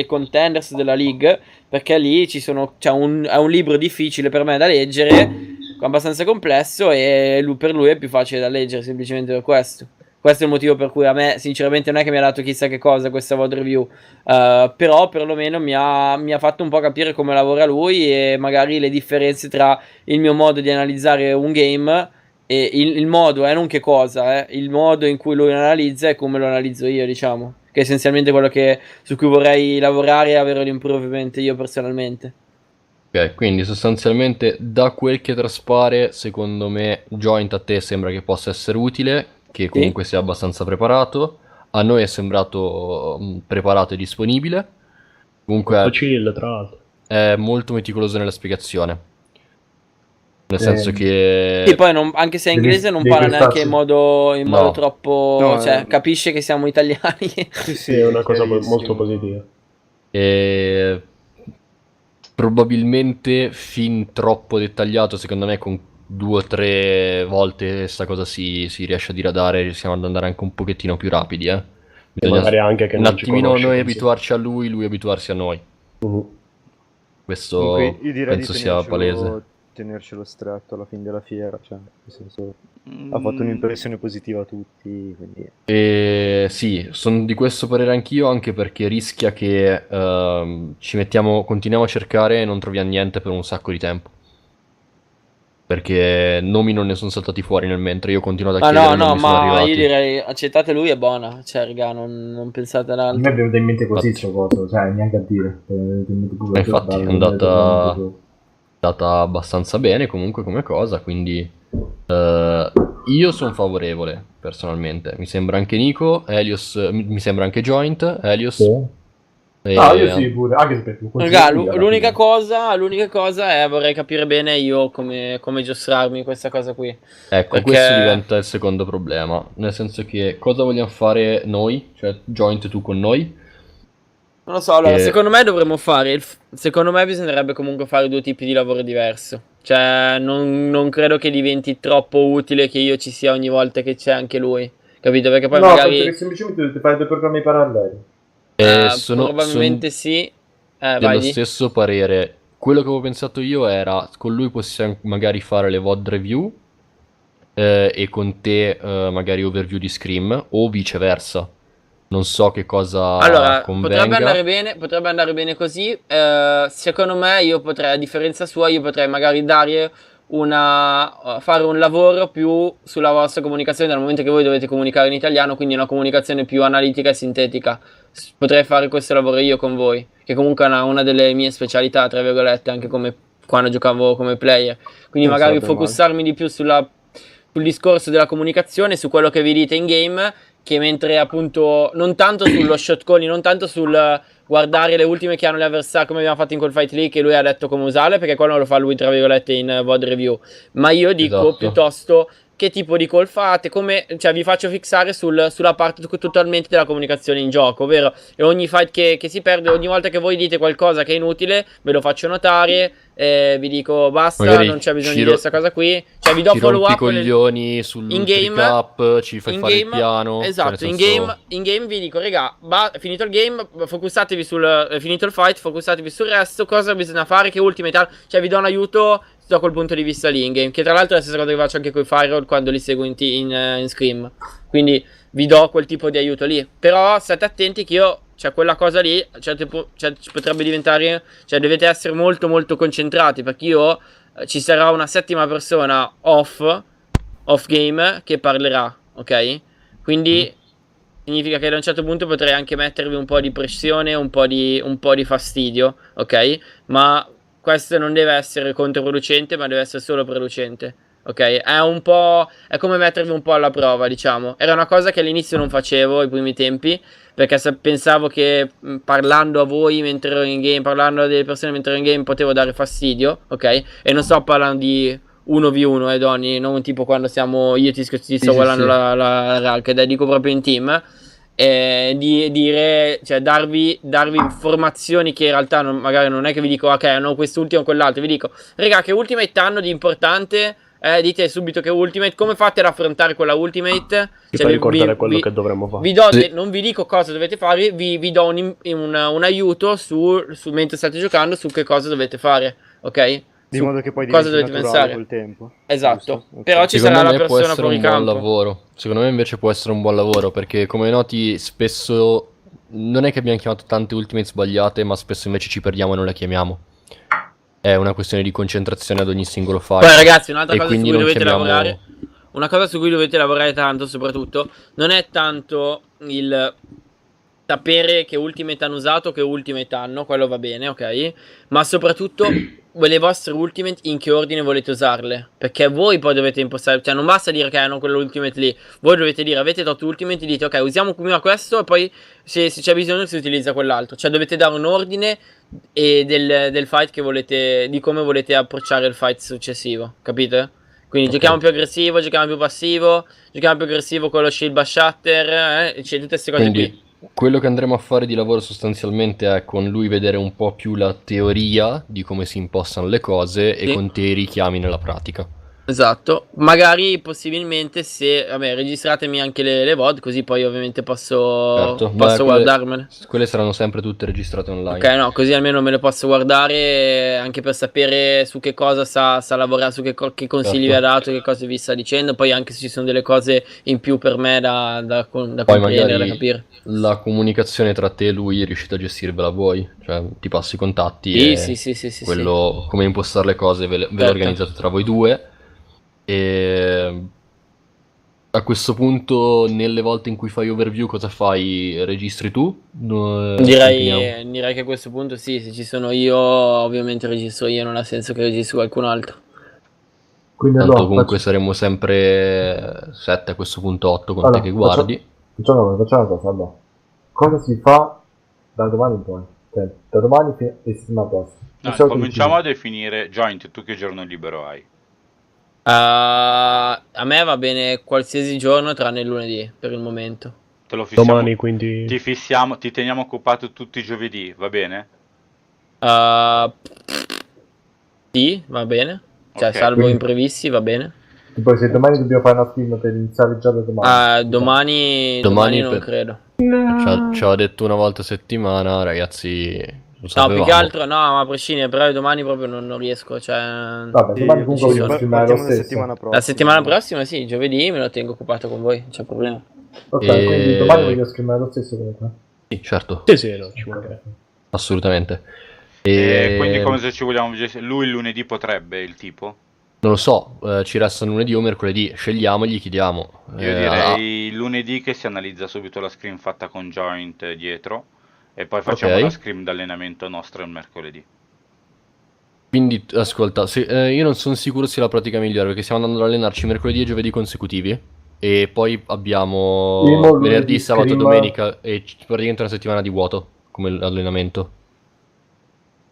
contenders della League, perché lì ci sono... è un libro difficile per me da leggere, abbastanza complesso, e per lui è più facile da leggere, semplicemente per questo. Questo è il motivo per cui a me, sinceramente, non è che mi ha dato chissà che cosa questa VOD review. Però perlomeno mi ha fatto un po' capire come lavora lui e magari le differenze tra il mio modo di analizzare un game e il modo, non che cosa, il modo in cui lui lo analizza e come lo analizzo io, diciamo. Che è essenzialmente quello su cui vorrei lavorare e avere l'improvement io personalmente. Ok, quindi sostanzialmente da quel che traspare, secondo me Joint a te sembra che possa essere utile, che comunque sia abbastanza preparato. A noi è sembrato preparato e disponibile. Comunque chill, tra l'altro. È molto meticoloso nella spiegazione. Nel senso che... Sì, poi anche se è inglese non parla neanche in modo troppo... No, cioè, capisce che siamo italiani. Sì, è una cosa molto positiva. E... probabilmente fin troppo dettagliato, secondo me, con 2 o 3 volte sta cosa si riesce a diradare, riusciamo ad andare anche un pochettino più rapidi, Bisogna magari anche che un non ci attimino conosce, noi penso. abituarci a lui abituarsi a noi. Questo Comunque, io direi penso di sia palese. tenercelo stretto alla fine della fiera, cioè, nel senso, ha fatto un'impressione positiva a tutti, quindi... E sì, sono di questo parere anch'io, anche perché rischia che continuiamo a cercare e non troviamo niente per un sacco di tempo. Perché nomi non ne sono saltati fuori nel mentre, io ho continuato a chiedere, non mi sono arrivati. Io direi accettate lui, è buona, cioè, raga, non pensate ad A altro. me è venuto in mente così sto coso, cioè neanche a dire. Ma infatti è andata abbastanza bene comunque come cosa, quindi io sono favorevole personalmente. Mi sembra anche Nico, Helios, mi sembra anche Joint, Helios. Io sì, pure, anche se Raga, l'unica cosa è vorrei capire bene io come giostrarmi questa cosa qui. Ecco, perché... questo diventa il secondo problema, nel senso che cosa vogliamo fare noi, cioè Joint tu con noi? Non lo so, allora, secondo me dovremmo fare, secondo me bisognerebbe comunque fare 2 tipi di lavoro diverso. Cioè, non credo che diventi troppo utile che io ci sia ogni volta che c'è anche lui, capito? Perché poi magari... No, perché semplicemente dovete fare 2 programmi paralleli. Probabilmente sì. Dello stesso parere. Quello che avevo pensato io era, con lui possiamo magari fare le VOD review e con te magari overview di Scream, o viceversa. Non so che cosa convenga. Potrebbe andare bene così. Secondo me io potrei, a differenza sua, io potrei magari fare un lavoro più sulla vostra comunicazione, dal momento che voi dovete comunicare in italiano, quindi una comunicazione più analitica e sintetica. Potrei fare questo lavoro io con voi, che comunque è una delle mie specialità, tra virgolette, anche come quando giocavo come player. Quindi magari focussarmi di più sul discorso della comunicazione, su quello che vi dite in game, che mentre appunto non tanto sullo shot calling, non tanto sul guardare le ultime che hanno gli avversari, come abbiamo fatto in quel fight lì, che lui ha detto come usarle, perché quello lo fa lui tra virgolette in VOD review, ma io dico piuttosto che tipo di call fate, cioè vi faccio fissare sulla parte totalmente della comunicazione in gioco, ovvero ogni fight che si perde, ogni volta che voi dite qualcosa che è inutile, ve lo faccio notare, vi dico basta, magari non c'è bisogno di questa cosa qui, cioè vi do follow up i coglioni in game, ci fai fare il piano, esatto, cioè, in game vi dico regà, finito il game, focussatevi finito il fight, focussatevi sul resto, cosa bisogna fare, che ultimate, cioè vi do un aiuto da quel punto di vista lì in game, che tra l'altro è la stessa cosa che faccio anche con i Firewall quando li seguo in Scream, quindi vi do quel tipo di aiuto lì, però state attenti che io, cioè quella cosa lì, cioè potrebbe diventare, cioè dovete essere molto molto concentrati, perché io ci sarà una 7ª persona off game che parlerà, ok? Quindi significa che da un certo punto potrei anche mettervi un po' di pressione, un po' di fastidio, ok? Ma questo non deve essere controproducente, ma deve essere solo producente, ok? È come mettervi un po' alla prova, diciamo. Era una cosa che all'inizio non facevo ai primi tempi, perché pensavo che parlando a voi mentre ero in game, parlando delle persone mentre ero in game, potevo dare fastidio, ok? E non sto parlando di 1v1, Donny, non tipo quando siamo io ti sto guardando la rank, dico proprio in team. Di dire, cioè darvi informazioni che in realtà magari non è che vi dico ok, hanno quest'ultimo o quell'altro, vi dico raga, che ultimate hanno di importante, dite subito che ultimate, come fate ad affrontare quella ultimate, Ti cioè, fa ricordare quello che dovremmo fare. vi do non vi dico cosa dovete fare, vi do un aiuto mentre state giocando su che cosa dovete fare, ok? Di modo che poi cosa diventi dovete naturale pensare col tempo. esatto, Giusto? però Ok. ci Secondo sarà la me può persona essere fuori un buon campo. lavoro. Secondo me invece può essere un buon lavoro perché come noti spesso non è che abbiamo chiamato tante ultimate sbagliate, ma spesso invece ci perdiamo e non le chiamiamo. È una questione di concentrazione ad ogni singolo fight. Poi ragazzi, un'altra E cosa su quindi cui non dovete chiamiamo... lavorare, una cosa su cui dovete lavorare tanto soprattutto, non è tanto il sapere che ultimate hanno usato, che ultimate hanno, quello va bene, ok? Ma soprattutto le vostre ultimate in che ordine volete usarle, perché voi poi dovete impostare, cioè non basta dire che hanno quell'ultimate lì, voi dovete dire avete 8 ultimate, dite ok, usiamo prima questo e poi se c'è bisogno si utilizza quell'altro, cioè dovete dare un ordine del fight che volete, di come volete approcciare il fight successivo, capite? Quindi giochiamo più aggressivo, giochiamo più passivo, giochiamo più aggressivo con lo shield bash shatter, cioè tutte queste cose Quindi qui. quello che andremo a fare di lavoro sostanzialmente è con lui vedere un po' più la teoria di come si impostano le cose e Sì. con te i richiami nella pratica. Esatto, magari possibilmente se, vabbè, registratemi anche le VOD così poi ovviamente posso guardarmele. Quelle saranno sempre tutte registrate online. Ok, no, così almeno me le posso guardare anche per sapere su che cosa sa lavorare, su che consigli vi ha dato, che cosa vi sta dicendo, poi anche se ci sono delle cose in più per me da Poi comprendere, da magari capire. la comunicazione tra te e lui riuscite a gestirvela voi, cioè ti passi i contatti Sì, e sì. quello come impostare le cose ve lo Certo. organizzate tra voi due e a questo punto nelle volte in cui fai overview cosa fai? Registri tu? Continuiamo? Direi che a questo punto sì, se ci sono io ovviamente registro io, non ha senso che registri qualcun altro. Quindi Tanto allora, comunque saremo sempre 7 a questo punto 8 con te che guardi. Facciamo una cosa, allora. Cosa si fa da domani in poi? Cioè, da domani e settimana prossima. No, cominciamo a definire Joint, tu che giorno libero hai? A me va bene qualsiasi giorno tranne il lunedì per il momento. Te lo fissiamo, Domani quindi... ti teniamo occupato tutti i giovedì, va bene? Sì, va bene. Cioè, Ok. salvo imprevisti, va bene. Poi se domani dobbiamo fare una stream per iniziare già da domani. Domani non credo. Ci aveva detto una volta a settimana, ragazzi. Lo No, sapevamo. più che altro no, ma a prescindere, però domani proprio non riesco, cioè... Vabbè, domani comunque voglio streamare lo stesso. La settimana prossima sì, giovedì me lo tengo occupato con voi, non c'è problema. Ok, quindi domani voglio streamare lo stesso comunque. Sì, certo. Sì, no, ci mancherebbe. Assolutamente. Quindi come se ci vogliamo gestire? Lui il lunedì potrebbe, il tipo? Non lo so, ci resta lunedì o mercoledì, scegliamo e gli chiediamo. Io direi lunedì che si analizza subito la screen fatta con Joint dietro e poi facciamo la screen d'allenamento nostra il mercoledì. Quindi, ascolta, io non sono sicuro sia la pratica migliore perché stiamo andando ad allenarci mercoledì e giovedì consecutivi e poi abbiamo venerdì, sabato e domenica e praticamente una settimana di vuoto come allenamento.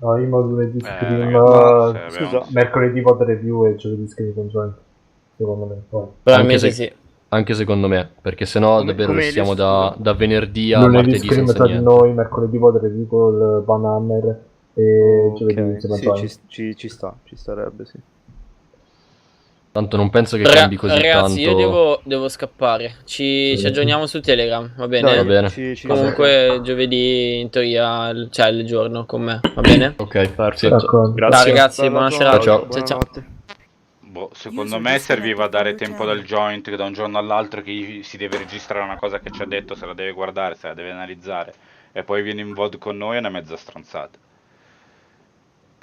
No, io lunedì scream, scusa, mercoledì vado review e giovedì scream con Joint. Secondo me. Poi. Probabilmente sì. Anche secondo me, perché sennò davvero stiamo da venerdì a lunedì martedì scream senza tra di niente. noi, mercoledì vado review con Ban Hammer e giovedì insieme a Joint. Ci starebbe, sì. Tanto non penso che cambi così ragazzi, tanto. io devo scappare. Ci aggiorniamo su Telegram, va bene? Va bene. Comunque giovedì in teoria c'è il giorno con me, va bene? Ok, perfetto. Grazie. Ciao ragazzi, buona serata. Ciao. Ciao. Boh, secondo me serviva dare tempo dal Joint che da un giorno all'altro che si deve registrare una cosa che ci ha detto, se la deve guardare, se la deve analizzare e poi viene in VOD con noi è una mezza stronzata.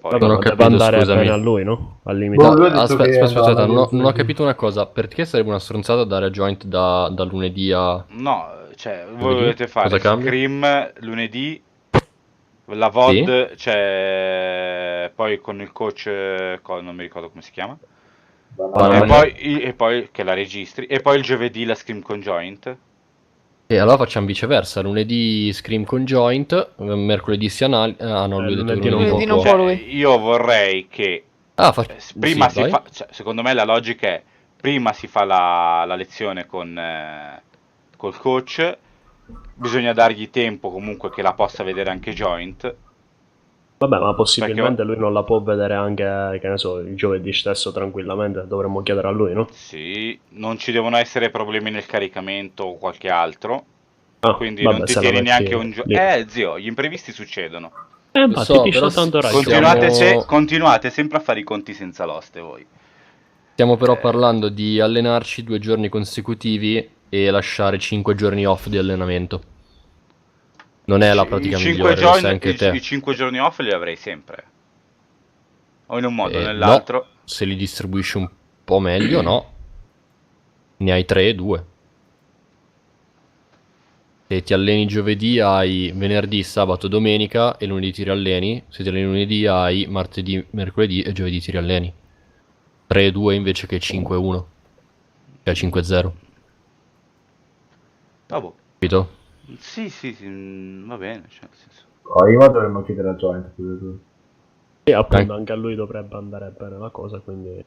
Poi... Non ho capito, andare scusami. bene a lui, no? Al limite. No, lui ha detto aspetta, che non ho capito una cosa. Perché sarebbe una stronzata dare a Joint da lunedì a... No, cioè, voi Lunedì? volete fare Cosa cambia? Scream lunedì, la VOD, cioè, poi con il coach, non mi ricordo come si chiama. E poi che la registri. E poi il giovedì la Scream Conjoint. E allora facciamo viceversa, lunedì Scream Conjoint, mercoledì si no, lui ha detto che lunedì non può Cioè, lui. io vorrei che prima sì, si vai. fa, cioè, secondo me la logica è prima si fa la lezione col coach, bisogna dargli tempo comunque che la possa vedere anche Joint. Vabbè, ma possibilmente lui non la può vedere anche, che ne so, il giovedì stesso tranquillamente, dovremmo chiedere a lui, no? Sì, non ci devono essere problemi nel caricamento o qualche altro. Ah, Quindi vabbè, non ti se la tieni metti neanche un lì. zio, gli imprevisti succedono. Infatti, so, ti però sto tanto Continuate sempre a fare i conti senza l'oste voi. Stiamo però parlando di allenarci 2 giorni consecutivi e lasciare 5 giorni off di allenamento. Non è la pratica migliore, lo sai anche te. I 5 giorni off li avrei sempre. O in un modo o No, nell'altro. se li distribuisci un po' meglio, no. Ne hai 3 e 2. Se ti alleni giovedì hai venerdì, sabato, domenica e lunedì ti rialleni. Se ti alleni lunedì hai martedì, mercoledì e giovedì ti rialleni. 3 e 2 invece che 5 e 1. Cioè 5 e 0. Vabbè. Capito? Sì, va bene. Cioè, nel senso. Prima dovremmo chiedere a Joint. E appunto anche a lui dovrebbe andare bene la cosa, quindi...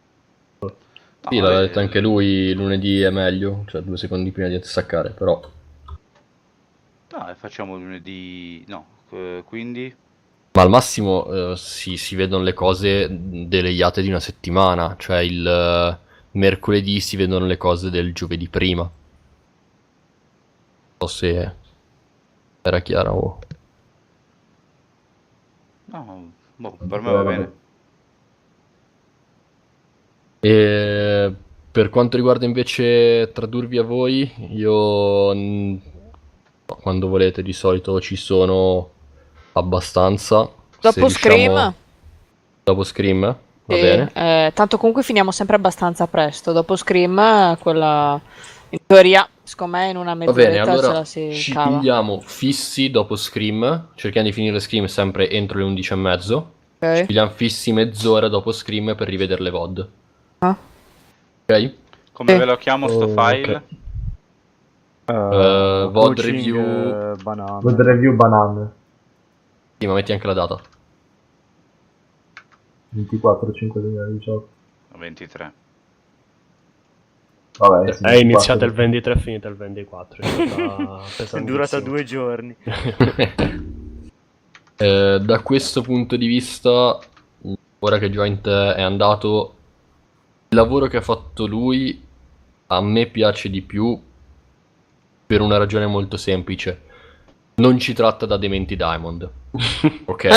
Sì, l'aveva detto anche lui, lunedì è meglio, cioè 2 secondi prima di staccare, però... No, facciamo lunedì... No, quindi... Ma al massimo si vedono le cose delayate di una settimana, cioè il mercoledì si vedono le cose del giovedì prima. Non so se era chiaro o... No, boh, per me va bene. E per quanto riguarda invece tradurvi a voi, io quando volete di solito ci sono abbastanza. Dopo Scream? Dopo Scream, va Sì, bene. tanto comunque finiamo sempre abbastanza presto. Dopo Scream, quella in teoria, secondo me in una Va bene, mezz'oretta ce allora la si ci cava. pigliamo fissi dopo Scream, cerchiamo di finire Scream sempre entro le 11:30. Ok. Ci pigliamo fissi mezz'ora dopo Scream per rivedere le VOD. Ah. Ok? Come ve lo chiamo sto file? VOD review... Banana. Vod review banana. Sì, ma metti anche la data. 24/5/2018. 23. Vabbè, sì, È iniziato il 23 e finito il 24. È durata 2 giorni. Da questo punto di vista, ora che Joint è andato, il lavoro che ha fatto lui a me piace di più per una ragione molto semplice. Non ci tratta da Dementi Diamond. Ok?